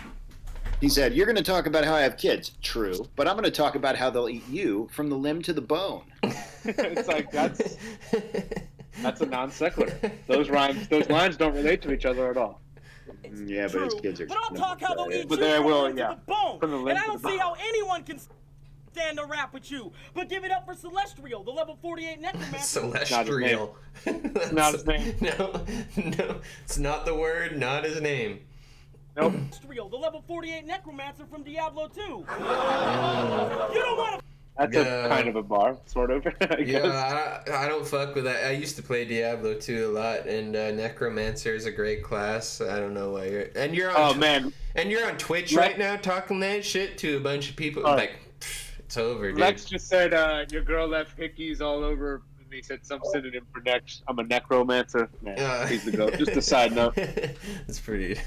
He said, "You're going to talk about how I have kids. True, but I'm going to talk about how they'll eat you from the limb to the bone." It's like that's a non sequitur. Those lines don't relate to each other at all. Yeah, but his kids are. But I'll talk how they'll eat But you they from will, the limb yeah. to the bone. From the limb And I to don't the see bone. how anyone can stand to rap with you. But give it up for Celestial, the level 48 necromancer. Celestial. Not his name. No, it's not the word, not his name. Nope. Celestial, the level 48 necromancer from Diablo 2. You don't want to... That's a kind of a bar, sort of. I guess. Yeah, I don't fuck with that. I used to play Diablo 2 a lot, and Necromancer is a great class. I don't know why you're... And you're on man. And you're on Twitch right now talking that shit to a bunch of people. Like, it's over, dude. Lex just said your girl left hickeys all over. And he said some synonym for next. I'm a necromancer. Man, he's the goat. Just a side note. It's pretty...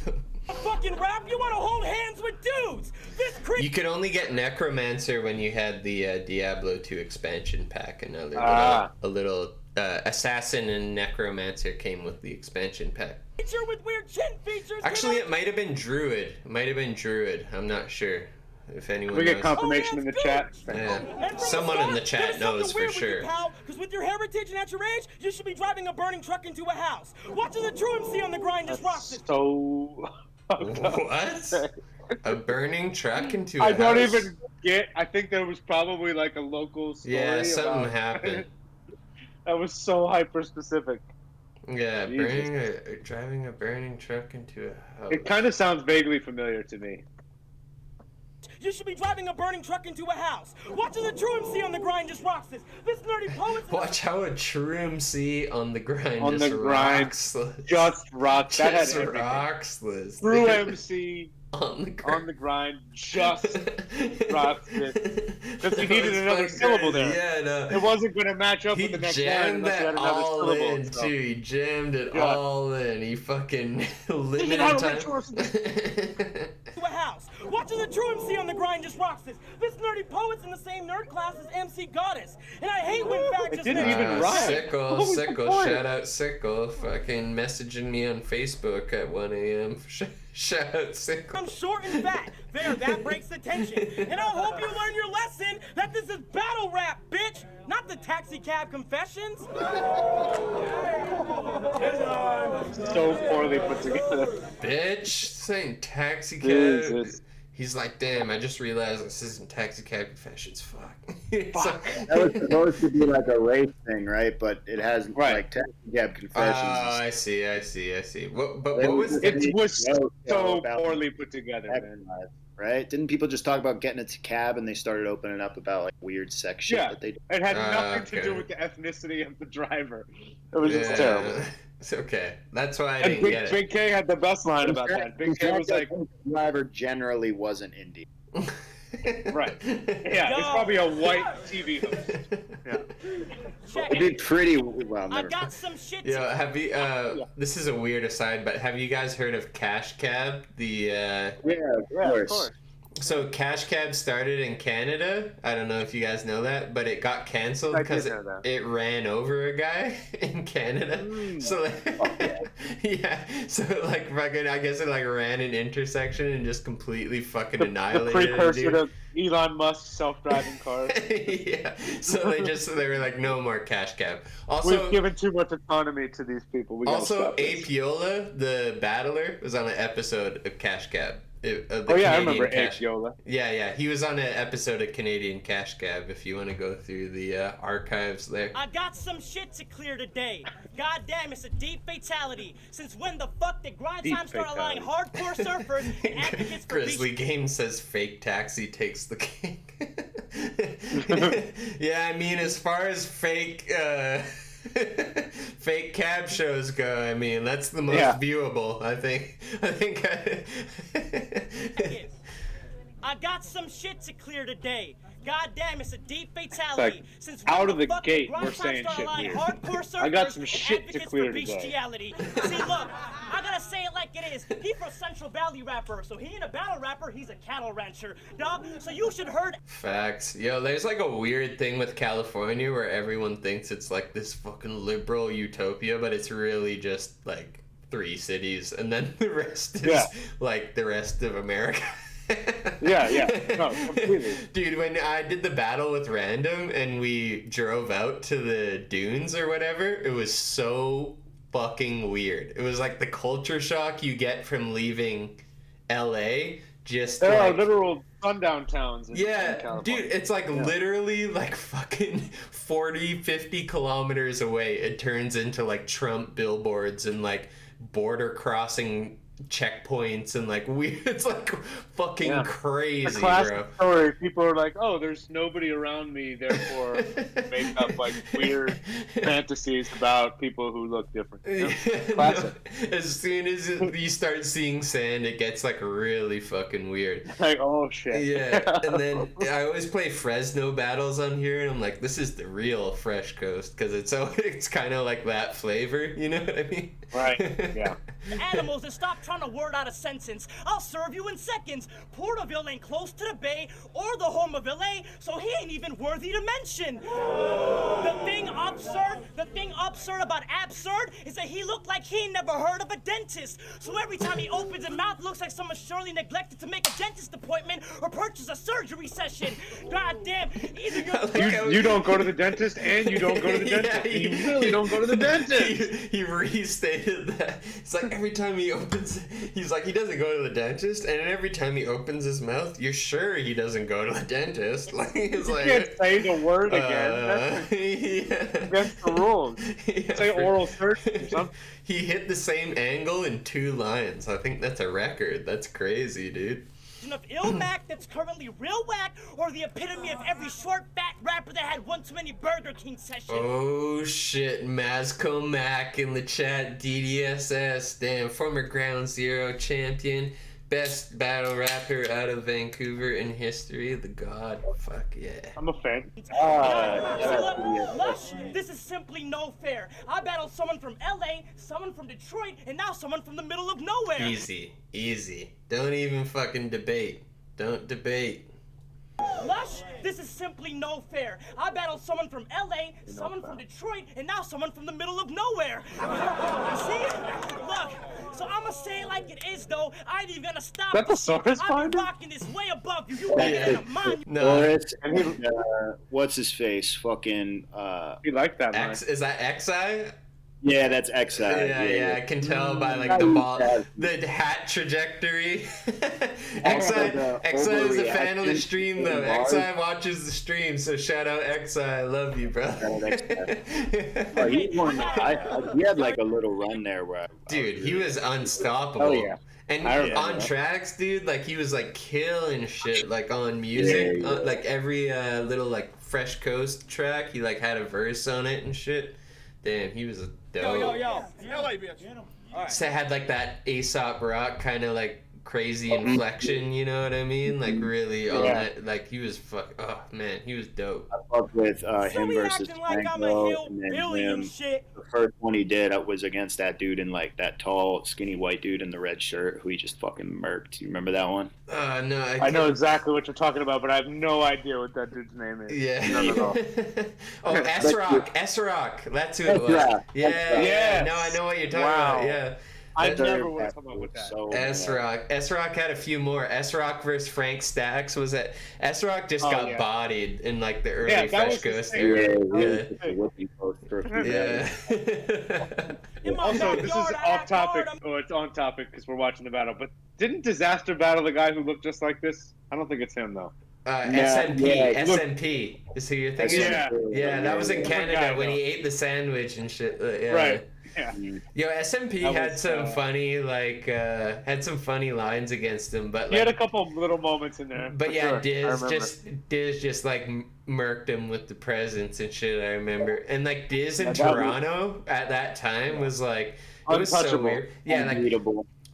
fucking rap? You want to hold hands with dudes? This creep. You could only get Necromancer when you had the Diablo 2 expansion pack. Another little Assassin and Necromancer came with the expansion pack. Feature with weird chin features. Actually, it might have been Druid. I'm not sure. If anyone we get knows. confirmation in the chat. Yeah. Someone in the chat knows for sure. Because with your heritage and at your age, you should be driving a burning truck into a house. Watching the true MC on the grind just rocks it. So what? A burning truck into a house? I don't even get. I think there was probably like a local story. Yeah, something happened. That was so hyper specific. Yeah, driving a burning truck into a house. It kind of sounds vaguely familiar to me. You should be driving a burning truck into a house. Watching the true MC on the grind just rocks this. This nerdy poet. Watch how a true MC on the grind on just the grind rocks this. Just rocks. That Just had everything. rocks this. True MC on the grind just rocks this. Because he needed another syllable there. Yeah, no. It wasn't going to match up with the next line jammed unless he had that another all syllable. in So. too. He jammed it Yeah. all in. He fucking limited time. To a house. Watching the true MC on the grind just rocks this. This nerdy poet's in the same nerd class as MC Goddess. And I hate when fact just didn't even rhyme. Sickle, What was the Sickle, point? shout out Sickle, fucking messaging me on Facebook at 1 a.m. Shout out Sickle. I'm short and fat. There, that breaks the tension. And I hope you learn your lesson that this is battle rap, bitch, not the taxi cab confessions. So poorly put together. Bitch, saying taxi cab. Jesus. He's like, damn, I just realized this isn't taxi cab confessions. Fuck. That was supposed to be like a race thing, right? But it has like taxi cab confessions. Oh, I see. What was It was so poorly put together, man. Right? Didn't people just talk about getting into cab and they started opening up about like weird sex shit Yeah, that they do? it had nothing to do okay. with the ethnicity of the driver. It was just terrible. It's okay. That's why I And didn't get it. Big K had the best line about that. Big K was like, driver generally wasn't Indian. right. Yeah, it's probably a white TV host. Yeah. It did pretty well. I Never got some shit Yo, have you? This is a weird aside, but have you guys heard of Cash Cab? Yeah, of course. So Cash Cab started in Canada. I don't know if you guys know that, but it got canceled I did because know that. it ran over a guy in Canada. So like, yeah, so like fucking, I guess it like ran an intersection and just completely fucking The annihilated precursor a dude. to Elon Musk's self-driving cars. Yeah, so they were like, no more Cash Cab. Also, We've given too much autonomy to these people. We gotta also, stop this. Ape Yola, the battler, was on an episode of Cash Cab. I Canadian remember Cash. Ape Yola. Yeah, he was on an episode of Canadian Cash Cab. If you want to go through the archives there. I got some shit to clear today. God damn, it's a deep fatality. Since when the fuck did grind Deep time start allowing hardcore surfers and advocates for Grizzly Game says fake taxi takes the king. Yeah, I mean, as far as fake fake cab shows go, I mean, that's the most viewable, I think. I got some shit to clear today. God damn, it's a deep fatality. Like, Since out when of the fuck gate, did grind we're time saying start shit allowing weird. hardcore surfers I got some and shit to advocates clear for today. bestiality. See, look, I gotta say it like it is. He's from Central Valley rapper, so he ain't a battle rapper, he's a cattle rancher. Dog, so you should heard. Facts. Yo, there's like a weird thing with California where everyone thinks it's like this fucking liberal utopia, but it's really just like 3 cities, and then the rest is like the rest of America. No, completely. Dude, when I did the battle with Random and we drove out to the dunes or whatever, it was so fucking weird. It was like the culture shock you get from leaving LA. Just There are like, literal sundown towns in California. dude, it's like literally like fucking 40, 50 kilometers away. It turns into like Trump billboards and like border crossing checkpoints and like weird. It's like fucking crazy, the classic bro. story. People are like, "Oh, there's nobody around me, therefore make up like weird fantasies about people who look different." You know? Classic. As soon as you start seeing sand, it gets like really fucking weird. Like, oh shit. Yeah, and then I always play Fresno battles on here, and I'm like, this is the real Fresh Coast because it's kind of like that flavor. You know what I mean? Right. Yeah. animals and stop trying to word out a sentence. I'll serve you in seconds. Porterville ain't close to the bay or the home of LA, so he ain't even worthy to mention. The thing absurd about absurd is that he looked like he ain't never heard of a dentist. So every time he opens his mouth, looks like someone surely neglected to make a dentist appointment or purchase a surgery session. God damn, either You don't go to the dentist and you don't go to the dentist. Yeah, You really don't go to the dentist. He restated that. It's like every time he opens, he's like, he doesn't go to the dentist, and every time he opens his mouth, you're sure he doesn't go to the dentist. Like, he's like, You can't say the word again. That's against the rules. Say oral surgery or something. He hit the same angle in 2 lines. I think that's a record. That's crazy, dude. of ill Mac that's currently real whack, or the epitome of every short, fat rapper that had one too many Burger King sessions. Oh shit, Mazco Mac in the chat, DDSS, damn, former Ground Zero champion, best battle rapper out of Vancouver in history, the god, fuck yeah. I'm a fan. Lush, this is simply no fair. I battled someone from LA, someone from Detroit, and now someone from the middle of nowhere. Easy, easy. Don't even fucking debate. Don't debate. Lush, this is simply no fair. I battled someone from LA, someone from Detroit, and now someone from the middle of nowhere. See? Look, so I'ma say it like it is, though. I ain't even gonna stop. That the Saurus I've been rocking this way above you. You ain't Yeah. gonna mind. Boris, what's his face? Fucking. You like that, man? Is that XI? Yeah, that's XI. Yeah, I can tell by like the ball, the hat trajectory. XI is a fan of the stream though. XI watches the stream, so shout out XI. I love you, bro. He had like a little run there where. Dude, he was unstoppable. Oh yeah. And on tracks, dude, like he was like killing shit, like on music, like every little like Fresh Coast track, he like had a verse on it and shit. Damn, he was a dope. Yo. LA, bitch. So it had like that Aesop Rock kind of like crazy inflection, you know what I mean? Like really on that, like he was oh man, he was dope. I fucked with him versus Franco, and then him. The first one he did was against that dude in like that tall, skinny white dude in the red shirt who he just fucking murked. You remember that one? No, I know exactly what you're talking about, but I have no idea what that dude's name is. Yeah. None at all. Oh, S-Rock. That's who it was. Yeah. No, I know what you're talking about. Yeah. I never would have come up with that. S-Rock had a few more. S-Rock versus Frank Stacks was it? S-Rock just got bodied in like the early Fresh Ghost era. Yeah. Also, this is off topic. Oh, it's on topic because we're watching the battle. But didn't Disaster battle the guy who looked just like this? I don't think it's him though. SMP is who you're thinking. Yeah, that was in Canada when he ate the sandwich and shit. Right. Yeah. Yo, SMP had some funny had some funny lines against him, but he had a couple little moments in there. But yeah, Diz just like murked him with the presence and shit. I remember, and like Diz in Toronto at that time was like it was so weird. Yeah, like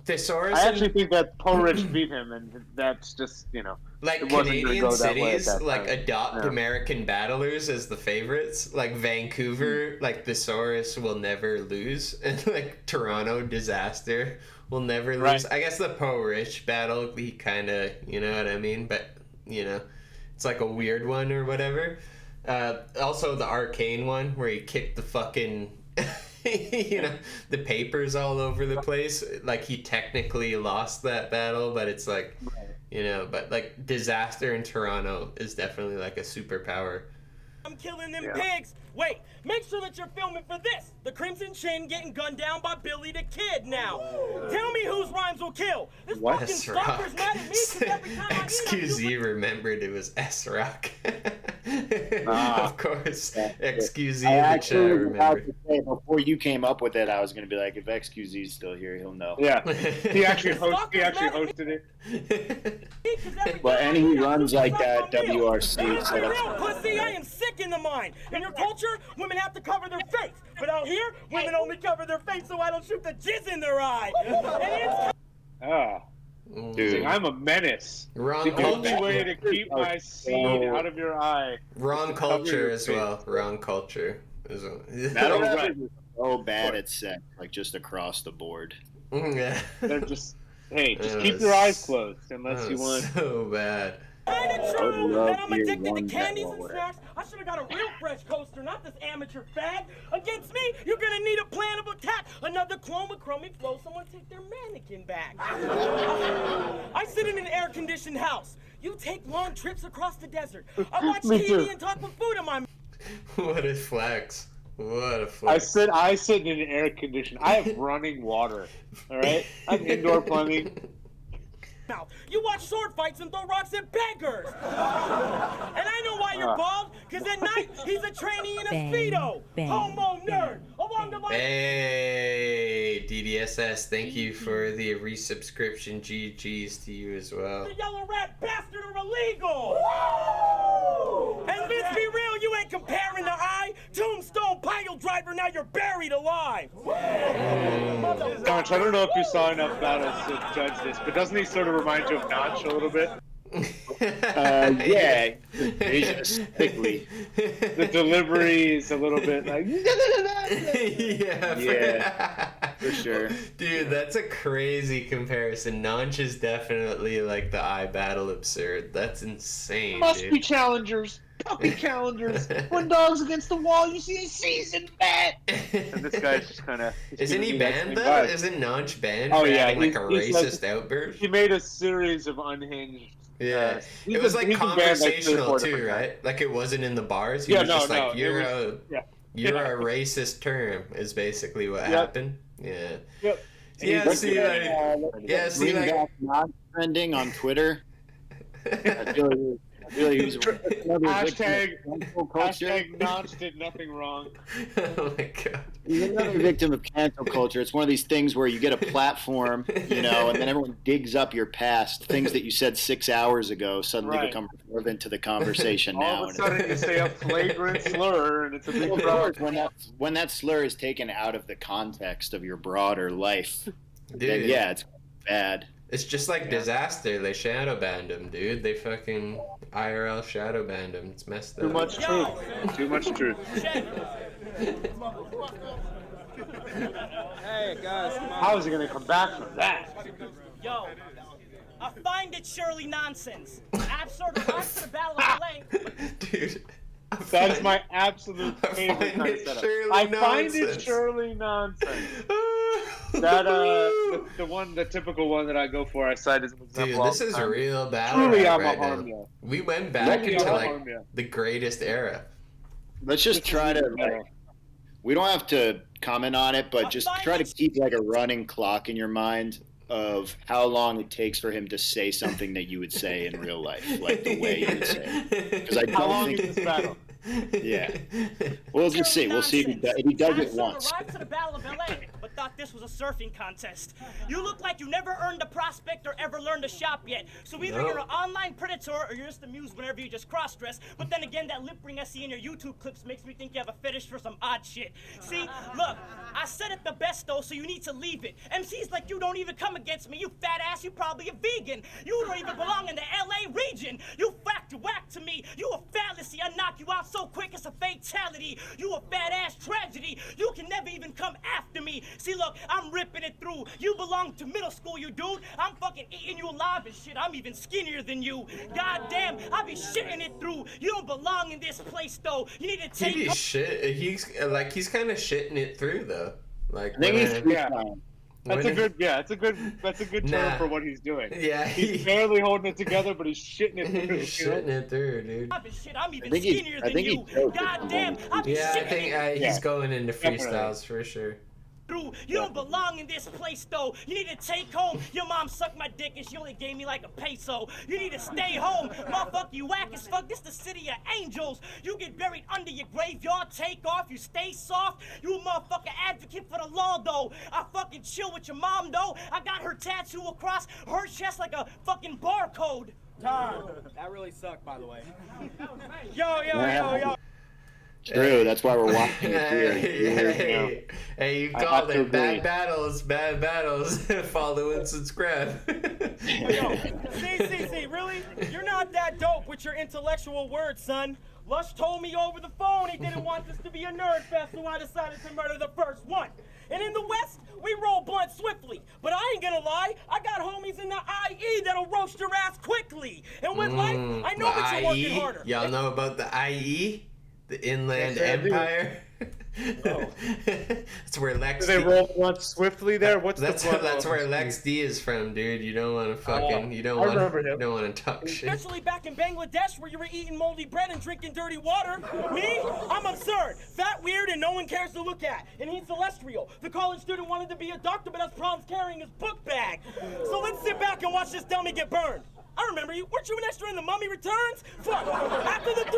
Thesaurus. I actually think that Paul Rich beat him, and that's just like Canadian cities like adopt American battlers as the favorites. Like Vancouver, like Thesaurus will never lose, and like Toronto, Disaster will never lose. I guess the Poe Rich battle, he kind of, you know what I mean, but it's like a weird one or whatever. Also the Arcane one where he kicked the fucking. The papers all over the place. Like he technically lost that battle, but it's like, but like Disaster in Toronto is definitely like a superpower. I'm killing them pigs. Wait, make sure that you're filming for this. The Crimson Chin getting gunned down by Billy the Kid now. Tell me whose rhymes will kill. This fucking stalker's mad at me 'cause every time XQZ remembered it was S-Rock. Of course. XQZ in the chat remembered. Before you came up with it, I was going to be like, if XQZ's still here, he'll know. Yeah. He actually hosted it. But and he runs like that WRC. So real pussy, I am sick in the mind. In your culture, women have to cover their face. But out here, women only cover their face so I don't shoot the jizz in their eye. Dude, I'm a menace. Wrong the culture. only way to keep my seed out of your eye. Wrong culture as well. Wrong culture. Battle rappers are so bad at sex, like just across the board. They're just, hey, just keep your eyes closed unless you want. So bad. Kinda I would true love that I'm to hear addicted to one candies battle and where- snacks. I should have got a real fresh coaster, not this amateur fad. Against me, you're gonna need a plan of attack. Another clone with chromic flow. Someone take their mannequin back. I sit in an air-conditioned house. You take long trips across the desert. I watch Me TV too. and talk with food in my. What a flex. What a flex. I sit in an air condition. I have running water. All right, I have indoor plumbing. Mouth. You watch sword fights and throw rocks at beggars. And I know why you're bald, because at night he's a trainee in a Speedo. Homo nerd. Along the line. Hey, DDSS, thank you for the resubscription. GG's to you as well. The yellow rat bastard are illegal. And let's be real, you ain't comparing the eye. Tombstone pile driver, now you're buried alive. Donch, I don't know if you saw enough battles to judge this, but doesn't he sort of remind you of Notch a little bit? Yeah, thickly. The delivery is a little bit like. Yeah, for sure. Dude, that's a crazy comparison. Notch is definitely like the ibattle absurd. That's insane. Must dude. be challengers, puppy calendars. When dogs against the wall, you see a seasoned vet. And this guy's just kind of. Isn't he banned though? Isn't Notch banned Oh for yeah, having like a he's racist outburst? He made a series of unhinged. Yeah, he's it was been- like he's been banned, like, 3 or conversational 4 too, different right? Like it wasn't in the bars. He Yeah, was no, just no, like, it you're was- you're yeah. a racist term is basically what Yep. happened. Yeah. Yep. Yeah, see, like, yeah, see, Bring like, back non-trending on Twitter. I really he's Hashtag Notch did nothing wrong. Oh my god. He's another victim of cancel culture. It's one of these things where you get a platform, you know, and then everyone digs up your past. Things that you said 6 hours ago suddenly Right. become relevant to the conversation now. All of a sudden, you say a flagrant slur, and it's a big Of problem. course, when that slur is taken out of the context of your broader life, then Dude. yeah, it's bad. It's just like Disaster. They shadow banned him, dude. They fucking IRL shadow banned him. It's messed up. Too much truth. Too much truth. Hey guys, come on. How is he gonna come back from that? Yo, I find it surely nonsense. Absurd rise to the battle of LA. Dude. That is my absolute favorite kind of setup. I find it nonsense. surely nonsense. That the typical one that I go for, I cite as an example. Dude, all this the is time. a real battle Truly, rap I'm right a now. harm ya. We went back Truly, into I'm a like harm ya. the greatest era. Let's just try to. We don't have to comment on it, but just try to keep like a running clock in your mind of how long it takes for him to say something that you would say in real life, like the way you would say it. Because I How don't long think. is this battle? Yeah. We'll just see. We'll see if he does it once. Arrived to the Battle of LA, but thought this was a surfing contest. You look like you never earned a prospect or ever learned to shop yet. So either No. you're an online predator or you're just amused whenever you just cross-dress. But then again, that lip ring I see in your YouTube clips makes me think you have a fetish for some odd shit. See, look, I said it the best though, so you need to leave it. MCs like you don't even come against me. You fat ass, you probably a vegan. You don't even belong in the LA region. You whack to me. You a fallacy. I knock you out so quick it's a fatality. You a fat ass tragedy. You can never even come after me. See, look, I'm ripping it through. You belong to middle school, you dude. I'm fucking eating you alive and shit. I'm even skinnier than you. God damn, I be shitting it through. You don't belong in this place though. You need to He take. be shit. He's kind of shitting it through though. Like I think he's when freestyling. That's when a good, yeah. That's a good term Nah. for what he's doing. Yeah, he's barely holding it together, but he's shitting it through. He's shitting it through, dude. Shit, I'm even I think he's- skinnier I than think you. he's joking. God damn, I be Yeah, I shitting think it he's going into Definitely. freestyles for sure. through. You don't belong in this place though. You need to take home. Your mom sucked my dick and she only gave me like a peso. You need to stay home. Motherfucker, you whack as fuck. This the city of angels. You get buried under your graveyard. Take off. You stay soft. You a motherfucker advocate for the law though. I fucking chill with your mom though. I got her tattoo across her chest like a fucking barcode. Tom, that really sucked, by the way. Yo. True. That's why we're watching it here. Hey, you I called have to it bad agree. battles. Follow and subscribe. See, really? You're not that dope with your intellectual words, son. Lush told me over the phone he didn't want this to be a nerd fest, so I decided to murder the first one. And in the West, we roll blunt swiftly. But ain't gonna lie. I got homies in the IE that'll roast your ass quickly. And with life, I know that you're working harder. Y'all know about the IE? The Inland Empire? Oh. That's where Lex. Do they roll blunt swiftly there? What's that's the blunt? That's where Lex D is from, dude. You don't want to fucking. You don't want to talk shit. Especially back in Bangladesh where you were eating moldy bread and drinking dirty water. Me? I'm absurd, fat, weird, and no one cares to look at. And he's celestial. The college student wanted to be a doctor, but has problems carrying his book bag. So let's sit back and watch this dummy get burned. I remember you. Weren't you an extra in The Mummy Returns? Fuck. After the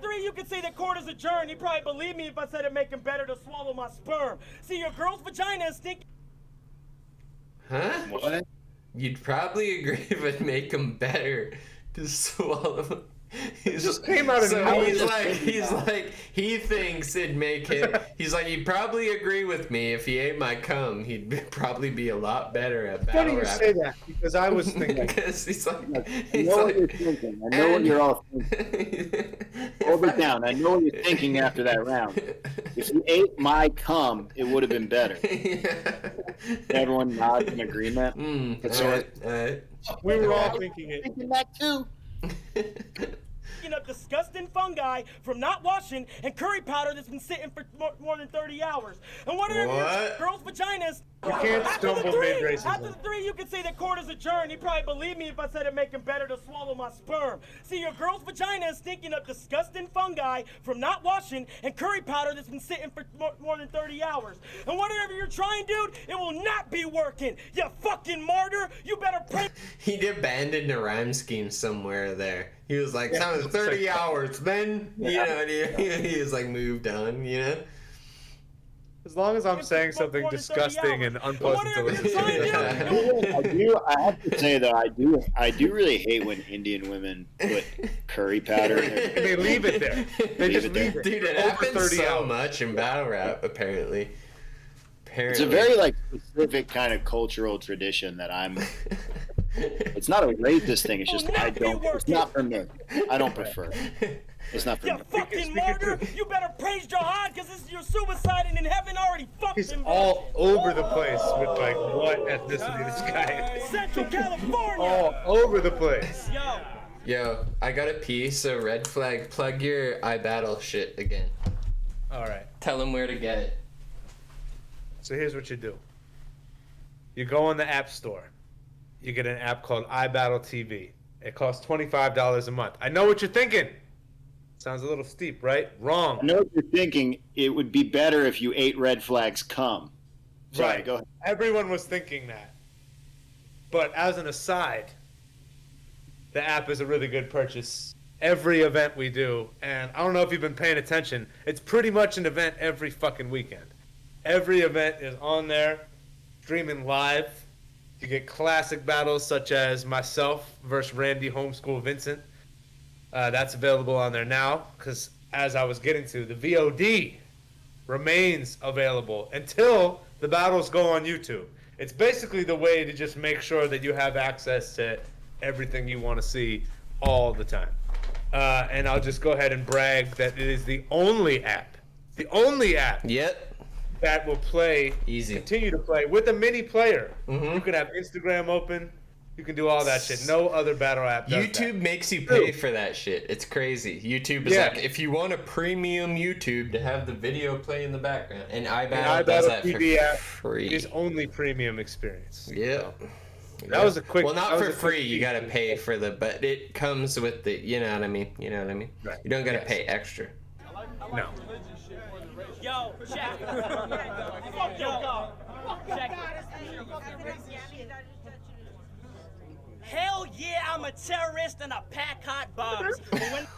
three, you could say that court is adjourned. He'd probably believe me if I said it'd make him better to swallow my sperm. See, your girl's vagina is stinking. Huh? What? You'd probably agree if it'd make him better to swallow. It just came out of nowhere. He thinks it'd make him. He's like, he'd probably agree with me if he ate my cum. He'd probably be a lot better at battle Funny you rap. say that because I was thinking. Because he's like, I know what you're thinking. I know what you're all thinking. Hold it down. I know what you're thinking after that round. If you ate my cum, it would have been better. Everyone nods in agreement. We were all thinking it. Thinking that too. Up disgusting fungi from not washing and curry powder that's been sitting for more than 30 hours. And what are your girls' vaginas? You can't stumble mid-racism. After the three, you could say that court is adjourned. He'd probably believe me if I said it'd make him better to swallow my sperm. See, your girl's vagina is stinking up disgusting fungi from not washing and curry powder that's been sitting for more than 30 hours. And whatever you're trying, dude, it will not be working. You fucking martyr. You better pray. He abandoned a rhyme scheme somewhere there. He was like, that was 30 hours. Then, you know, he was like moved on, you know? As long as I'm saying something disgusting and unpleasant to listen to. I have to say though, I do really hate when Indian women put curry powder in their They leave it there. They just leave it. Dude, it happens so much in battle rap, apparently. It's a very like specific kind of cultural tradition that I'm. It's not a racist thing. It's just It's not for me. I don't prefer it. It's not for me. You fucking martyr! You better praise jihad because this is your suicide and in heaven already fucked He's him. all over the place with like what ethnicity this guy is. Central California. All over the place. Yo, I got a piece, so red flag, plug your ibattle shit again. All right. Tell them where to get it. So here's what you do. You go on the App Store. You get an app called ibattle TV. It costs $25 a month. I know what you're thinking. Sounds a little steep, right? Wrong. I know what you're thinking. It would be better if you ate red flags cum. Sorry, Right. go ahead. Everyone was thinking that. But as an aside, the app is a really good purchase. Every event we do, and I don't know if you've been paying attention, it's pretty much an event every fucking weekend. Every event is on there, streaming live. You get classic battles such as myself versus Randy Homeschool Vincent. That's available on there now because, as I was getting to, the VOD remains available until the battles go on YouTube. It's basically the way to just make sure that you have access to everything you want to see all the time. And I'll just go ahead and brag that it is the only app that will play, continue to play with a mini player. You can have Instagram open. You can do all that shit. No other battle app does YouTube that. makes you pay for that shit. It's crazy. YouTube is like, if you want a premium YouTube to have the video play in the background, and ibattle does that TV for app free. is only premium experience. Yeah. That was a quick. Well, not that was for a quick free. You gotta pay for but it comes with the. You know what I mean? You know what I mean? Right. You don't gotta pay extra. No. Yo, check. Fuck your God. Check. Hell yeah, I'm a terrorist and I pack hot bombs.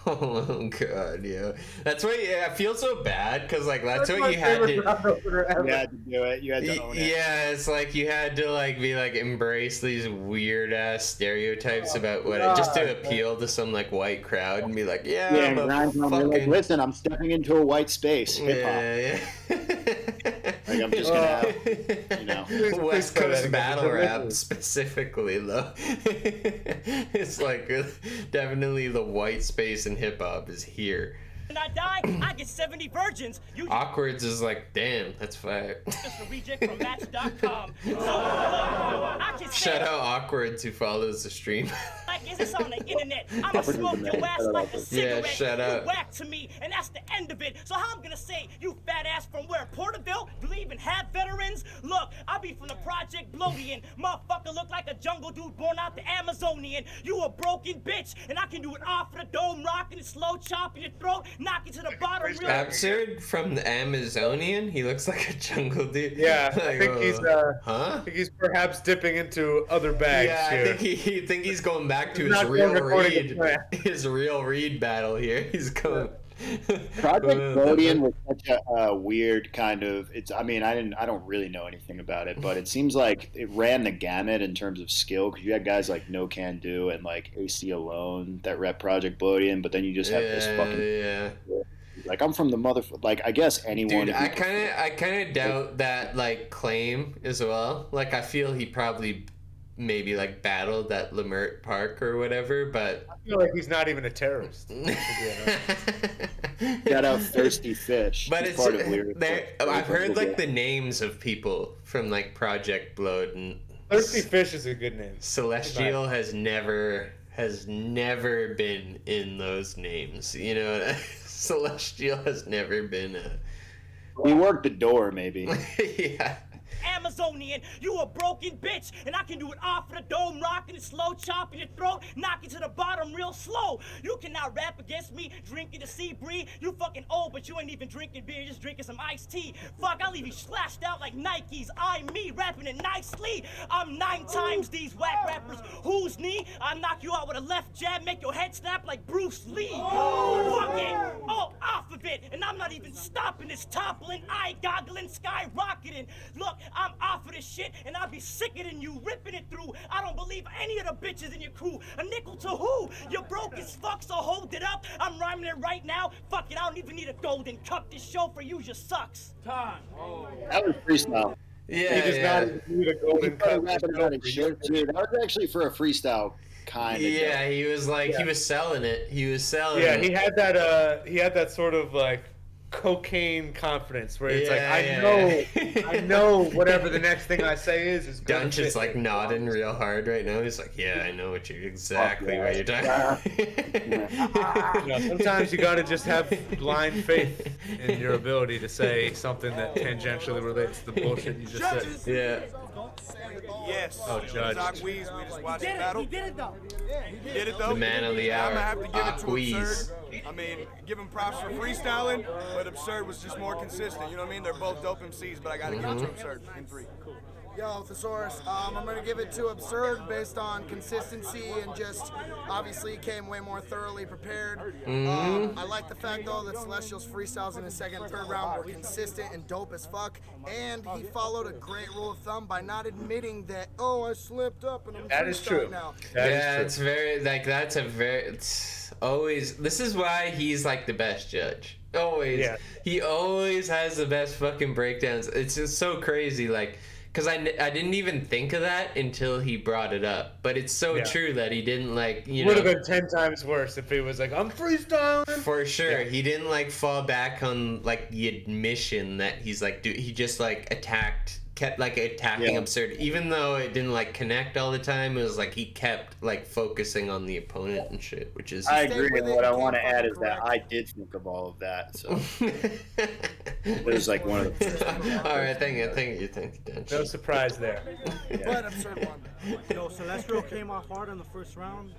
Oh god, yeah. That's why I feel so bad because like that's what you had to. You had to do it. You had to own it. Yeah, it's like you had to like be like embrace these weird ass stereotypes about what just to appeal to some like white crowd and be like, I'm a Grimes, fucking... like, listen, I'm stepping into a white space. Hip hop. Like I'm just gonna have, you know, West Coast battle rap specifically though. It's like definitely the white space in hip hop is here. When I die, I get 70 virgins. You Awkwards is like, damn, that's fire. just a reject from Match.com. So, I can say, Shout out Awkwards who follows the stream. like, is this on the internet? I'ma smoke your ass like a cigarette. Yeah, shut up. You whack to me, and that's the end of it. So how I'm gonna say, you fat ass from where? Porterville? Do they even have veterans? Look, I be from the Project Blodian. Motherfucker look like a jungle dude born out the Amazonian. You a broken bitch, and I can do it off of the dome, rocking it slow, chopping your throat, knocking to the bottom. Real Absurd from the Amazonian? He looks like a jungle dude. Yeah, Like, I think he's huh? I think he's perhaps dipping into other bags Yeah, here. I think he's going back to He's his not real going according to read, plan. his real read battle here. He's going. Project Blodian was such a weird kind of. It's. I mean, I don't really know anything about it, but it seems like it ran the gamut in terms of skill because you had guys like No Can Do and like AC Alone that rep Project Blodian, but then you just have this fucking. Yeah. Like I'm from the like I guess anyone. Dude, I kind of doubt that like claim as well. Like I feel he probably maybe like battled at Lemert Park or whatever, but I feel like he's not even a terrorist. Shout out Thirsty Fish. But He's it's part of Lyric. I've heard like the names of people from like Project Blood and Thirsty Fish is a good name. Celestial has never been in those names. You know, Celestial has never been a. He worked the door, maybe. Yeah. Amazonian, you a broken bitch, and I can do it off of the dome, rocking it slow, chopping your throat, knocking to the bottom real slow. You cannot rap against me, drinking the sea breeze. You fucking old, but you ain't even drinking beer, you're just drinking some iced tea. Fuck, I'll leave you slashed out like Nikes. I'm me, rapping it nicely. I'm 9 times these whack rappers. Who's knee? I knock you out with a left jab, make your head snap like Bruce Lee. Fuck it, all off of it, and I'm not even stopping this, toppling, eye goggling, skyrocketing. Look, I'm off of this shit, and I'll be sicker than you, ripping it through. I don't believe any of the bitches in your crew. A nickel to who? You're broke as fuck, so hold it up. I'm rhyming it right now. Fuck it, I don't even need a golden cup. This show for you just sucks. Time. That was freestyle. Yeah, he does yeah. not need a golden cup. That was actually for a freestyle kind of. Yeah, he was like he was selling it. He was selling. Yeah, it. he had that sort of like cocaine confidence where it's I know whatever the next thing I say is gonna Dunch is fit. like nodding real hard right now. He's like, yeah, I know what you're exactly what you're talking. You know, sometimes you gotta just have blind faith in your ability to say something that tangentially relates to the bullshit you just said. Yeah. Yes. Oh, Judge. Zach Weez, we just watched the battle. He did it though. He did it though. The man of the hour, I'm gonna have to give it to Weez. Absurd. I mean, give him props for freestyling, but Absurd was just more consistent. You know what I mean? They're both dope MCs, but I gotta give it to Absurd in 3. Yo, Thesaurus, I'm going to give it to Absurd based on consistency and just obviously came way more thoroughly prepared. I like the fact, though, that Celestial's freestyles in the second and third round were consistent and dope as fuck. And he followed a great rule of thumb by not admitting that, oh, I slipped up and I'm That is freestyling true. now. Yeah, it's very like that's a very. It's always. This is why he's like the best judge. Always. Yeah. He always has the best fucking breakdowns. It's just so crazy, like. Because I didn't even think of that until he brought it up. But it's so true that he didn't, like, you know... Would have been 10 times worse if he was like, I'm freestyling. For sure. Yeah. He didn't, like, fall back on, like, the admission that he's, like... he just, like, kept, like, attacking Absurd. Even though it didn't, like, connect all the time, it was, like, he kept, like, focusing on the opponent and shit, which is... I agree, and what I want to add is that I did think of all of that, so... It was, like, one of the... All right, thank you. No surprise there. But Absurd won. Yo, Celestial came off hard in the first round.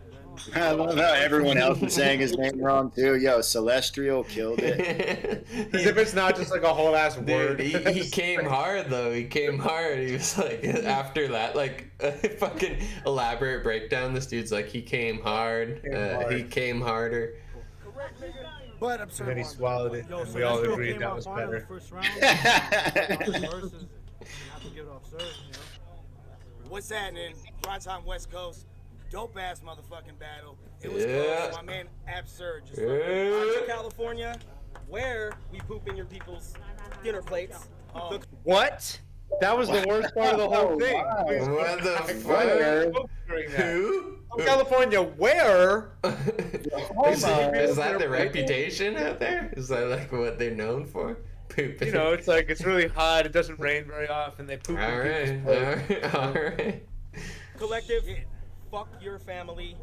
I love how everyone else is saying his name wrong, too. Yo, Celestial killed it. As if it's not just like a whole ass word. Dude, he came hard though. He came hard. He was like, after that, like a fucking elaborate breakdown. This dude's like, he came hard. He came harder. But Absurd And then he won. swallowed it, and we all agreed that was better. What's happening? Prime time West Coast. Dope ass motherfucking battle. It was close. My man Absurd just I'm from California, where we poop in your people's dinner plates. What? That was the worst part of the whole thing. What the fuck? Who? California, where? Is that the reputation out there? Is that like what they're known for? Pooping. You know, it's like it's really hot. It doesn't rain very often. They poop. All right. Collective, fuck your family.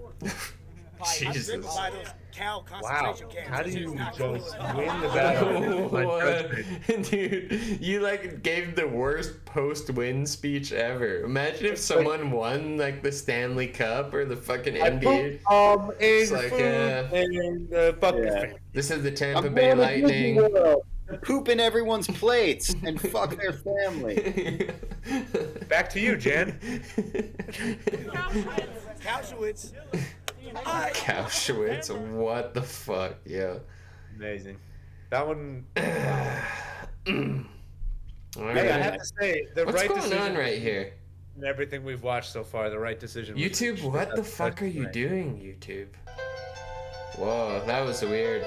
Jesus. By those cow Wow. concentration camps. How do you just win the battle? What? Dude, you like gave the worst post-win speech ever. Imagine if someone won like the Stanley Cup or the fucking NBA. It's like, fuck this thing. This is the Tampa Bay Lightning. Poop in everyone's plates and fuck their family. Back to you, Jan. Cowschwitz. Cowschwitz, what the fuck, yeah. Amazing. That one. All I have to say, the What's right going decision on right here? in everything we've watched so far, the right decision. was YouTube, to- what the fuck are you doing, YouTube? Whoa, that was weird.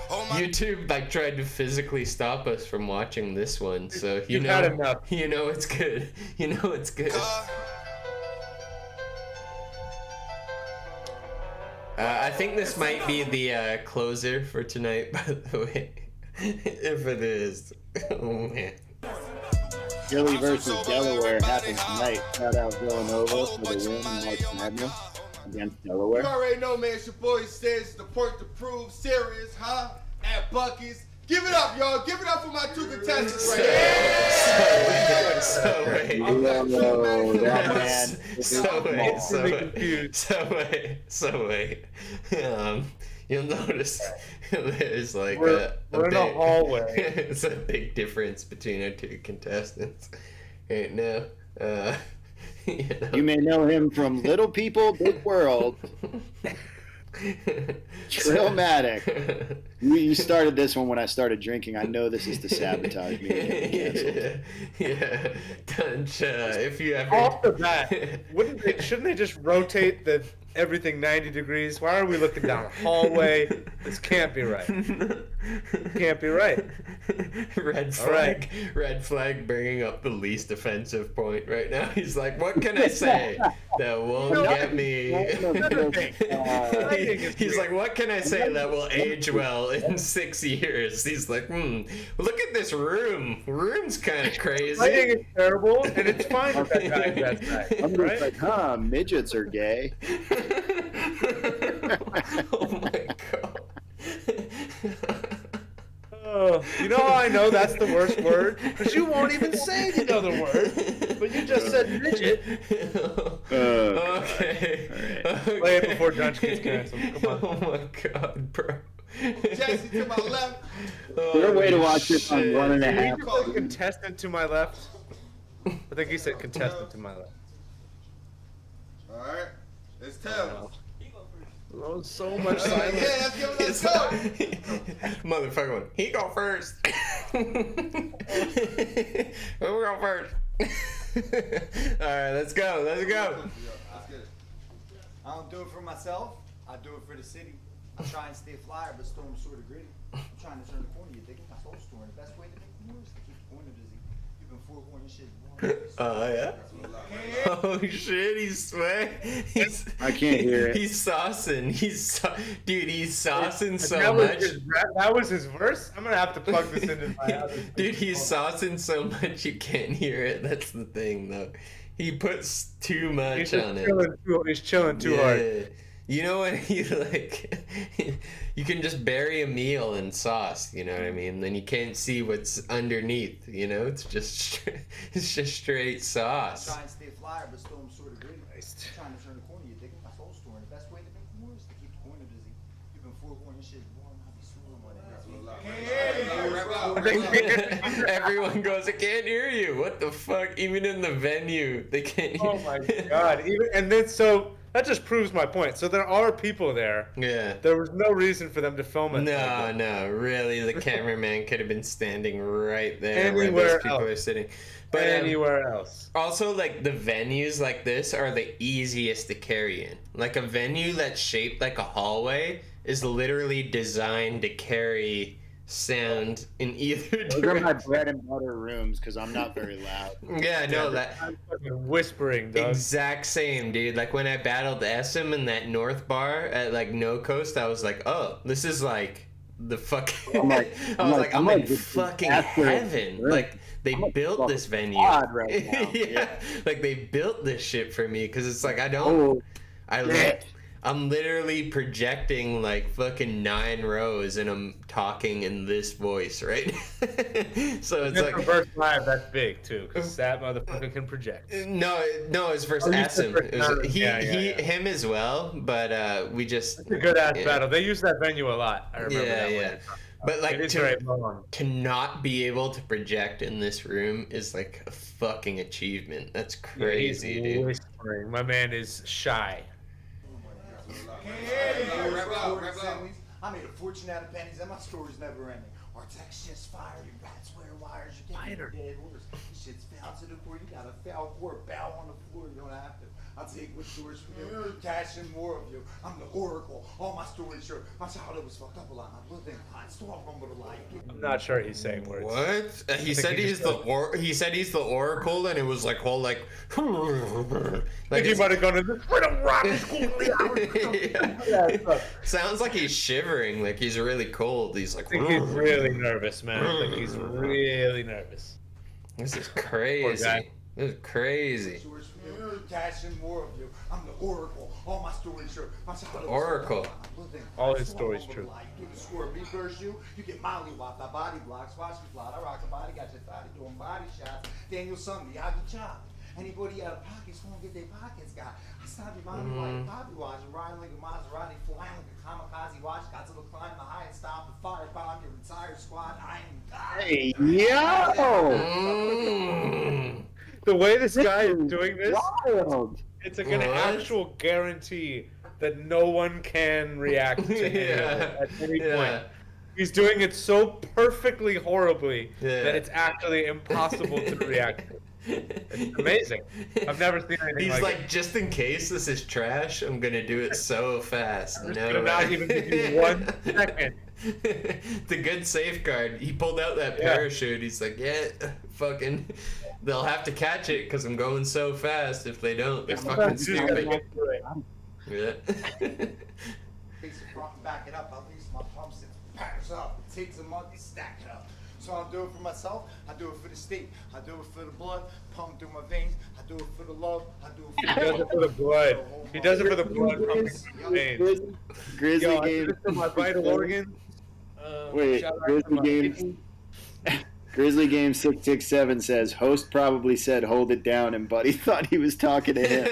YouTube like tried to physically stop us from watching this one, so You've had enough. you know it's good. You know it's good. I think this might be the closer for tonight, by the way. If it is. Oh, man. Philly versus Delaware happens tonight. Shout out Villanova for the win in March Madness against Delaware. You already know, man. It's your boy says the point to prove serious, huh? At Bucky's. Give it up, y'all. Give it up for my two contestants right here. So wait. You'll notice there's like we're in a hallway. It's a big difference between our two contestants right now. You may know him from Little People, Big World. Trillmatic. You started this one when I started drinking. I know this is to sabotage me. Yeah. Dunch, if you ever Off the bat, shouldn't they just rotate everything 90 degrees? Why are we looking down a hallway? This can't be right. Can't be right. Red flag bringing up the least offensive point right now. He's like, what can I say that won't get me? He's like, what can I say that will age well in 6 years? He's like, look at this room. Room's kind of crazy. I think it's terrible, and it's fine if that guy that's right. I'm just like, midgets are gay. Oh my god. You know how I know that's the worst word? Because you won't even say the other word, but you just said midget. Okay. Play it before Dunch gets canceled. Come on. Oh my god, bro. Jesse to my left. Your way to watch this on 1.5. Did you say contestant to my left? I think he said contestant to my left. All right. Let's tell. Oh, so much silence. Yeah, let's go. Motherfucker one. He go first. Who go first? Alright, let's go. Let's go. I don't do it for myself. I do it for the city. I try and stay flyer, but storm sort of gritty. I'm trying to turn the corner. You're digging my soul story. The best way to make the moves is to keep the corner busy. You've been forewarned and shit. Oh yeah. Oh shit, he's sweating. I can't hear it. He's saucing. He's saucing so that much. That was his verse? I'm gonna have to plug this into my house. Dude, he's saucing so much you can't hear it. That's the thing though. He puts too much on it. He's chilling too hard. You know what he like? You can just bury a meal in sauce. You know what I mean? Then you can't see what's underneath. You know, it's just straight sauce. I try and stay flyer, but storm sort of gritty. I'm trying to turn the corner. You're digging my soul story. The best way to make the moves is to keep the corner busy. You've been forewarned and shit. Everyone goes, I can't hear you. What the fuck? Even in the venue, they can't hear. Oh my god! So that just proves my point. So there are people there. Yeah. There was no reason for them to film it. No, really, the cameraman could have been standing right there where Anywhere those people else. are sitting. But Anywhere else. Also, like the venues like this are the easiest to carry in. Like a venue that's shaped like a hallway is literally designed to carry sound in either Those are my direction. bread and butter rooms because I'm not very loud. Yeah, no, that I'm fucking whispering, dog. exact same, dude. Like when I battled SM in that North Bar at like No Coast, I was like, oh, this is like the fucking. I'm in fucking heaven. Like they built this venue. Right now. Yeah, like they built this shit for me because it's like I'm literally projecting like fucking 9 rows and I'm talking in this voice, right? So it's like Verse Live, that's big too, because that motherfucker can project. no, it's versus Asim. Him as well, but we just It's a good ass battle. They use that venue a lot. I remember that yeah. one. But like It is very long. to not be able to project in this room is like a fucking achievement. That's crazy, Yeah, dude. whispering. My man is shy. I made a fortune out of pennies, and my story's never ending. Our text just fire, your rats wear wires, you're getting a dead horse. This shit's foul to the core, you got a foul core, bow on the floor, you don't have to. I'll take what's yours from you, cash and more of you. I'm the oracle, all my stories short. My childhood was fucked up a lot, I'm living hot, still I remember the light. I'm not sure he's saying words. What? He said he's the oracle, and it was like whole like. Like he might have gone to the freedom rock school. Sounds like he's shivering, like he's really cold. He's like. I think he's really nervous, man. Like he's really nervous. This is crazy. This is crazy. Cash and more of you. I'm the oracle. All my stories true. My childhood was Oracle. All his stories true. You can score me versus you. You get molly whopped. I body blocks. Watch me fly. I rock the body. Got your body doing body shots. Daniel Sunday. I be chopped. Anybody out of pockets won't get their pockets got. I stop your mommy while you poppy watch. Riding like a Maserati. Flying like a kamikaze watch. Got to the climb the high and stop the firebomb. Your entire squad. I am God. Hey, yo! The way this guy is doing this, Wild. it's like an actual guarantee that no one can react to him at any point. He's doing it so perfectly horribly that it's actually impossible to react to. It's amazing. I've never seen anything He's like like, just in case this is trash, I'm gonna do it so fast. I'm gonna not even give you 1 second. The good safeguard. He pulled out that parachute. He's like, fucking. They'll have to catch it because I'm going so fast. If they don't, they're fucking stupid. Yeah. Back it up. At least my pump sits packs up. It takes a month to stack it up. So I do it for myself. I do it for the state. I do it for the blood pumping through my veins. I do it for the love. I do it for He does it for the blood. He does it for the blood pumping through his veins. Grizzly Yo, I game. do this for my vital organs. Wait, shout out Grizzly to my game. Grizzly Game 667 says host probably said hold it down and Buddy thought he was talking to him.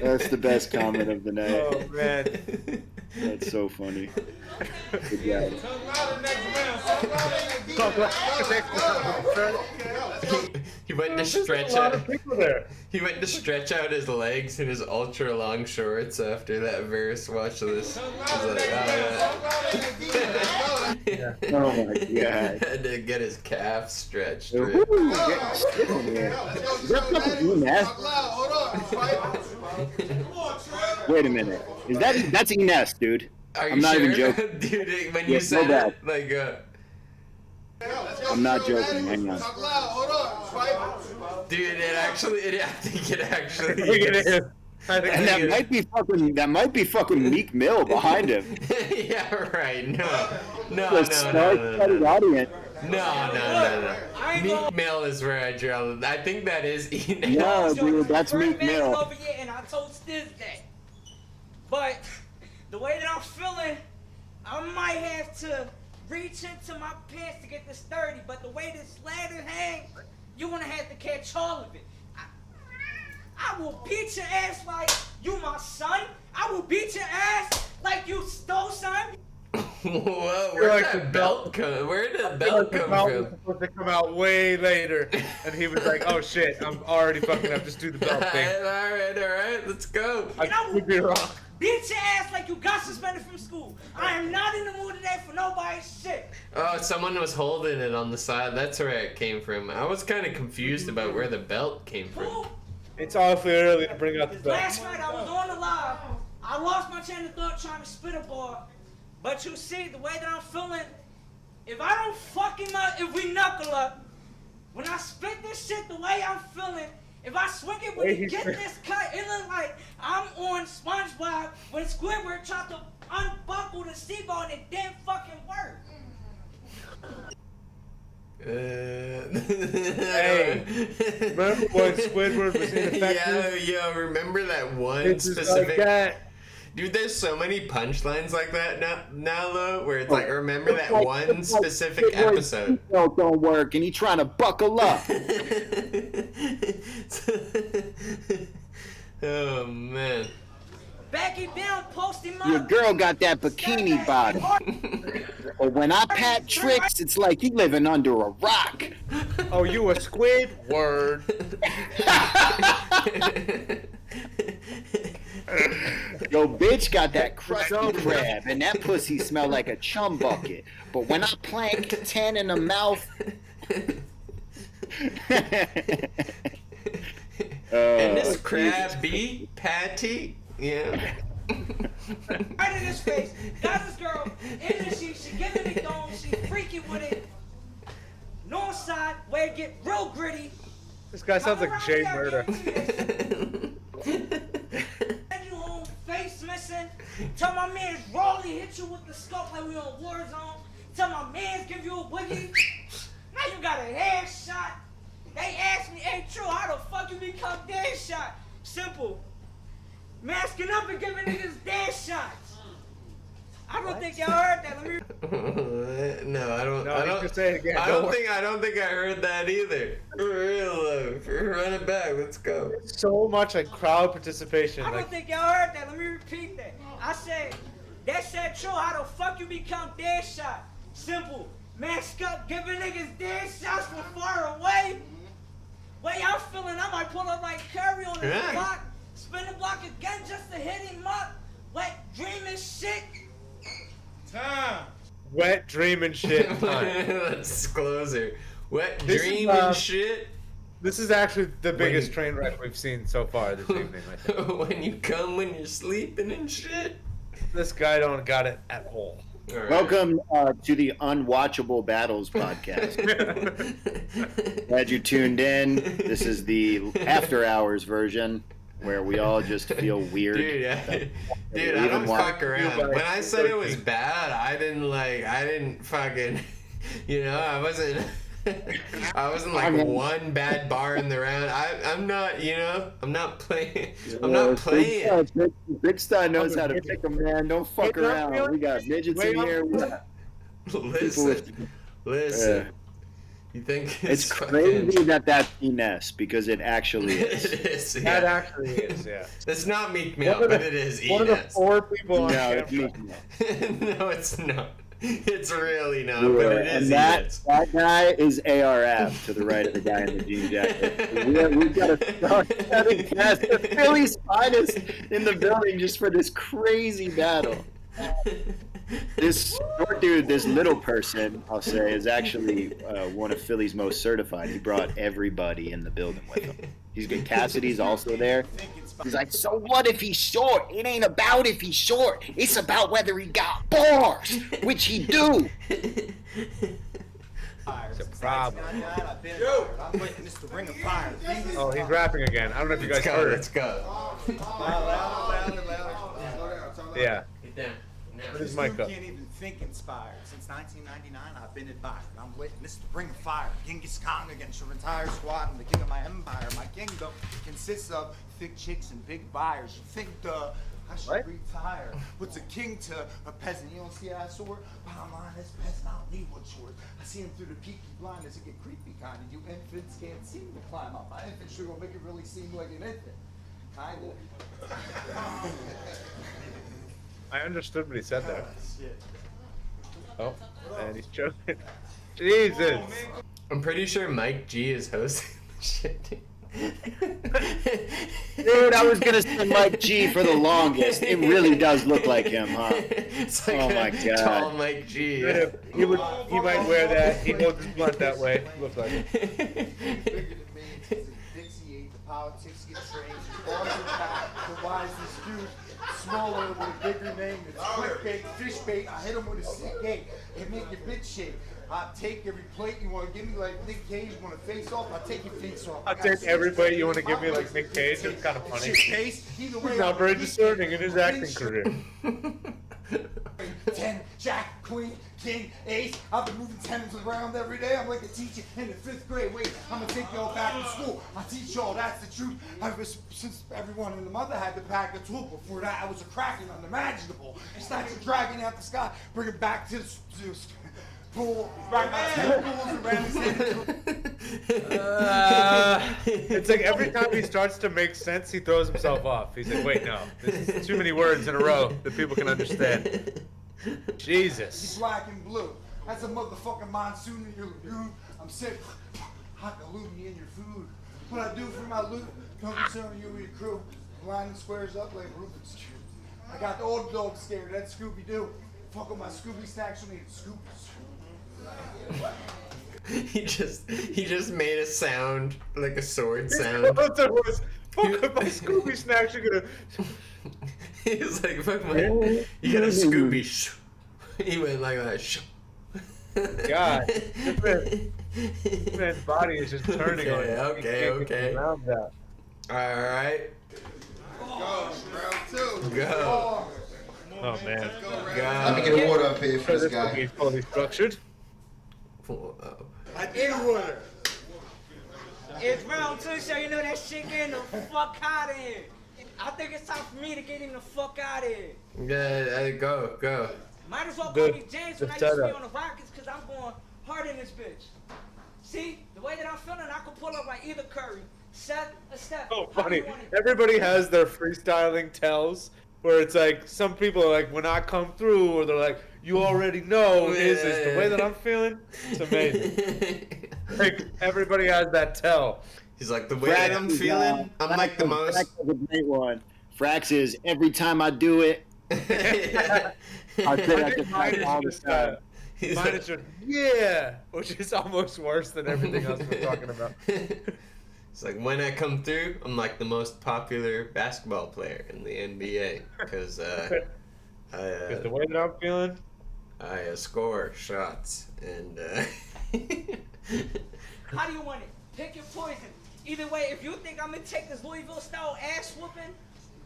That's the best comment of the night. Oh man, that's so funny. Good job. He went to stretch out. He went to stretch out his legs in his ultra long shorts after that verse. Watch this. He's like, Oh my god. Had to get his calf stretched. Ooh, Right? Is that fucking Ines? Wait a minute. That's Ines, dude? Are you I'm not sure? even joking. Dude, when Yeah, you said no it, like, I'm not joking. Hang on. dude, I think it actually it is. is. And that might be fucking Meek Mill behind him. Yeah, right. No. The star-studded audience. No. Meek Mill is where I draw. I think that is Ines. No, dude, that's Meek Mill. Over here and I told Stiz that. But the way that I'm feeling, I might have to reach into my pants to get this 30, but the way this ladder hangs, you're gonna have to catch all of it. I will beat your ass like you my son. I will beat your ass like you stole son. Whoa, where did the belt come? Where did the belt come was from? supposed to come out way later, and he was like, "Oh shit, I'm already fucking up. Just do the belt thing." All right, let's go. I could be wrong. Beat your ass like you got suspended from school. I am not in the mood today for nobody's shit. Oh, someone was holding it on the side. That's where it came from. I was kind of confused about where the belt came from. It's awfully early to bring out the belt. Last night I was on the live. I lost my chain of thought trying to spit a bar. But you see, the way that I'm feeling, if I don't fuck him up, if we knuckle up, when I spit this shit the way I'm feeling, if I swing it when he get this cut, it look like I'm on SpongeBob when Squidward tried to unbuckle the seatbelt and it didn't fucking work. Hey, remember when Squidward was ineffective? Yo, remember that one It's just specific... like that. Dude, there's so many punchlines like that now, though, where it's like, remember that one specific episode. Don't work, and he trying to buckle up. Oh, man. Back it down, post him up. Your girl got that bikini body. But when I pat tricks, it's like you living under a rock. Oh, you a squid? Word. Yo, bitch got that crusty crab, and that pussy smell like a chum bucket. But when I plank 10 in the mouth... And this crab be patty? Yeah. Right in his face. Got this girl in the sheet. She giving it dome. She freaking with it. North side, where it get real gritty. This guy sounds like Jay Murder. You home, face missing. Tell my man's Rolly hit you with the scope like we on Warzone. Tell my man's give you a wiggy. Now you got a headshot. They asked me, hey, True, how the fuck you become dead shot? Simple. Masking up and giving niggas dead shots. I don't think y'all heard that. Let me. No, I don't. No, I you don't. can say it again. I don't think I heard that either. For real, run it back. Let's go. So much like crowd participation. I don't think y'all heard that. Let me repeat that. I said, that said True, how the fuck you become dead shot? Simple. Mask up, giving niggas dead shots from far away. Way I'm feeling, I might pull up like Curry on his block, spin the block again just to hit him up. Wet dreaming shit. Time. Wet dreaming shit time. Let's close her. Wet This is, dreaming shit. This is actually the biggest train wreck we've seen so far this evening, I think. When you come when you're sleeping and shit. This guy don't got it at all. Right. Welcome to the Unwatchable Battles podcast. Glad you tuned in. This is the after hours version where we all just feel weird. Dude, I don't fuck around. When I said it was bad, I didn't fucking, I wasn't like one bad bar in the round. I'm not playing. I'm not playing. Big Star knows how to pick a man. Don't fuck around. We got midgets in here. Listen. You think it's crazy that that's Ines because it actually is. It is. Yeah. That actually is. Yeah. It's not Meek Mill, but it is Ines. One of the 4 people on camera. It's Meek Mill. No, it's not. It's really not, but it is. And that guy is ARF to the right of the guy in the jean jacket. We've got a star-studded cast of Philly's finest in the building just for this crazy battle. This short dude, this little person, I'll say, is actually one of Philly's most certified. He brought everybody in the building with him. He's good. Cassidy's also there. He's like, so what if he's short? It ain't about if he's short. It's about whether he got bars, which he do. It's a problem. I'm witness to Ring of Fire. Oh, he's rapping again. I don't know if you guys heard. Let's go. Yeah. Put his mic up. Can't even think inspired. Since 1999, I've been admired. I'm witness to Ring of Fire. Genghis Khan against your entire squad. I'm the king of my empire. My kingdom consists of thick chicks and big buyers. You think, I should retire. What's a king to a peasant? You don't see that sword? Bottom line, this peasant, I don't need what's yours. I see him through the peaky blindness. It get creepy kind of. You infants can't seem to climb up. My infant sure will make it really seem like an infant. Kinda. I understood what he said there. Oh, and he's choking. Jesus. I'm pretty sure Mike G is hosting the shit. Dude, I was gonna say Mike G for the longest. It really does look like him, huh? It's like oh my god. Tall Mike G. Yeah, he might wear that. He holds his blunt that way. Looks like it. Politics get strange. Balls are back. The wise is huge. Smaller with a bigger name. It's quick bait, fish bait. I hit him with a sick gate. It make your bitch shake. I take every plate you want to give me like Nick Cage. You want to face off? I take your face off. I'll take every plate you want to give me like Nick Cage. It's kind of funny. Either way, He's not very discerning in his acting career. 10, Jack, Queen, King, Ace. I've been moving tens around every day. I'm like a teacher in the 5th grade. Wait, I'm gonna take y'all back to school. I teach y'all, that's the truth. Since everyone in the mother had to pack a tool. Before that, I was a kraken, unimaginable. Snatch a dragon out the sky, bring it back to the pool, right my tentacles around his head. It's like every time he starts to make sense, he throws himself off. He's like, wait, no, this is too many words in a row that people can understand. Jesus. He's black and blue. That's a motherfucking monsoon in your lagoon. I'm sick. Hot galoomy in your food. What I do for my loot, don't concern you and your crew. Lining squares up like Rubik's Cube. I got the old dog scared. That's Scooby-Doo. Fuck with my Scooby snacks, we need Scoobies. He just made a sound like a sword sound. Fuck with my Scooby snacks. You're gonna. He's like, fuck my. You got a Scooby. He went like that. God, this man's body is just turning on him. Okay. All right. Go, round 2. Go. Oh man. Let me get a water up here for this guy. He's fully structured. I need water. It's round 2, so you know that shit getting the fuck out of here. I think it's time for me to get him the fuck out of here. Yeah, go. Might as well call me James when I used to be on the Rockets, because I'm going hard in this bitch. See, the way that I'm feeling, I can pull up like either Curry, Seth, or Steph. Oh, funny. Everybody has their freestyling tells where it's like some people are like, when I come through, or they're like, you already know is the way that I'm feeling. It's amazing. Like everybody has that tell. He's like, the way that I'm feeling, I'm like the most. Frax is a great one. Frax is every time I do it. I say that to Frax all the time. Mine is just, yeah, which is almost worse than everything else we're talking about. It's like, when I come through, I'm like the most popular basketball player in the NBA. Because the way that I'm feeling, I score shots. And how do you want it? Pick your poison. Either way, if you think I'm going to take this Louisville style ass whooping,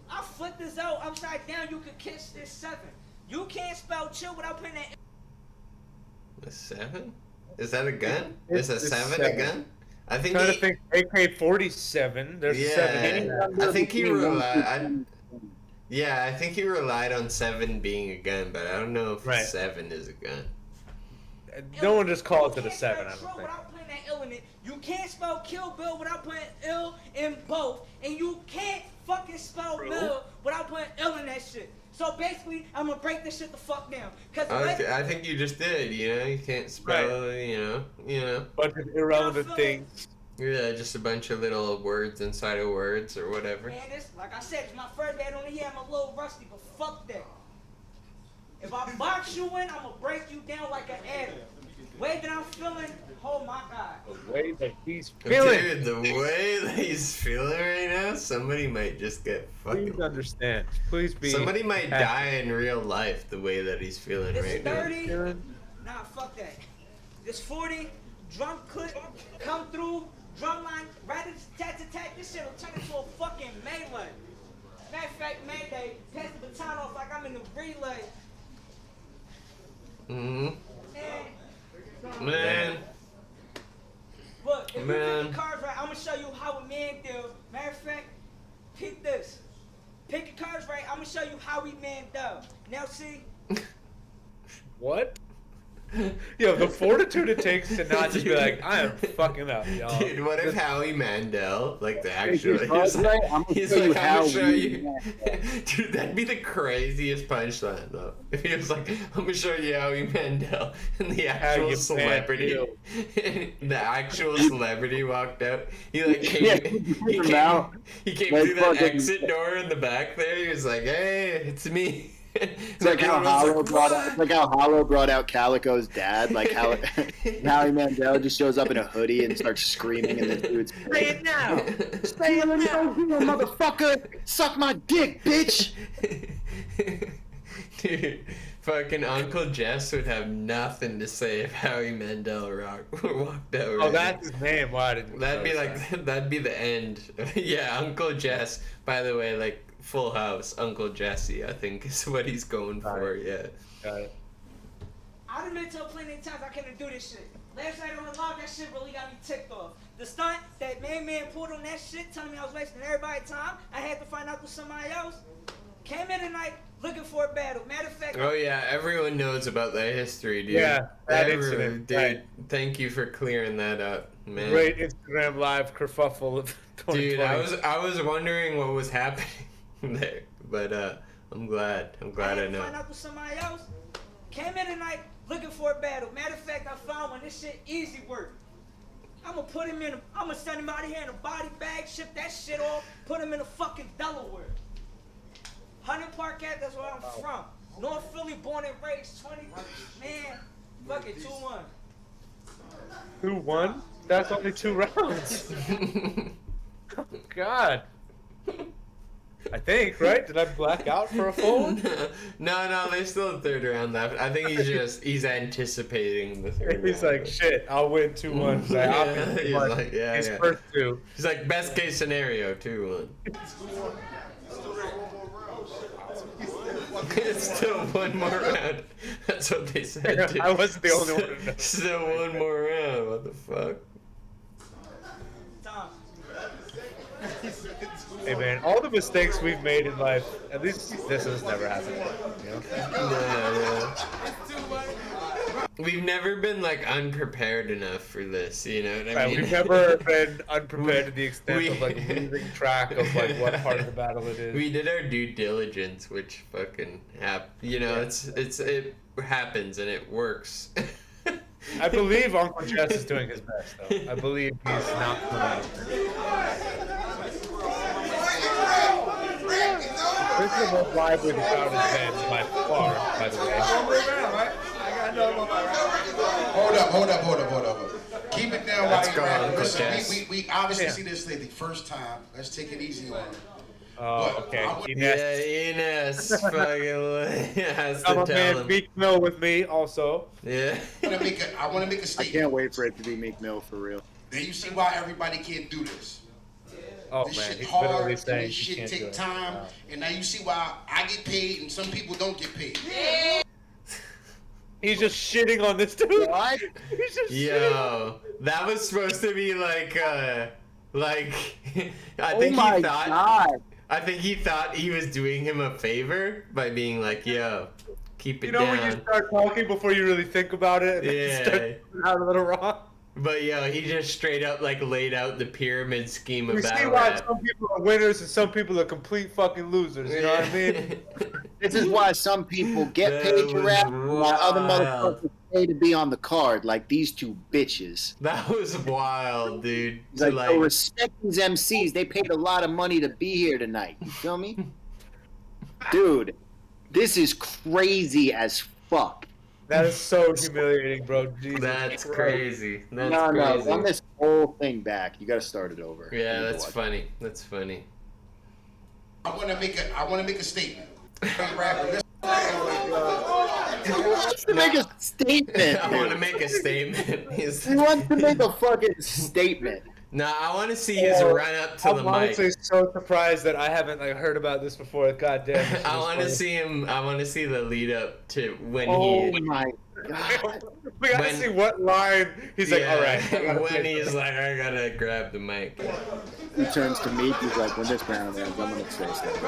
I'll flip this out upside down. You could kiss this 7. You can't spell chill without putting that. A 7? Is that a gun? Is a 7 a gun? I think trying to think AK-47. There's 7. I think he relied. I think he relied on 7 being a gun, but I don't know if 7 is a gun. No one just calls it a 7. I don't think. Without putting that ill in it, you can't spell Kill Bill without putting ill in both, and you can't fucking spell Bill without putting ill in that shit. So basically, I'm gonna break this shit the fuck down. I think you just did. You can't spell. You know. Bunch of irrelevant things. Yeah, just a bunch of little words inside of words or whatever. Man, this, like I said, it's my first battle on the year. I'm a little rusty, but fuck that. If I box you in, I'm gonna break you down like an atom. Way that I'm feeling, oh my god. The way that he's feeling. Dude, the way that he's feeling right now, somebody might just get fucking. Please understand. Please be. Somebody might die in real life the way that he's feeling right now. 30, nah, fuck that. This 40, drum clip, come through, drum line, right tat. This shit will turn into a fucking melee. Matter of fact, Mayday, pass the baton off like I'm in the relay. Man. Look, if you pick the cards right, I'm gonna show you how a man deal. Matter of fact, pick this. Pick your cards right, I'm gonna show you how we man deal. Now see? What? Yo, the fortitude it takes to not just be like, I am fucking up, y'all. Dude, what if Howie Mandel, like the actual, he's like, I'm gonna show you. Dude, that'd be the craziest punchline, though. If he was like, I'm gonna show you Howie Mandel, and the actual celebrity, the actual celebrity walked out. He like came, he came through that exit door in the back there. He was like, hey, it's me. It's like how Hollow brought out Calico's dad. Like how Howie Mandel just shows up in a hoodie and starts screaming, and the dude's say it now. Say it now, motherfucker! Suck my dick, bitch! Dude, fucking Uncle Jess would have nothing to say if Howie Mandel walked out. Oh, that's his name. Why didn't that'd be like that'd be the end. Yeah, Uncle Jess. By the way, like Full House, Uncle Jesse, I think is what he's going for. Yeah. Got it. I done been told plenty of times I couldn't do this shit. Last night on the live, that shit really got me ticked off. The stunt that man pulled on that shit, telling me I was wasting everybody's time. I had to find out with somebody else. Came in tonight looking for a battle. Matter of fact. Oh yeah, everyone knows about that history, dude. Yeah, that Everyone, incident. dude. Right. Thank you for clearing that up, man. Great Instagram live kerfuffle of 2020. Dude, I was wondering what was happening there, but I'm glad I know. Find out with somebody else. Came in tonight looking for a battle. Matter of fact, I found one. This shit easy work. I'ma put him in. I'ma send him out of here in a body bag, ship that shit off, put him in a fucking Delaware. 100 Park Ave, that's where I'm from. North Philly, born and raised. 20, man. Fuck it, 2-1. 2-1? That's only 2 rounds. Oh, God. I think, right? Did I black out for a full? No, there's still a third round left. I think he's anticipating the third round. He's like, shit, I'll win 2-1. He's like, His first 2. He's like, best case scenario, 2-1. It's still one more round. That's what they said, dude. I wasn't the only one to know. Still one more round. What the fuck? Hey man, all the mistakes we've made in life, at least this has never happened. You know? No. We've never been like unprepared enough for this, you know what I mean? We've never been unprepared to the extent of like losing track of like what part of the battle it is. We did our due diligence, which fucking you know, it happens and it works. I believe Uncle Jess is doing his best though. I believe he's not coming. This is the most lively the crowd has been by far, by the way. Hold up. Keep it down while you're rapping. Listen, we obviously see this lady first time. Let's take it easy on her. Oh, okay. Ines fucking has to tell him. Meek Mill with me also. Yeah. I want to make a I statement. can't wait for it to be Meek Mill for real. Now you see why everybody can't do this. Oh this man, shit he's hard, literally and saying this he shit can't do take it. time, Wow. and now you see why I get paid and some people don't get paid. He's just shitting on this dude. What? He's just Yo, that was supposed to be like I think my he thought. God. I think he thought he was doing him a favor by being like, "Yo, keep it You know down." when you start talking before you really think about it, and then you Yeah. start out a little wrong. But yo, he just straight up like laid out the pyramid scheme You of see battle why rap. some people are winners and some people are complete fucking losers. You know what I mean? This is why some people get paid to rap, while other motherfuckers pay to be on the card, like these two bitches. That was wild, dude. It's like, so respect these MCs. They paid a lot of money to be here tonight. You feel me? Dude, this is crazy as fuck. That is so humiliating, bro. Jesus That's Christ. crazy. That's No, crazy. run this whole thing back. You gotta start it over. Yeah, that's funny. That's funny. I want to make a statement. Hey, rapper, listen. To make a statement. I want to make a statement. He wants to make a fucking statement. Nah, I want to see his run up to the I'm mic. honestly so surprised that I haven't like heard about this before. God damn. this I is want to funny. see him. I want to see the lead up to when Oh he. my god. We gotta see what line he's like, all right. I gotta when say he's something. like, I gotta grab the mic. He turns to me. He's like, when this round ends, I'm gonna say something.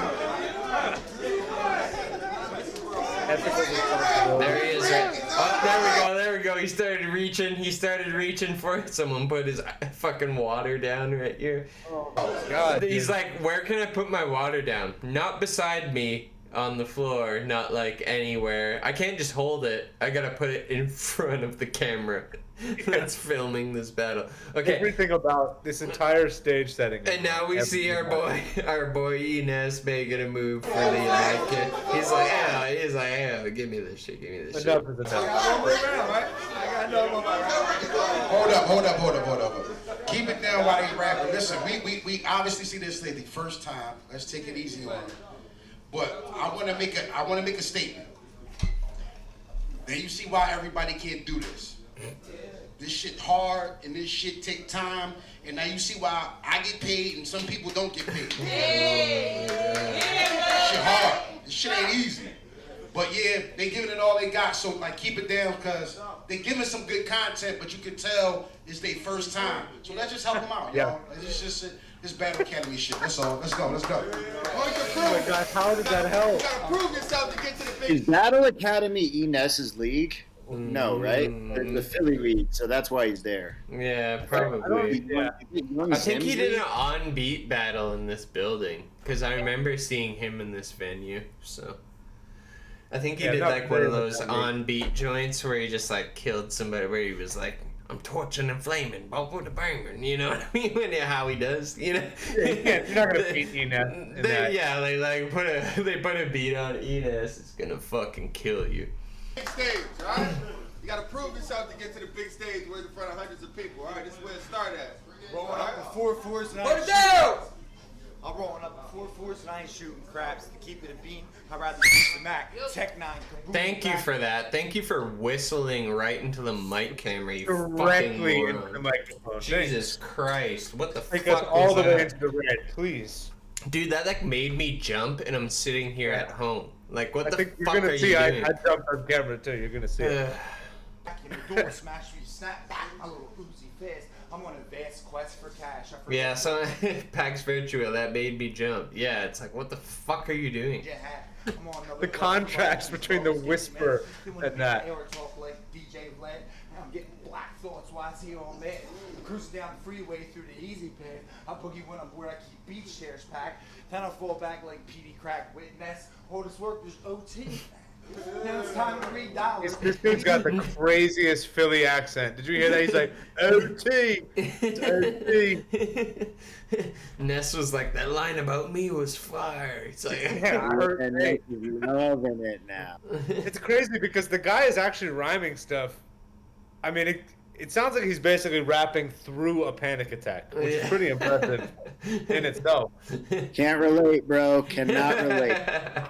There he is. Right. Oh, there we go. He started reaching for it. Someone put his fucking water down right here. Oh god. He's dude. like, where can I put my water down? Not beside me on the floor, not like anywhere. I can't just hold it. I gotta put it in front of the camera that's filming this battle. Okay. Everything about this entire stage setting. And now we see our boy Ines making a move for the mic. He's like, yeah, give me this shit, Enough is enough. Hold up. Keep it down while you're rapping. Listen, we obviously see this lady first time. Let's take it easy on her. But I want to make a statement. Now you see why everybody can't do this. This shit hard and this shit take time, and now you see why I get paid and some people don't get paid. This shit hard. This shit ain't easy. But yeah, they giving it all they got, so like keep it down, cause they giving some good content, but you can tell it's their first time. So let's just help them out, y'all. It's just this Battle Academy shit. That's all. Let's go. Oh my God, how did that help? You gotta prove yourself to get to the big. Is Battle Academy Ness's league? No, right? The Philly league, so that's why he's there. Yeah, probably. I think he did League? an on-beat battle in this building, because I remember seeing him in this venue, so... I think he did like one of those on-beat joints where he just like killed somebody, where he was like, I'm torching and flaming, both with the banging, you know what I mean? How he does, you know? Yeah, you're not gonna beat Enes in that. Yeah, they put a beat on Enes, it's gonna fucking kill you. Big stage, all right? You gotta prove yourself to get to the big stage where in front of hundreds of people, all right? This is where it started at. Rolling up with 4-4s and I Put ain't it down! shooting. I'm rolling up with 4-4s and I ain't shooting craps. To keep it a bean, I'd rather use the Mac. Tech 9. Kaboom, Thank you Mac. for that. Thank you for whistling right into the mic camera, you Directly fucking into moron. the microphone. Jesus Christ, what the Take fuck us all was the way that? into the red, please. Dude, that like made me jump, and I'm sitting here at home. Like, what I the think fuck you're are gonna see. you I doing? jumped on camera too. You're gonna see it. Back in the door, smash you, snap back, my little Uzi fist. I'm on a vast quest for cash. I forget Yeah, so Pax Virtua, that made me jump. Yeah, it's like, what the fuck are you doing? I'm on The contrast between the whisper and that. Air talk like DJ Vlad. I'm getting black thoughts while I see all mad. Cruising down the freeway through the easy pad. I boogie when I'm bored, I keep beach chairs packed. Then I fall back like PD crack witness. Hardest work, there's OT. Now it's time to read dollars. This dude's got the craziest Philly accent. Did you hear that? He's like, OT! It's OT! Ness was like, that line about me was fire. It's like, And Ness is loving it now. It's crazy because the guy is actually rhyming stuff. I mean, it sounds like he's basically rapping through a panic attack, which is pretty impressive in itself. Can't relate, bro. Cannot relate.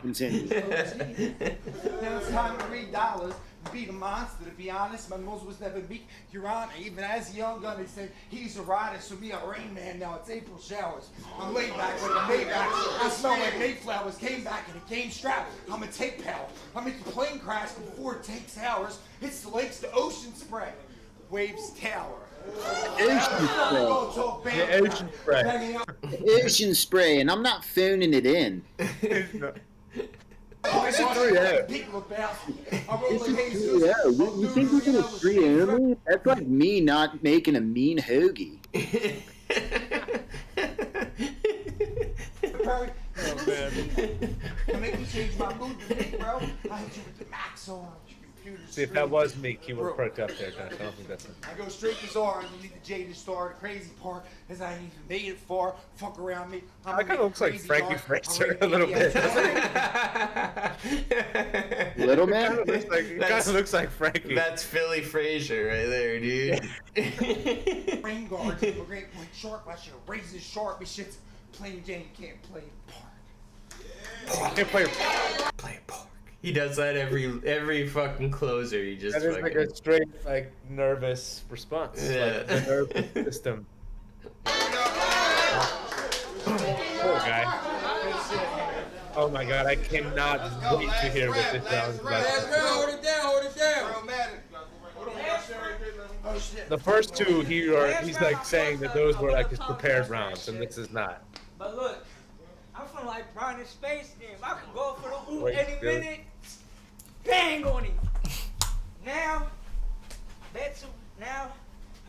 Continue. Now it's time to read dollars. Beat a monster, to be honest. My nose was never meek, Your Honor. Even as a young gun, they said he's a rider, so me a rain man. Now it's April showers. I'm laid back with a Maybach. I smell like Mayflowers. Came back in a game strap. I'm a tape pal. I make the plane crash before it takes hours. It's the lakes to ocean spray. Waves tower. Ocean spray. Ocean spray, and I'm not phoning it in. It's This is 3-0. You think you're gonna 3-0 me? That's like me not making a mean hoagie. Make me change my mood to pink, bro. I hit you with the max on your computer. See, if that was me, he would have perked up there, Josh. I don't think that's him. I go straight to Zara and you need the Jaded Star. The crazy part is I ain't even made it far. Fuck around me. That kind of looks like Frankie Fraser a little bit. Little man? It kind of looks like Frankie. That's Philly Fraser right there, dude. Rain guards, a great point shark. I should have raised his sharp. This shit's plain Jane. You can't play park. Can't play park. He does that every fucking closer. He just That is fucking... like a straight, like, nervous response. Yeah. Like the nervous system. Poor guy. Oh my god, I cannot wait to hear what this round is about. Hold it down, hold it down. The first two, he's like saying that those were like his prepared rounds, and this is not. But look, I'm from like Brown in Space Game. I could go for the oop Wait, any good. minute. Bang on him. Now, now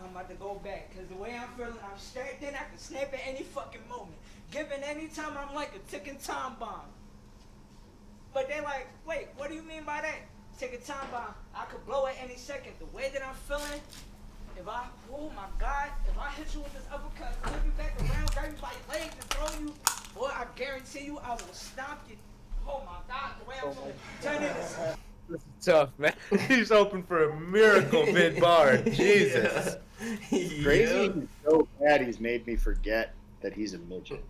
I'm about to go back. Cause the way I'm feeling, I'm strapped in. I can snap at any fucking moment. Given any time, I'm like a ticking time bomb. But they're like, wait, what do you mean by that? Ticking time bomb. I could blow at any second. The way that I'm feeling, oh my God, if I hit you with this uppercut, flip you back around, grab you by your legs and throw you, boy, I guarantee you I will stomp you. Oh my God, the way I'm feeling. Turn this. This is tough, man. He's hoping for a miracle mid-bar. Jesus. Crazy. He's so bad he's made me forget that he's a midget.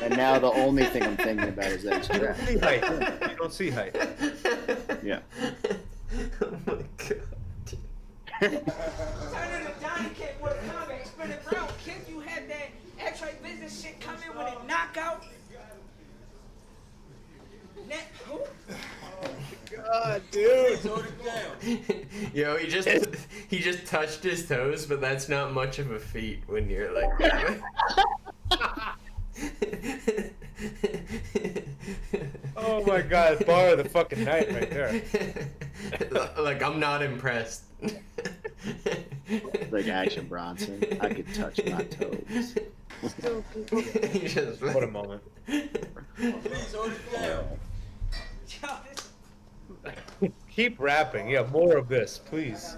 And now the only thing I'm thinking about is that it's You don't trash. see height. You don't see height. Yeah. Oh my god. Turn into Johnny Kick with a combat, spin it round, kick. You had that X-ray business shit come in with a knockout. Who? God, dude. Yo, he just touched his toes, but that's not much of a feat when you're like. Oh my god, bar of the fucking night right there. Like, I'm not impressed. Like Action Bronson, I could touch my toes. What a moment. Keep rapping. Yeah, more of this, please.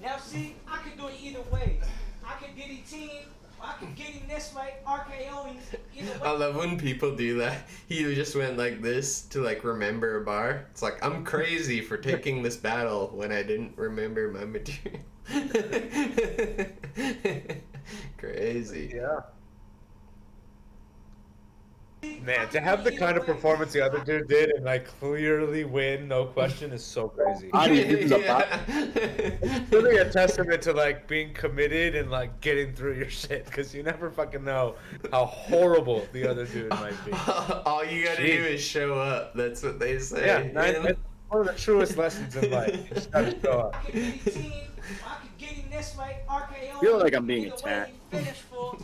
Now see, I could do it either way. I could get him team, I could get him this way, RKO him either way. I love when people do that. He just went like this to like remember a bar. It's like, I'm crazy for taking this battle when I didn't remember my material. Crazy. Yeah. Man, to have the kind of performance the other dude did and like clearly win, no question, is so crazy. I mean, this is It's really a testament to like being committed and like getting through your shit, because you never fucking know how horrible the other dude might be. All you gotta do is show up. That's what they say. Yeah, you know? that's one of the truest lessons in life. You just gotta show up. I could get him team, I could get him this way, RKO I feel like I'm him being either way, attacked. finish full,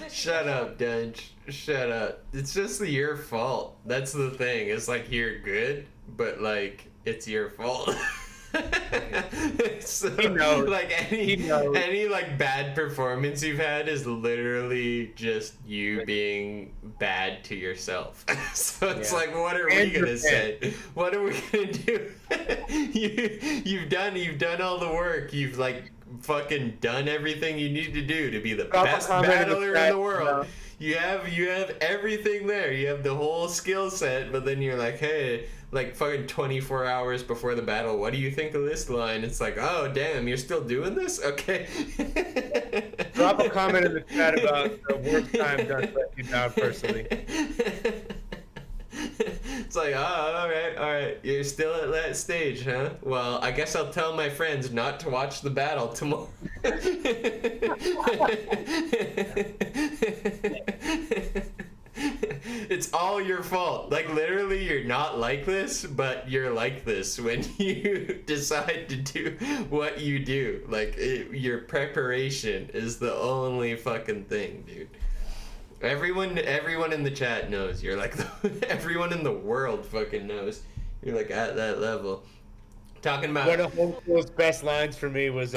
Shut up, Dunch. Shut up. It's just your fault. That's the thing. It's like you're good, but like it's your fault. So, He knows. like any like bad performance you've had is literally just you being bad to yourself. So it's Yeah. like, what are And we gonna your say? What are we gonna do? You've done all the work. You've like fucking done everything you need to do to be the Drop a best comment in the battler in chat, the world. you know. You have everything there. You have the whole skill set, but then you're like, hey, like fucking 24 hours before the battle, what do you think of this line? It's like, oh damn, you're still doing this? Okay. Drop a comment in the chat about the worst time Dunch let you down personally. It's like, oh, all right, you're still at that stage, huh? Well, I guess I'll tell my friends not to watch the battle tomorrow. It's all your fault. Like, literally, you're not like this, but you're like this when you decide to do what you do. Like, your preparation is the only fucking thing, dude. Everyone in the chat knows. You're like, everyone in the world fucking knows. You're like at that level. Talking about One of Homeschool's best lines for me was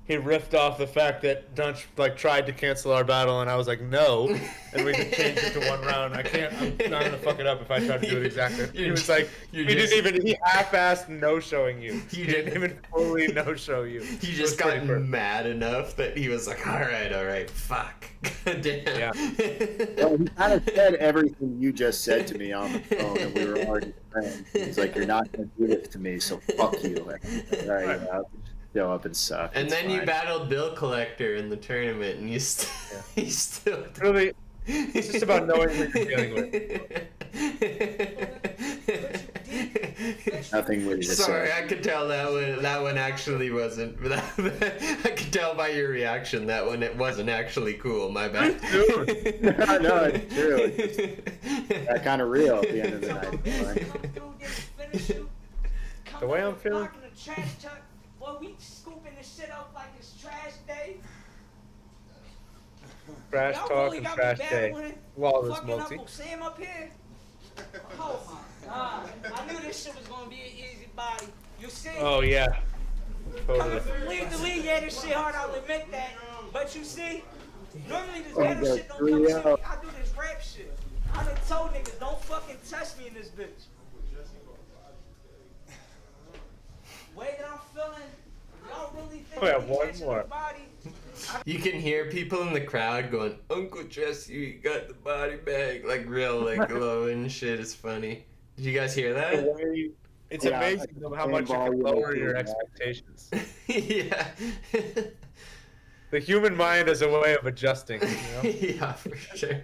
he riffed off the fact that Dunch like tried to cancel our battle, and I was like, no, and we just changed it to one round. I'm not gonna fuck it up if I try to do it exactly. He was like, he half-assed no-showing you. He didn't even fully no-show you. He just got mad enough that he was like, all right, fuck. Damn. Yeah. Well, he kind of said everything you just said to me on the phone, and we were already friends. He's like, you're not going to do this to me, so fuck you. All right, show up and suck. And It's then fine. you battled Bill Collector in the tournament, and you still really. It's just about knowing what you're dealing with. Nothing really to Sorry, say. I could tell that one actually wasn't. I could tell by your reaction that one it wasn't actually cool. My bad. No, it's true. It's just that kind of real at the end of the night. The way I'm feeling. Boy, we scooping this shit up like it's trash day. Trash Y'all talk really and got trash me day. battling Walrus fucking multi. Uncle Sam up here. Oh my god. I knew this shit was gonna be an easy body. You see? Oh yeah. Coming Totally. from league to league, yeah, this shit hard, I'll admit that. But you see, normally this Oh, battle yeah, shit don't come to me. 3-0. I do this rap shit. I done told niggas, don't fucking touch me in this bitch. Way that I'm feeling, y'all really think Oh, yeah, me one catching more. the body? You can hear people in the crowd going, "Uncle Jesse, you got the body bag," like real, like low and shit. Is funny. Did you guys hear that? It's Yeah, amazing how much you can lower your expectations. Yeah. The human mind is a way of adjusting. You know? Yeah, for sure.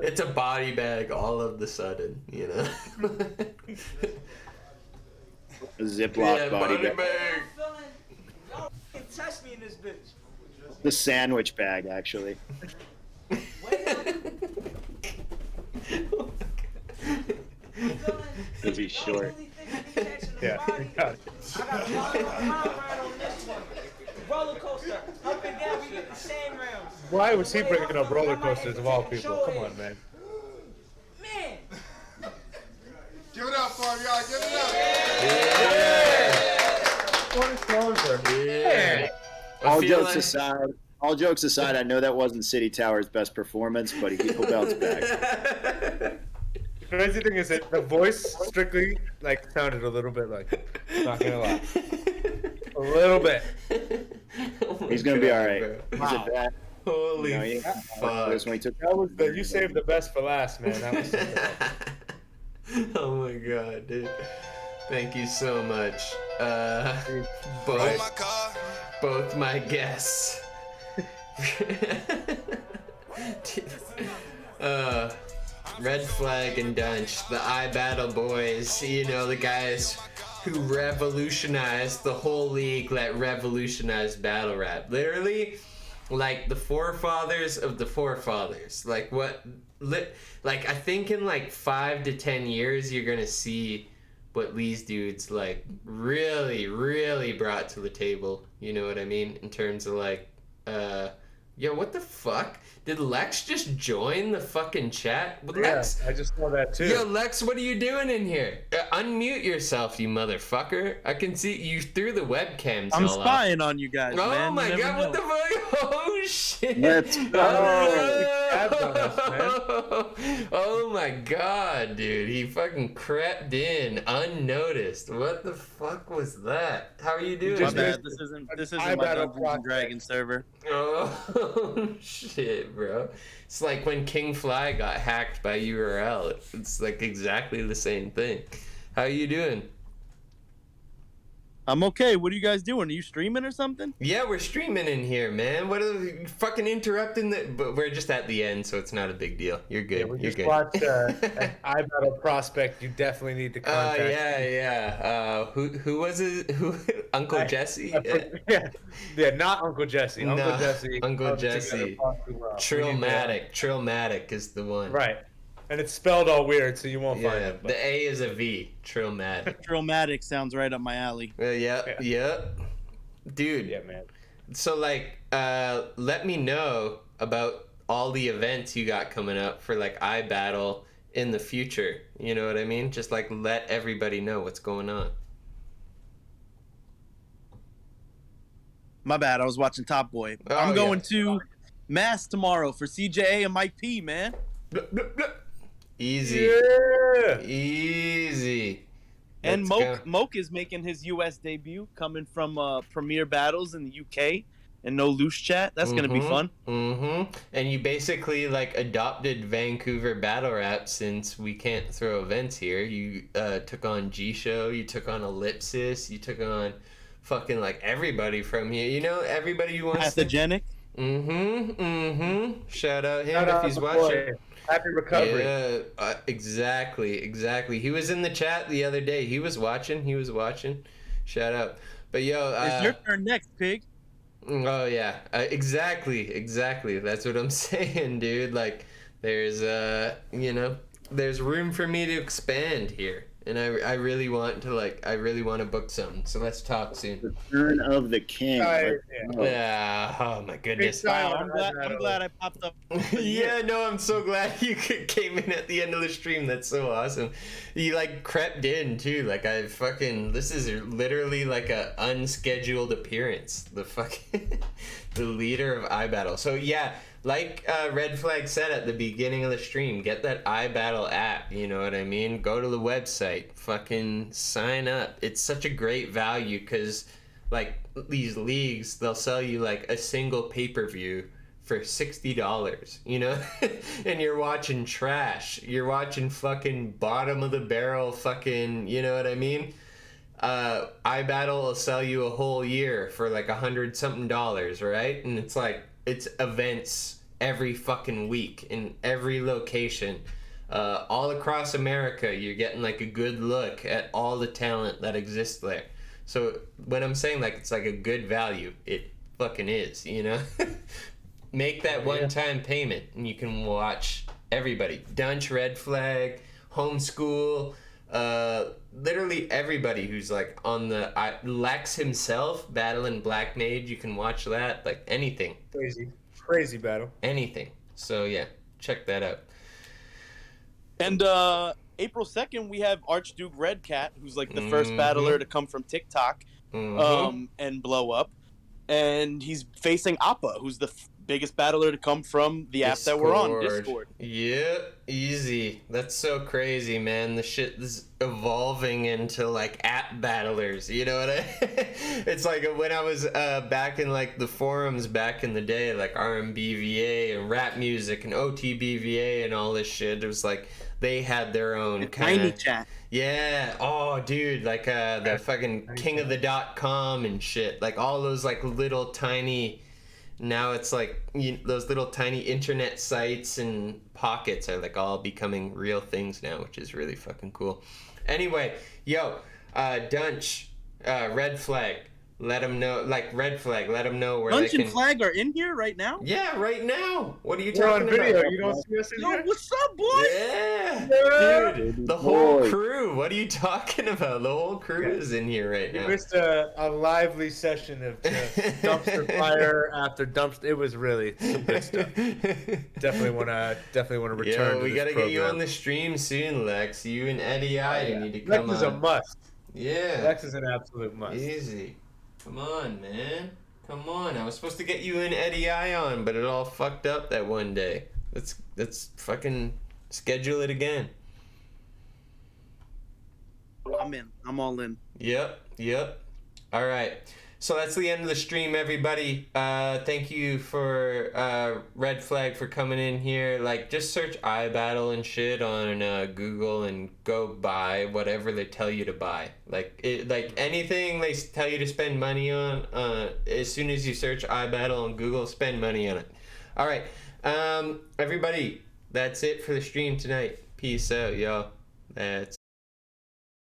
It's a body bag all of the sudden, you know. A Ziploc Yeah, body bag. Y'all can touch me in this bitch. The sandwich bag, actually. Because he's short. Yeah. Got it. Roller coaster, up and down, we get the same rounds. Why was he bringing up roller coasters of all people? Come on, man. Man! Give it up for him, y'all. Give it up. Yeah. All jokes aside, I know that wasn't City Tower's best performance, but he will bounce back. The crazy thing is that the voice strictly like sounded a little bit like, not gonna lie, a little bit. He's gonna be all right. He's Wow. a bad. Holy fuck! This when he took You saved the best for last, man. That was something. Oh my god, dude. Thank you so much. Both my guests. Red Flag and Dunch, the ibattle boys, you know, the guys who revolutionized the whole league, that revolutionized battle rap. Literally, like the forefathers of the forefathers. Like I think in like 5 to 10 years, you're gonna see what these dudes like really, really brought to the table. You know what I mean? In terms of like, yo, what the fuck? Did Lex just join the fucking chat? Lex, I just saw that too. Yo, Lex, what are you doing in here? Unmute yourself, you motherfucker. I can see you through the webcams. I'm all spying off. on you guys, Oh man. my You never god, what know. the fuck? Oh shit. Let's Oh my god, dude. He fucking crept in unnoticed. What the fuck was that? How are you doing? My bad. This isn't my Dungeons and Dragons server. Oh shit, bro. It's like when King Fly got hacked by URL. It's like exactly the same thing. How you doing? I'm okay. What are you guys doing? Are you streaming or something? Yeah, we're streaming in here, man. What are you fucking interrupting but we're just at the end, so it's not a big deal. You're good. Yeah, we You're just good. watched an ibattle prospect. You definitely need to contact. Yeah. Who was it? Who? Uncle Jesse? Yeah, not Uncle Jesse. Uncle No, Jesse. Uncle Jesse. Trillmatic is the one. Right. And it's spelled all weird, so you won't find it. The A is a V. Trillmatic. Trillmatic sounds right up my alley. Yeah. Dude. Yeah, man. So, like, let me know about all the events you got coming up for, like, iBattle in the future. You know what I mean? Just, like, let everybody know what's going on. My bad. I was watching Top Boy. Oh, I'm going yeah. to Mass tomorrow for CJA and Mike P, man. Easy. Yeah. Easy. And Let's go. Moke is making his U.S. debut, coming from Premier Battles in the UK and No Loose Chat. That's gonna be fun. Mm-hmm. And you basically like adopted Vancouver battle rap since we can't throw events here. You took on G Show, you took on Ellipsis, you took on fucking like everybody from here. You know, everybody who wants Pathogenic. Shout out him Shout if out he's the watching. boy. Happy recovery. Yeah, exactly. He was in the chat the other day. He was watching. Shout out. But yo, It's your turn next, pig. Oh yeah, exactly. That's what I'm saying, dude. Like, there's there's room for me to expand here, and I really want to book something. So let's talk soon. The turn of the king. Yeah. Oh my goodness. Wow, I'm glad I popped up. Yeah, no, I'm so glad you came in at the end of the stream. That's so awesome. You like crept in too. Like this is literally like a unscheduled appearance. The fucking the leader of iBattle. So yeah, like Red Flag said at the beginning of the stream, get that iBattle app. You know what I mean? Go to the website, fucking sign up. It's such a great value because like these leagues, they'll sell you like a single pay-per-view for $60, you know? And you're watching trash. You're watching fucking bottom of the barrel fucking, you know what I mean? ibattle will sell you a whole year for like $100-something, right? And it's like, it's events every fucking week in every location. All across America, you're getting like a good look at all the talent that exists there. So when I'm saying like it's like a good value, it fucking is, you know? Make that one-time payment and you can watch everybody. Dunch, Red Flag, Homeschool, literally everybody who's like on the Lex himself battling Black Mage. You can watch that, like anything. Crazy battle. Anything. So yeah, check that out. And April 2nd, we have Archduke Redcat, who's like the first battler to come from TikTok and blow up. And he's facing Appa, who's the biggest battler to come from the app that we're on, Discord. Yep, easy. That's so crazy, man. The shit is evolving into like app battlers. You know what It's like when I was back in like the forums back in the day, like RMBVA and rap music and OTBVA and all this shit. It was like they had their own kind Tiny of chat. Yeah. Oh, dude, like the fucking king of the .com and shit. Like all those like little tiny. Now it's like those little tiny internet sites and pockets are like all becoming real things now, which is really fucking cool. Anyway, yo, Dunch, Red Flag, let them know, like Red Flag, let them know where Dunch they can. and Flag are in here right now? Yeah, right now. What are you We're on talking video. about? You don't see us in Yo, here? what's up, boys? Yeah, dude, the whole crew. What are you talking about? The whole crew is in here right You now. missed a lively session of just dumpster fire after dumpster. It was really some good stuff. Definitely want to return. Yo, we to gotta this get you program. on the stream soon, Lex. You and Eddie I need to come Lex is a on. must. Yeah. Lex is an absolute must. Easy. Come on, man. Come on. I was supposed to get you and Eddie I on, but it all fucked up that one day. Let's fucking schedule it again. I'm in. I'm all in. Yep. All right. So that's the end of the stream, everybody. Thank you for Red Flag for coming in here. Like, just search iBattle and shit on Google and go buy whatever they tell you to buy. Like anything they tell you to spend money on. As soon as you search iBattle on Google, spend money on it. All right, everybody. That's it for the stream tonight. Peace out, y'all. That's